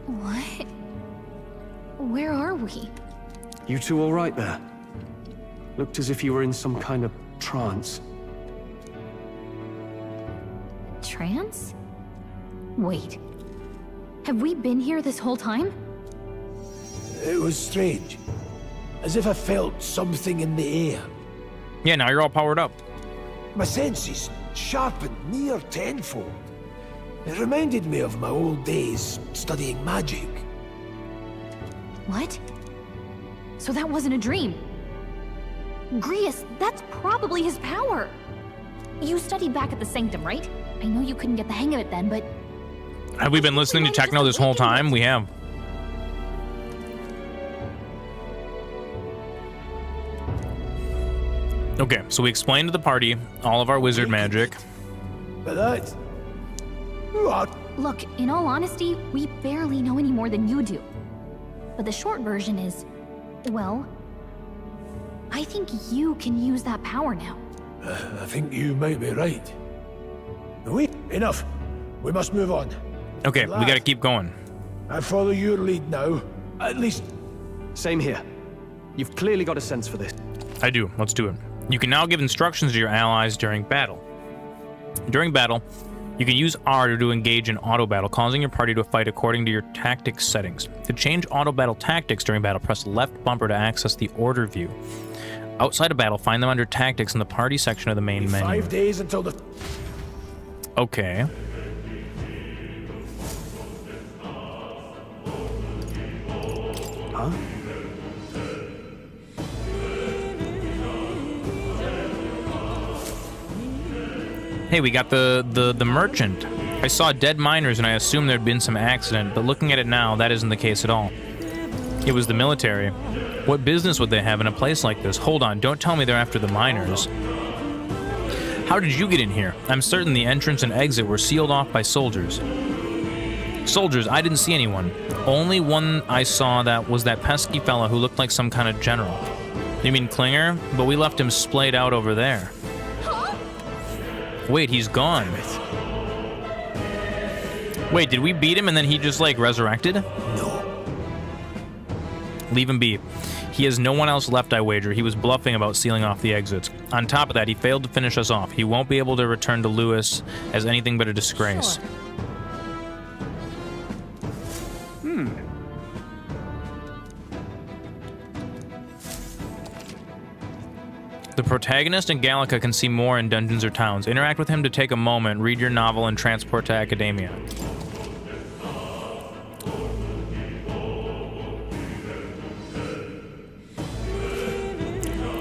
What? Where are we? You two all right there? Looked as if you were in some kind of trance. Trance? Wait. Have we been here this whole time? It was strange. As if I felt something in the air. Yeah, now you're all powered up. My senses sharpened near tenfold. It reminded me of my old days studying magic. What? So that wasn't a dream. Grius, that's probably his power. You studied back at the Sanctum, right? I know you couldn't get the hang of it then, but... Have we been listening to techno this whole time? We have. Okay, so we explained to the party all of our wizard magic. But that... What? Look, in all honesty, we barely know any more than you do. But the short version is, well, I think you can use that power now. I think you might be right. Wait, enough. We must move on. Okay, we gotta keep going. I follow your lead now. At least... Same here. You've clearly got a sense for this. I do. Let's do it. You can now give instructions to your allies during battle. During battle, you can use R to engage in auto battle, causing your party to fight according to your tactics settings. To change auto battle tactics during battle, press left bumper to access the order view. Outside of battle, find them under tactics in the party section of the main menu. 5 days until the... Okay. Huh? Hey, we got the merchant. I saw dead miners and I assumed there'd been some accident, but looking at it now, that isn't the case at all. It was the military. What business would they have in a place like this? Hold on, don't tell me they're after the miners. How did you get in here? I'm certain the entrance and exit were sealed off by soldiers. Soldiers, I didn't see anyone. Only one I saw that was that pesky fella who looked like some kind of general. You mean Klinger? But we left him splayed out over there. Wait, he's gone. Wait, did we beat him and then he just, like, resurrected? No. Leave him be. He has no one else left, I wager. He was bluffing about sealing off the exits. On top of that, he failed to finish us off. He won't be able to return to Lewis as anything but a disgrace. Sure. The protagonist and Gallica can see more in dungeons or towns. Interact with him to take a moment, read your novel, and transport to academia.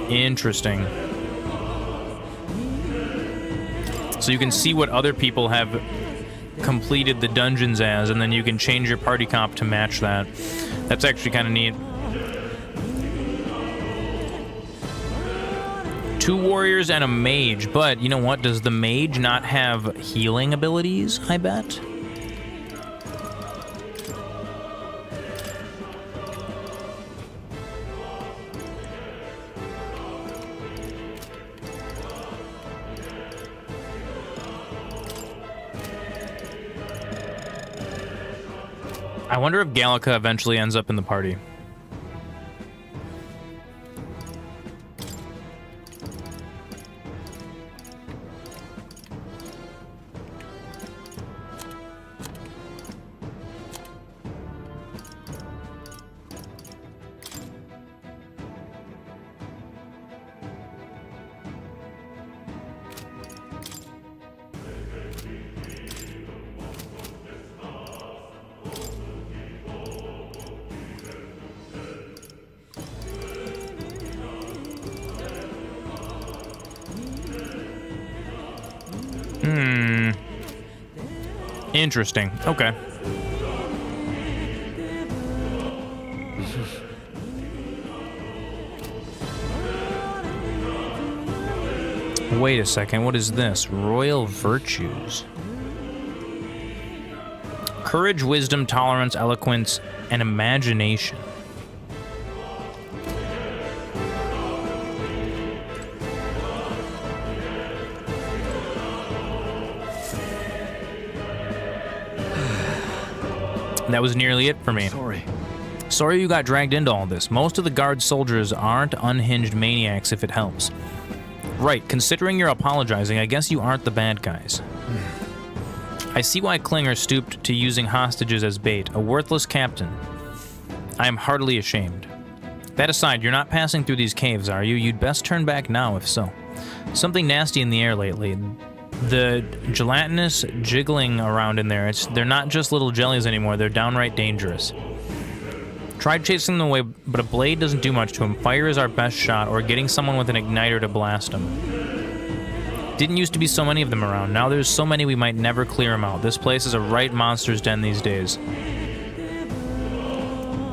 Interesting. So you can see what other people have completed the dungeons as, and then you can change your party comp to match that. That's actually kind of neat. 2 warriors and a mage, but you know what? Does the mage not have healing abilities, I bet? I wonder if Gallica eventually ends up in the party. Interesting. Okay. Wait a second. What is this? Royal virtues. Courage, wisdom, tolerance, eloquence, and imagination. That was nearly it for me. Sorry you got dragged into all this. Most of the guard soldiers aren't unhinged maniacs if it helps. Right, considering you're apologizing, I guess you aren't the bad guys. I see why Klinger stooped to using hostages as bait, a worthless captain. I am heartily ashamed. That aside, you're not passing through these caves, are you? You'd best turn back now, if so. Something nasty in the air lately. The gelatinous jiggling around in there, they're not just little jellies anymore, they're downright dangerous. Tried chasing them away, but a blade doesn't do much to him. Fire is our best shot, or getting someone with an igniter to blast him. Didn't used to be so many of them around. Now there's so many we might never clear them out. This place is a right monster's den these days.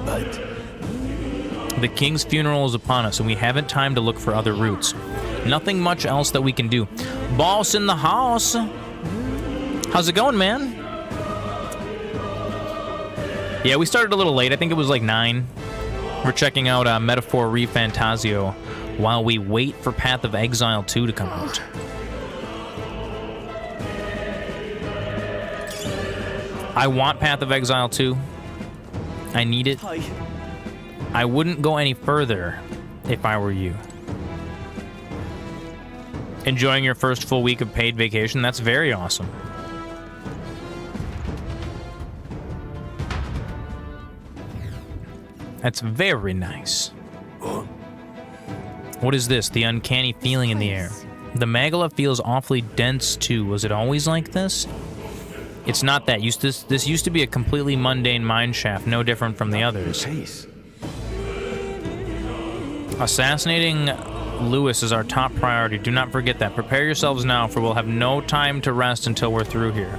But the king's funeral is upon us, and we haven't time to look for other routes. Nothing much else that we can do. Boss in the house. How's it going, man? Yeah, we started a little late. I think it was like 9. We're checking out Metaphor ReFantazio while we wait for Path of Exile 2 to come out. I want Path of Exile 2. I need it. I wouldn't go any further if I were you. Enjoying your first full week of paid vacation? That's very awesome. That's very nice. What is this? The uncanny feeling in the air. The Magala feels awfully dense too. Was it always like this? It's not that. This used to be a completely mundane mine shaft, no different from the others. Assassinating Lewis is our top priority. Do not forget that. Prepare yourselves now, for we'll have no time to rest until we're through here.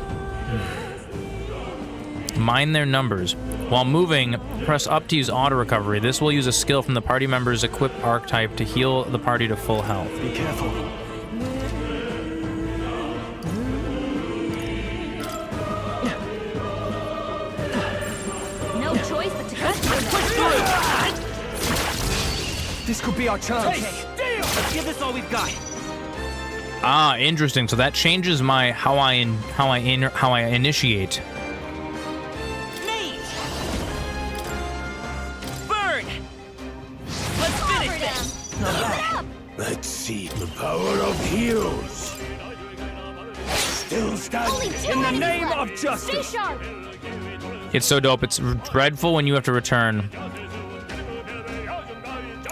Mind their numbers. While moving, press up to use auto recovery. This will use a skill from the party member's equipped archetype to heal the party to full health. Be careful. No choice but to cut This could be our chance. Okay, let's give this all we've got. Ah, interesting. So that changes my how I initiate. Mage! Burn! Let's finish this! let's see the power of heroes. Still standing In the name of justice! Stay sharp! It's so dope. It's dreadful when you have to return.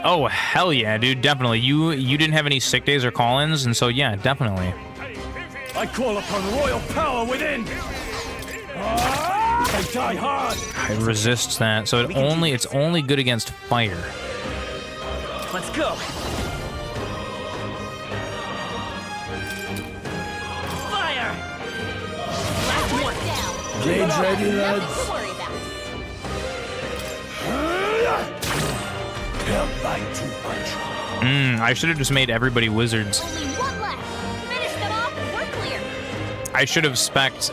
Oh, hell yeah, dude, definitely. You didn't have any sick days or call-ins, and so yeah, definitely. I call upon royal power within. They die hard. It resists that, so it's only good against fire. Let's go. Fire! Last one down. Blades ready, Nothing lads. to worry about. Help by too much. I should have just made everybody wizards. Only one left. Finish them off and we're clear. I should have spec'd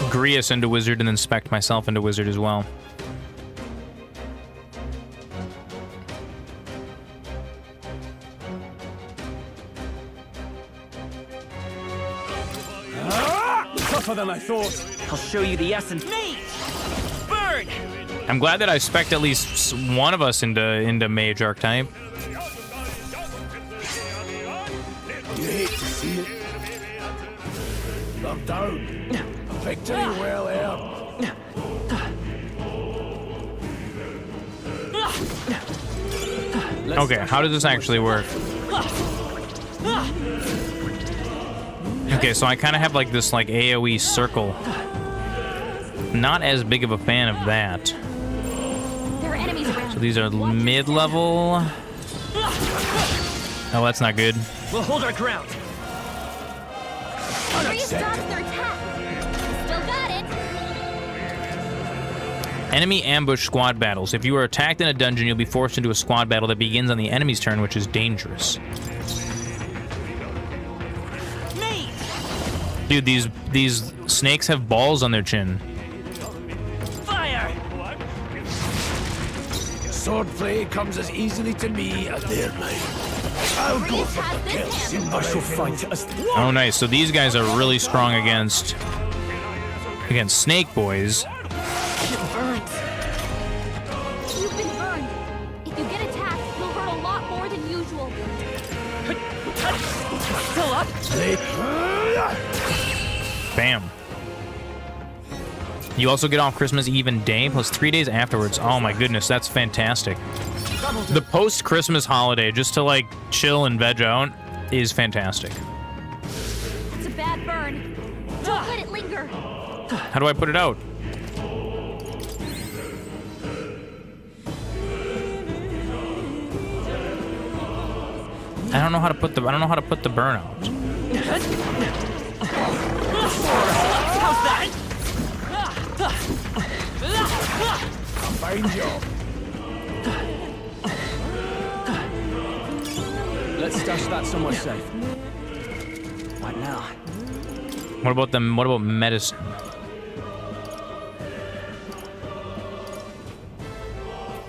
Grius into wizard and then spec'd myself into wizard as well. Tougher than I thought. I'll show you the essence. Mage! Burn! I'm glad that I spec'd at least one of us into mage archetype. You hate to see it. Locked down. Victory well earned. Okay, how does this actually work? Okay, so I kind of have like this like AoE circle. Not as big of a fan of that. There are enemies around. So these are mid-level. Oh, that's not good. We'll hold our ground. Grius dodged their attack. Still got it. Enemy ambush squad battles. If you are attacked in a dungeon, you'll be forced into a squad battle that begins on the enemy's turn, which is dangerous. Dude, these snakes have balls on their chin. Fire! Swordplay comes as easily to me as their mine. I'll go for the kill. I shall fight as Oh, nice. So these guys are really strong against snake boys. It burns. You've been burned. If you get attacked, you'll hurt a lot more than usual. Still up? Bam. You also get off Christmas Eve and day, plus 3 days afterwards. Oh my goodness, that's fantastic. The post-Christmas holiday, just to like chill and veg out, is fantastic. It's a bad burn. Don't let it linger. How do I put it out? I don't know how to put the burn out. How's that? Fine job. Let's stash that somewhere safe. What now? What about them? What about medicine?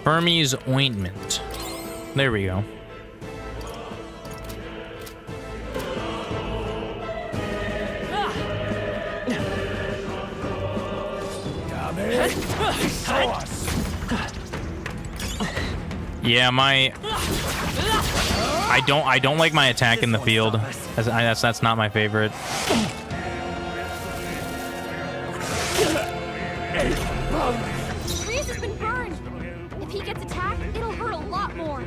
Hermes ointment. There we go. Yeah, I don't like my attack in the field. That's not my favorite. Grius has been burned. If he gets attacked, it'll hurt a lot more.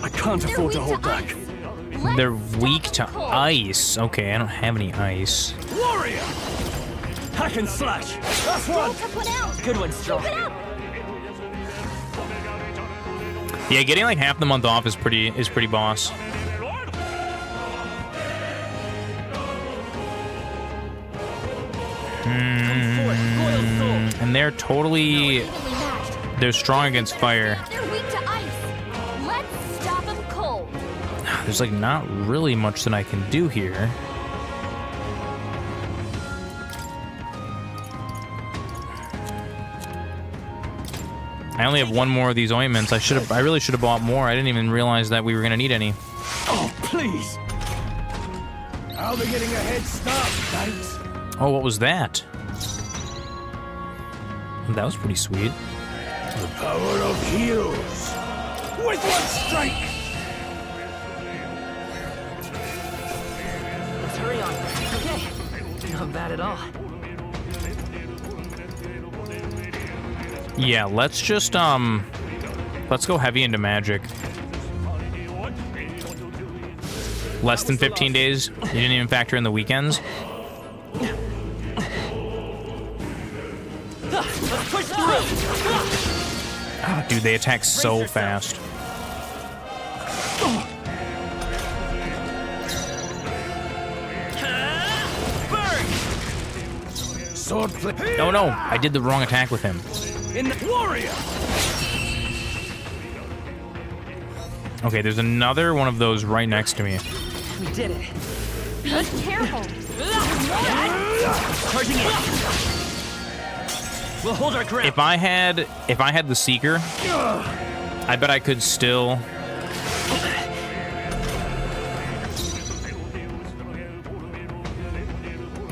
I can't afford to hold back. They're weak to ice. Okay, I don't have any ice. Warrior! Hack and slash! That's one! Good one, Straw. Yeah, getting like half the month off is pretty boss. And they're strong against fire. They're weak to ice. Let's stop them cold. There's like not really much that I can do here. I only have one more of these ointments. I really should have bought more. I didn't even realize that we were gonna need any. Oh, please! I'll be getting a head start, thanks. Oh, what was that? That was pretty sweet. The power of heroes. With one strike! Let's hurry on. Okay. Not bad at all. Yeah, let's just, let's go heavy into magic. Less than 15 days? You didn't even factor in the weekends? Let's push through! Oh, dude, they attack so fast. Sword flip. Oh no, I did the wrong attack with him. In the warrior! Okay, there's another one of those right next to me. We did it. Be careful. Charging in. We'll hold our ground. If I had the Seeker, I bet I could still.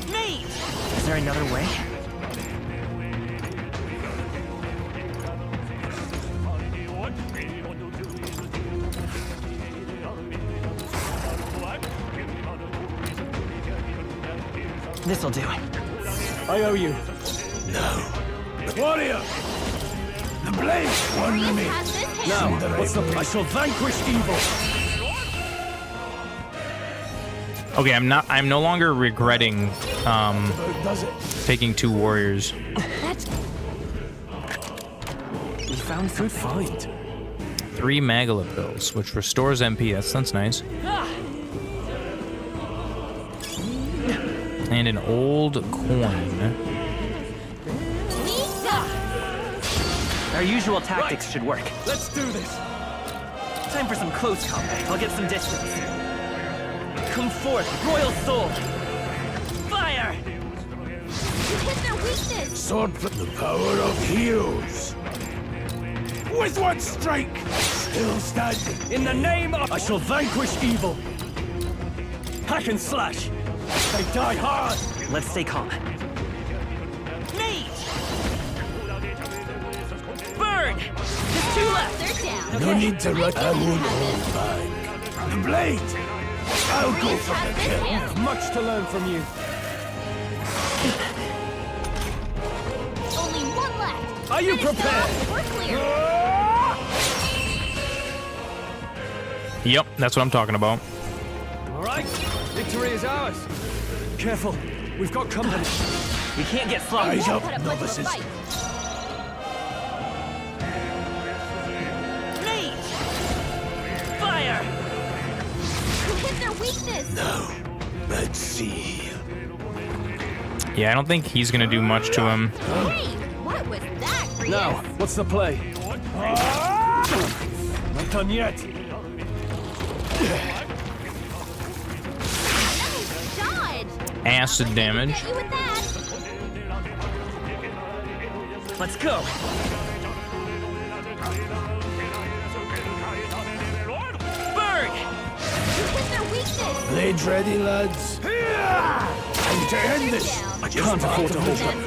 Mate! Is there another way? This'll do. I owe you. No. Warrior! The blade won me. Now, what's the... I shall vanquish evil. Okay, I'm no longer regretting taking 2 warriors. We found good find. 3 Magala pills, which restores MP. That's nice. And an old coin. Our usual tactics should work. Let's do this. Time for some close combat. I'll get some distance. Come forth, royal soul. Fire! You hit their weakness. Sword flip. The power of heroes. With one strike, still standing. In the name of... I shall vanquish evil. Hack and slash. They die hard. Let's stay calm. Mate! Burn! Just 2 left. They're down. No need to rush. I won't hold back. The blade. I'll go for the kill. Much to learn from you. Only 1 left. Are you Finish them prepared? off. We're clear. Yep, that's what I'm talking about. All right, victory is ours. Careful, we've got company. We can't get slow. Eyes up, Put up much of a novices. fight. Mate! Fire! You hit their weakness. No. Let's see. Yeah, I don't think he's gonna do much to him. Hey, what was that, Grievous? Now, what's the play? Not done yet. Nice dodge. Acid damage. Get you with that. Let's go. Burn! You hit their weakness. Blades ready, lads. Time to end this. I can't afford to hold them.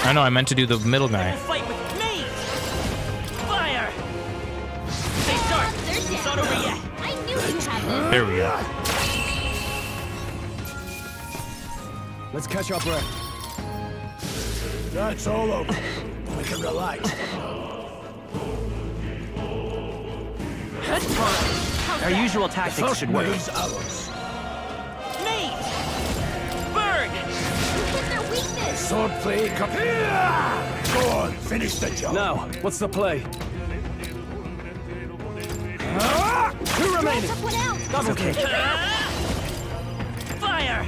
I know, I meant to do the middle guy. Fight with me! Fire! Stay sharp! It's not over yet! I knew you had this. There we go. Let's catch our breath. That's all over. We can relax. Our usual tactics should work. Wave's ours. Mate! Burn! You hit their weakness. Sword play, come here. Go on, finish the job. Now, what's the play? 2 remaining. Took one out. That's okay. Fire!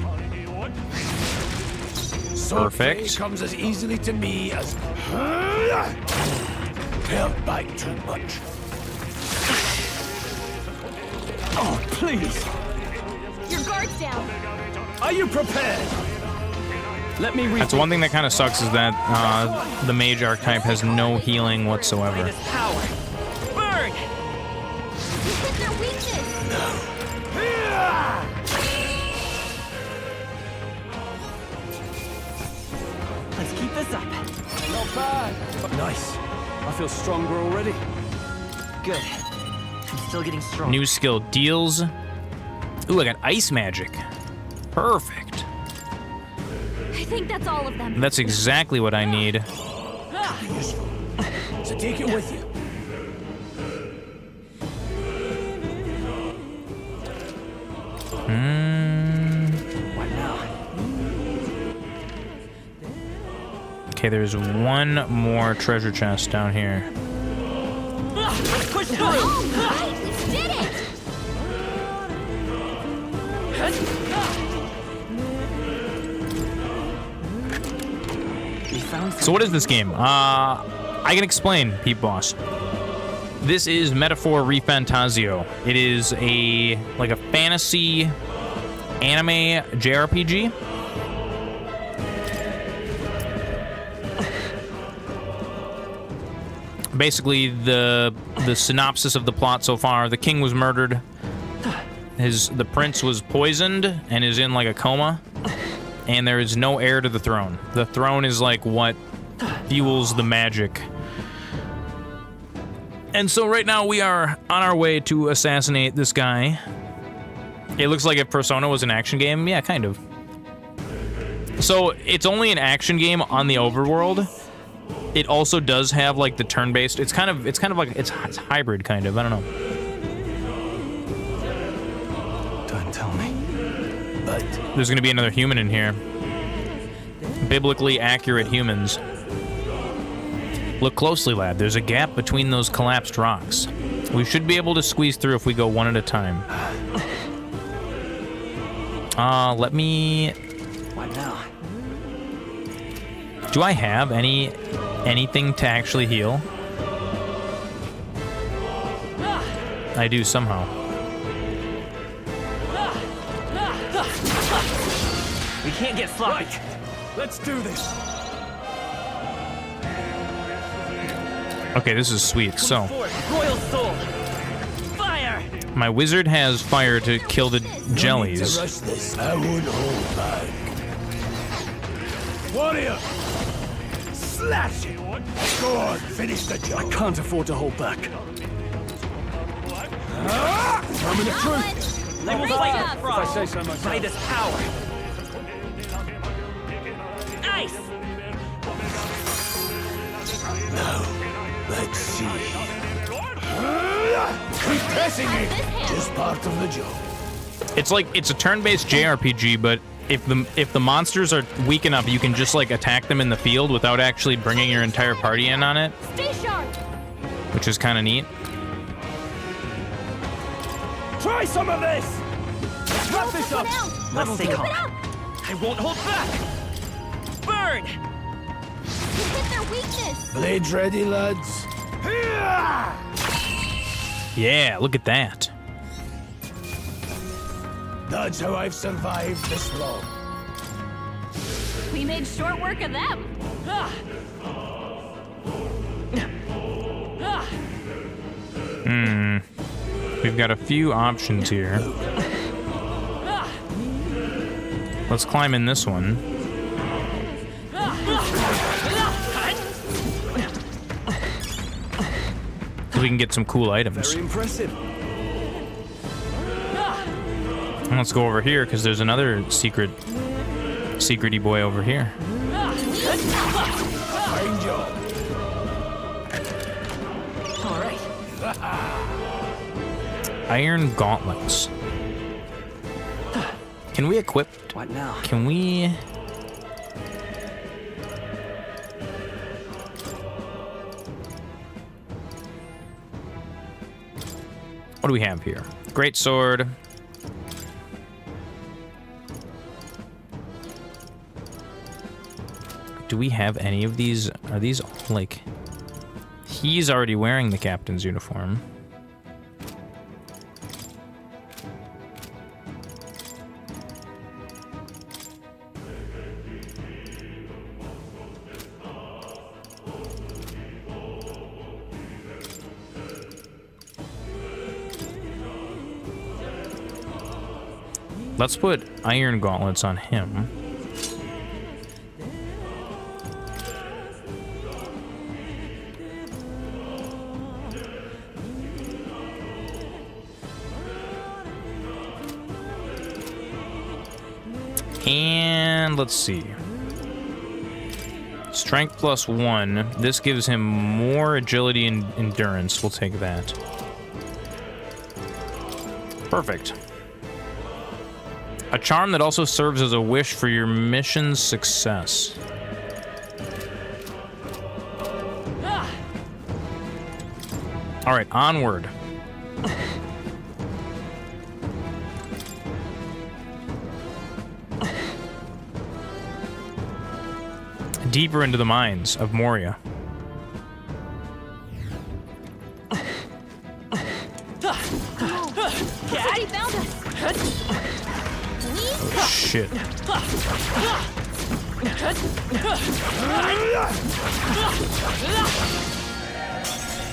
Sword Perfect. play comes as easily to me as held back too much. Oh, please. Your guard's down. Are you prepared? Let me read. That's one thing that kind of sucks is that the mage archetype has no healing whatsoever. Greatest power. Burn! You hit their weakness. Let's keep this up. Not bad. Nice. I feel stronger already. Good. I'm still getting strong. New skill deals. Ooh, I got ice magic. Perfect. I think that's all of them. That's exactly what I need. so take it with you. What now? Okay, there's one more treasure chest down here. Push through! Alright, we did it! So what is this game? I can explain, Peep Boss. This is Metaphor ReFantazio. It is a fantasy anime JRPG. Basically, the synopsis of the plot so far: the king was murdered. The prince was poisoned and is in like a coma. And there is no heir to the throne. The throne is like what fuels the magic. And so right now we are on our way to assassinate this guy. It looks like if Persona was an action game. Yeah, kind of. So it's only an action game on the overworld. It also does have like the turn-based. It's kind of like it's hybrid kind of. I don't know. Don't tell me. But there's gonna be another human in here. Biblically accurate humans. Look closely, lad. There's a gap between those collapsed rocks. We should be able to squeeze through if we go one at a time. Let me... What now? Do I have anything to actually heal? I do somehow. We can't get sloppy. Right. Let's do this. Okay, this is sweet. So, Royal soul. Fire! my wizard has fire to kill the jellies. No need to rush this. I won't hold back. Warrior! Slash it! Go on, finish the job. I can't afford to hold back. Moment of truth. I will Great fight job. with pride. If I say so myself. By this power. Ice! Now, let's see. Keep pressing it. Just part of the job. It's a turn-based JRPG, but if the monsters are weak enough, you can just like attack them in the field without actually bringing your entire party in on it, Stay sharp! which is kind of neat. Try some of this! Let's wrap this up! Let's stay Keep calm. it up! I won't hold back! Burn! You hit their weakness! Blades ready, lads. Yeah, look at that. That's how I've survived this long. We made short work of them. We've got a few options here. Let's climb in this one. So we can get some cool items. Very impressive. And let's go over here because there's another secrety boy over here. Fine job. All right. Iron gauntlets. Can we equip? What now? Can we? What do we have here? Great sword. Do we have any of these? Are these like... He's already wearing the captain's uniform. Let's put iron gauntlets on him. And let's see. Strength +1. This gives him more agility and endurance. We'll take that. Perfect. A charm that also serves as a wish for your mission's success. All right, onward. Deeper into the mines of Moria. Daddy found us. Oh, shit.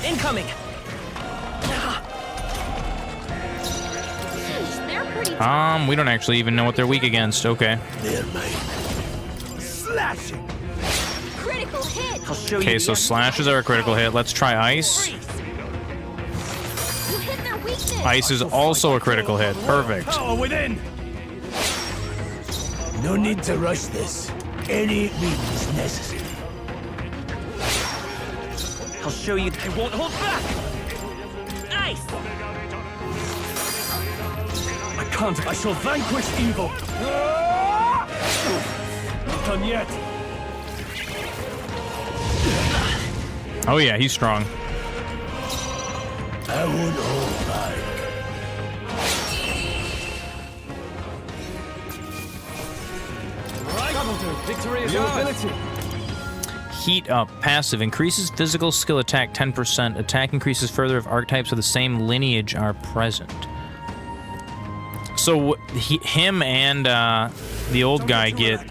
Incoming. They're pretty. We don't actually even know what they're weak against. Okay. Slashing. Critical hit. I'll show Okay, you. so slashes are a critical hit. Let's try ice. You hit their weakness. Ice is also a critical hit. Perfect. Power within. No need to rush this. Any means necessary. I'll show you. I won't hold back. Nice. I can't. I shall vanquish evil. Not done yet. Oh yeah, he's strong. I won't hold back. Right. Baldur, victory is ours. Heat up. Passive. Increases physical skill attack 10%. Attack increases further if archetypes of the same lineage are present. So him and the old guy get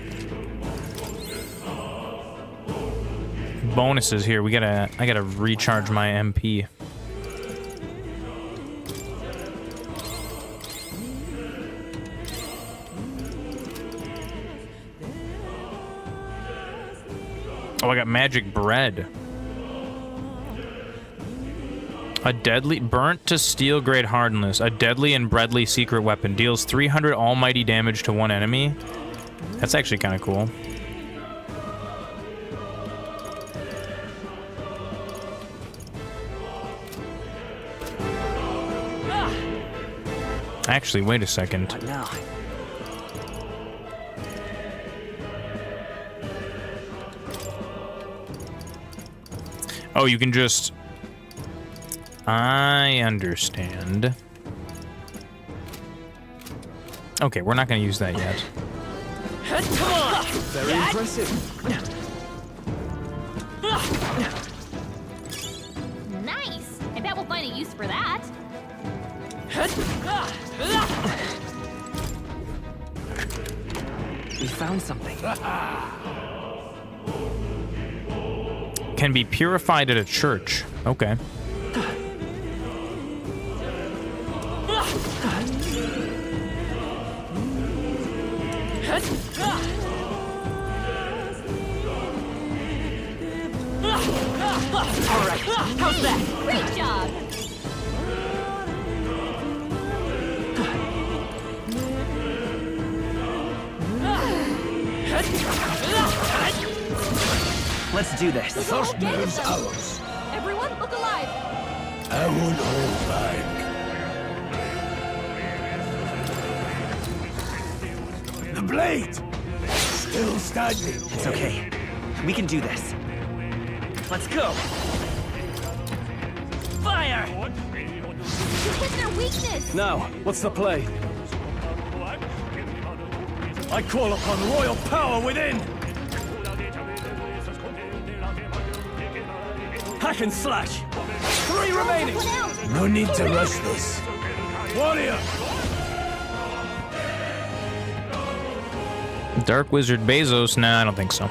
bonuses here. I gotta recharge my MP. Oh, I got magic bread. A deadly burnt to steel grade hardness. A deadly and breadly secret weapon deals 300 almighty damage to one enemy. That's actually kind of cool. Actually, wait a second. What now? Oh, you can just... I understand. Okay, we're not going to use that yet. Come on! Very impressive. Nice. I bet we'll find a use for that. We found something. Can be purified at a church. Okay. All right, how's that? Great job. Let's do this. The first move's ours. Everyone, look alive. I won't hold back. The blade! Still standing. It's okay. We can do this. Let's go. Fire! You hit their weakness. Now, what's the play? I call upon royal power within. Hack and slash. 3 remaining. No need to rush this. Warrior. Dark Wizard Bezos? Nah, I don't think so.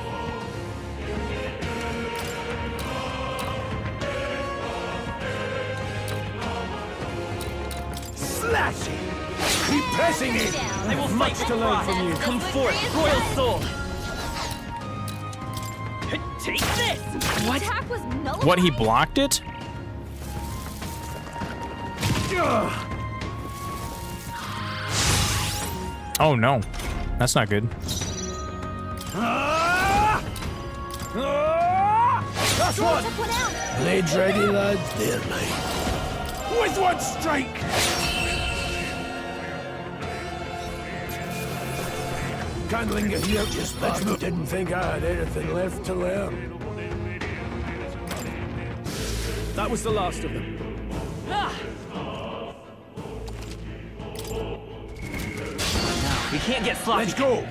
Slash it! Keep pressing it! I will fight to learn from you. Come forth, royal soul. Take this! What? Attack was nullified? What, he blocked it? Oh no. That's not good. Ah! Last one! Blades ready, lads. They're mine. With one strike! Can't linger here, just let's move. Didn't think I had anything left to learn. That was the last of them. We can't get sloppy. Let's go.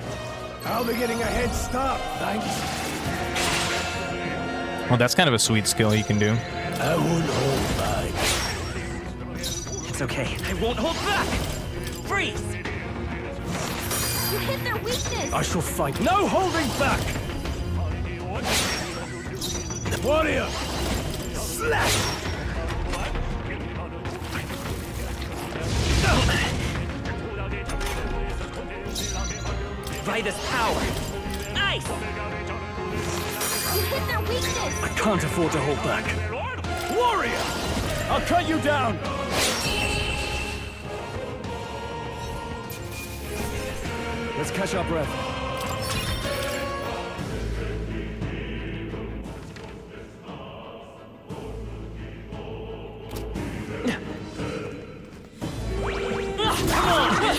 I'll be getting a head start, thanks. Well, that's kind of a sweet skill you can do. I won't hold back. It's okay. I won't hold back. Freeze. You hit their weakness. I shall fight. No holding back! Warrior! Slap! Vitus power. Nice! You hit their weakness. I can't afford to hold back. Warrior! I'll cut you down! Let's catch our breath.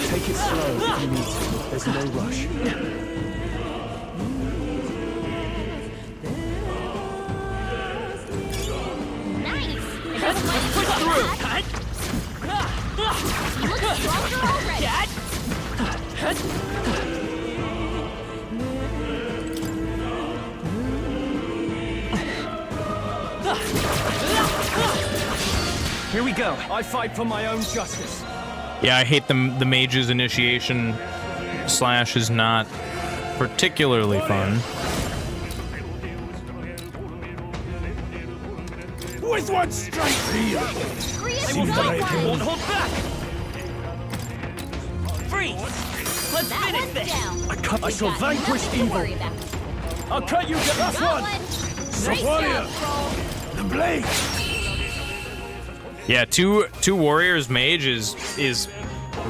Take it slow if you need to. There's no rush. Nice. Let's push through. You look stronger already. Here we go. I fight for my own justice. Yeah, I hate the mage's initiation slash is not particularly fun. With one strike! I won't hold back. Freeze. Let's finish this. I shall vanquish evil. I'll cut you down. Last one. Nice Warrior! The blade! Yeah, two warriors mage is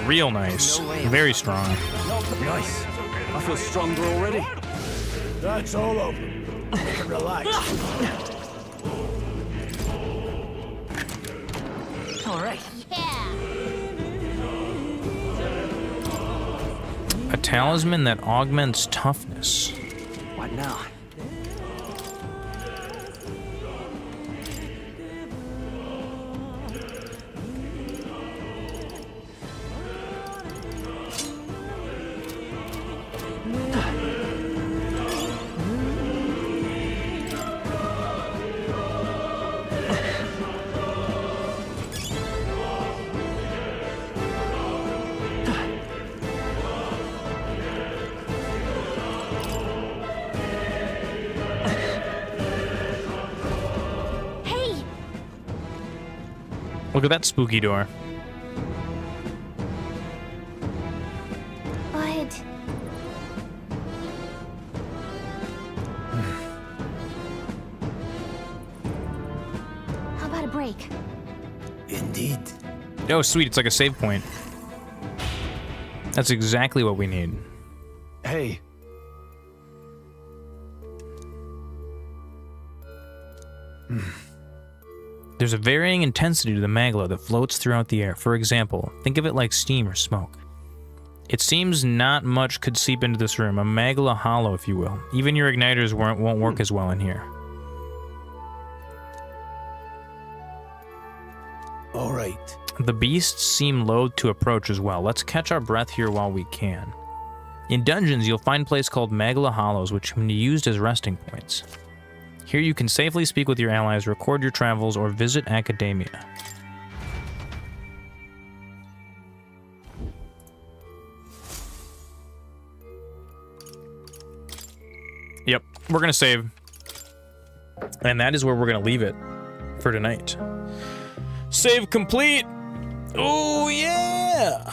real nice. Very strong. Nice. I feel stronger already. That's all of them. You can relax. All right. A talisman that augments toughness. What now? Look at that spooky door. But how about a break? Indeed. Oh, sweet. It's like a save point. That's exactly what we need. Hey. There's a varying intensity to the magla that floats throughout the air. For example, think of it like steam or smoke. It seems not much could seep into this room, a magla hollow, if you will. Even your igniters won't work as well in here. All right. The beasts seem loath to approach as well. Let's catch our breath here while we can. In dungeons, you'll find a place called Magla Hollows, which can be used as resting points. Here you can safely speak with your allies, record your travels, or visit academia. Yep, we're gonna save. And that is where we're gonna leave it for tonight. Save complete! Oh yeah!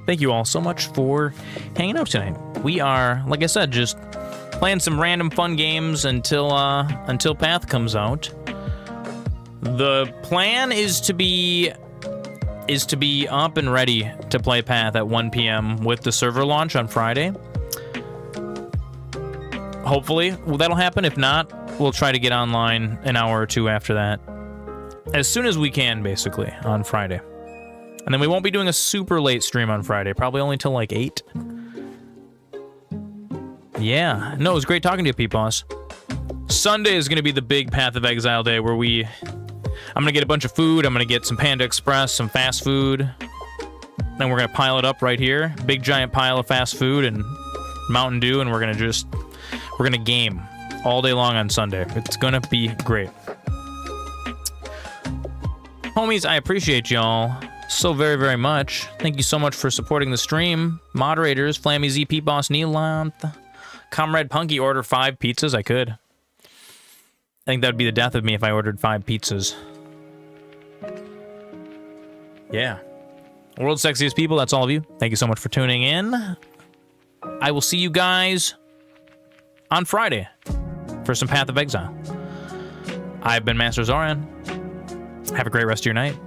Thank you all so much for hanging out tonight. We are, like I said, just playing some random fun games until Path comes out. The plan is to be up and ready to play Path at 1 p.m. with the server launch on Friday. Hopefully, that'll happen. If not, we'll try to get online an hour or two after that. As soon as we can, basically, on Friday. And then we won't be doing a super late stream on Friday. Probably only till like 8. Yeah. No, it was great talking to you, Pete Boss. Sunday is going to be the big Path of Exile day where I'm going to get a bunch of food. I'm going to get some Panda Express, some fast food. Then we're going to pile it up right here. Big giant pile of fast food and Mountain Dew, and we're going to game all day long on Sunday. It's going to be great. Homies, I appreciate y'all so very, very much. Thank you so much for supporting the stream. Moderators, Flammy Z, Pete Boss, Neelanth, Comrade Punky, order 5 pizzas. I could. I think that would be the death of me if I ordered 5 pizzas. Yeah. World's sexiest people, that's all of you. Thank you so much for tuning in. I will see you guys on Friday for some Path of Exile. I've been MasterZoran. Have a great rest of your night.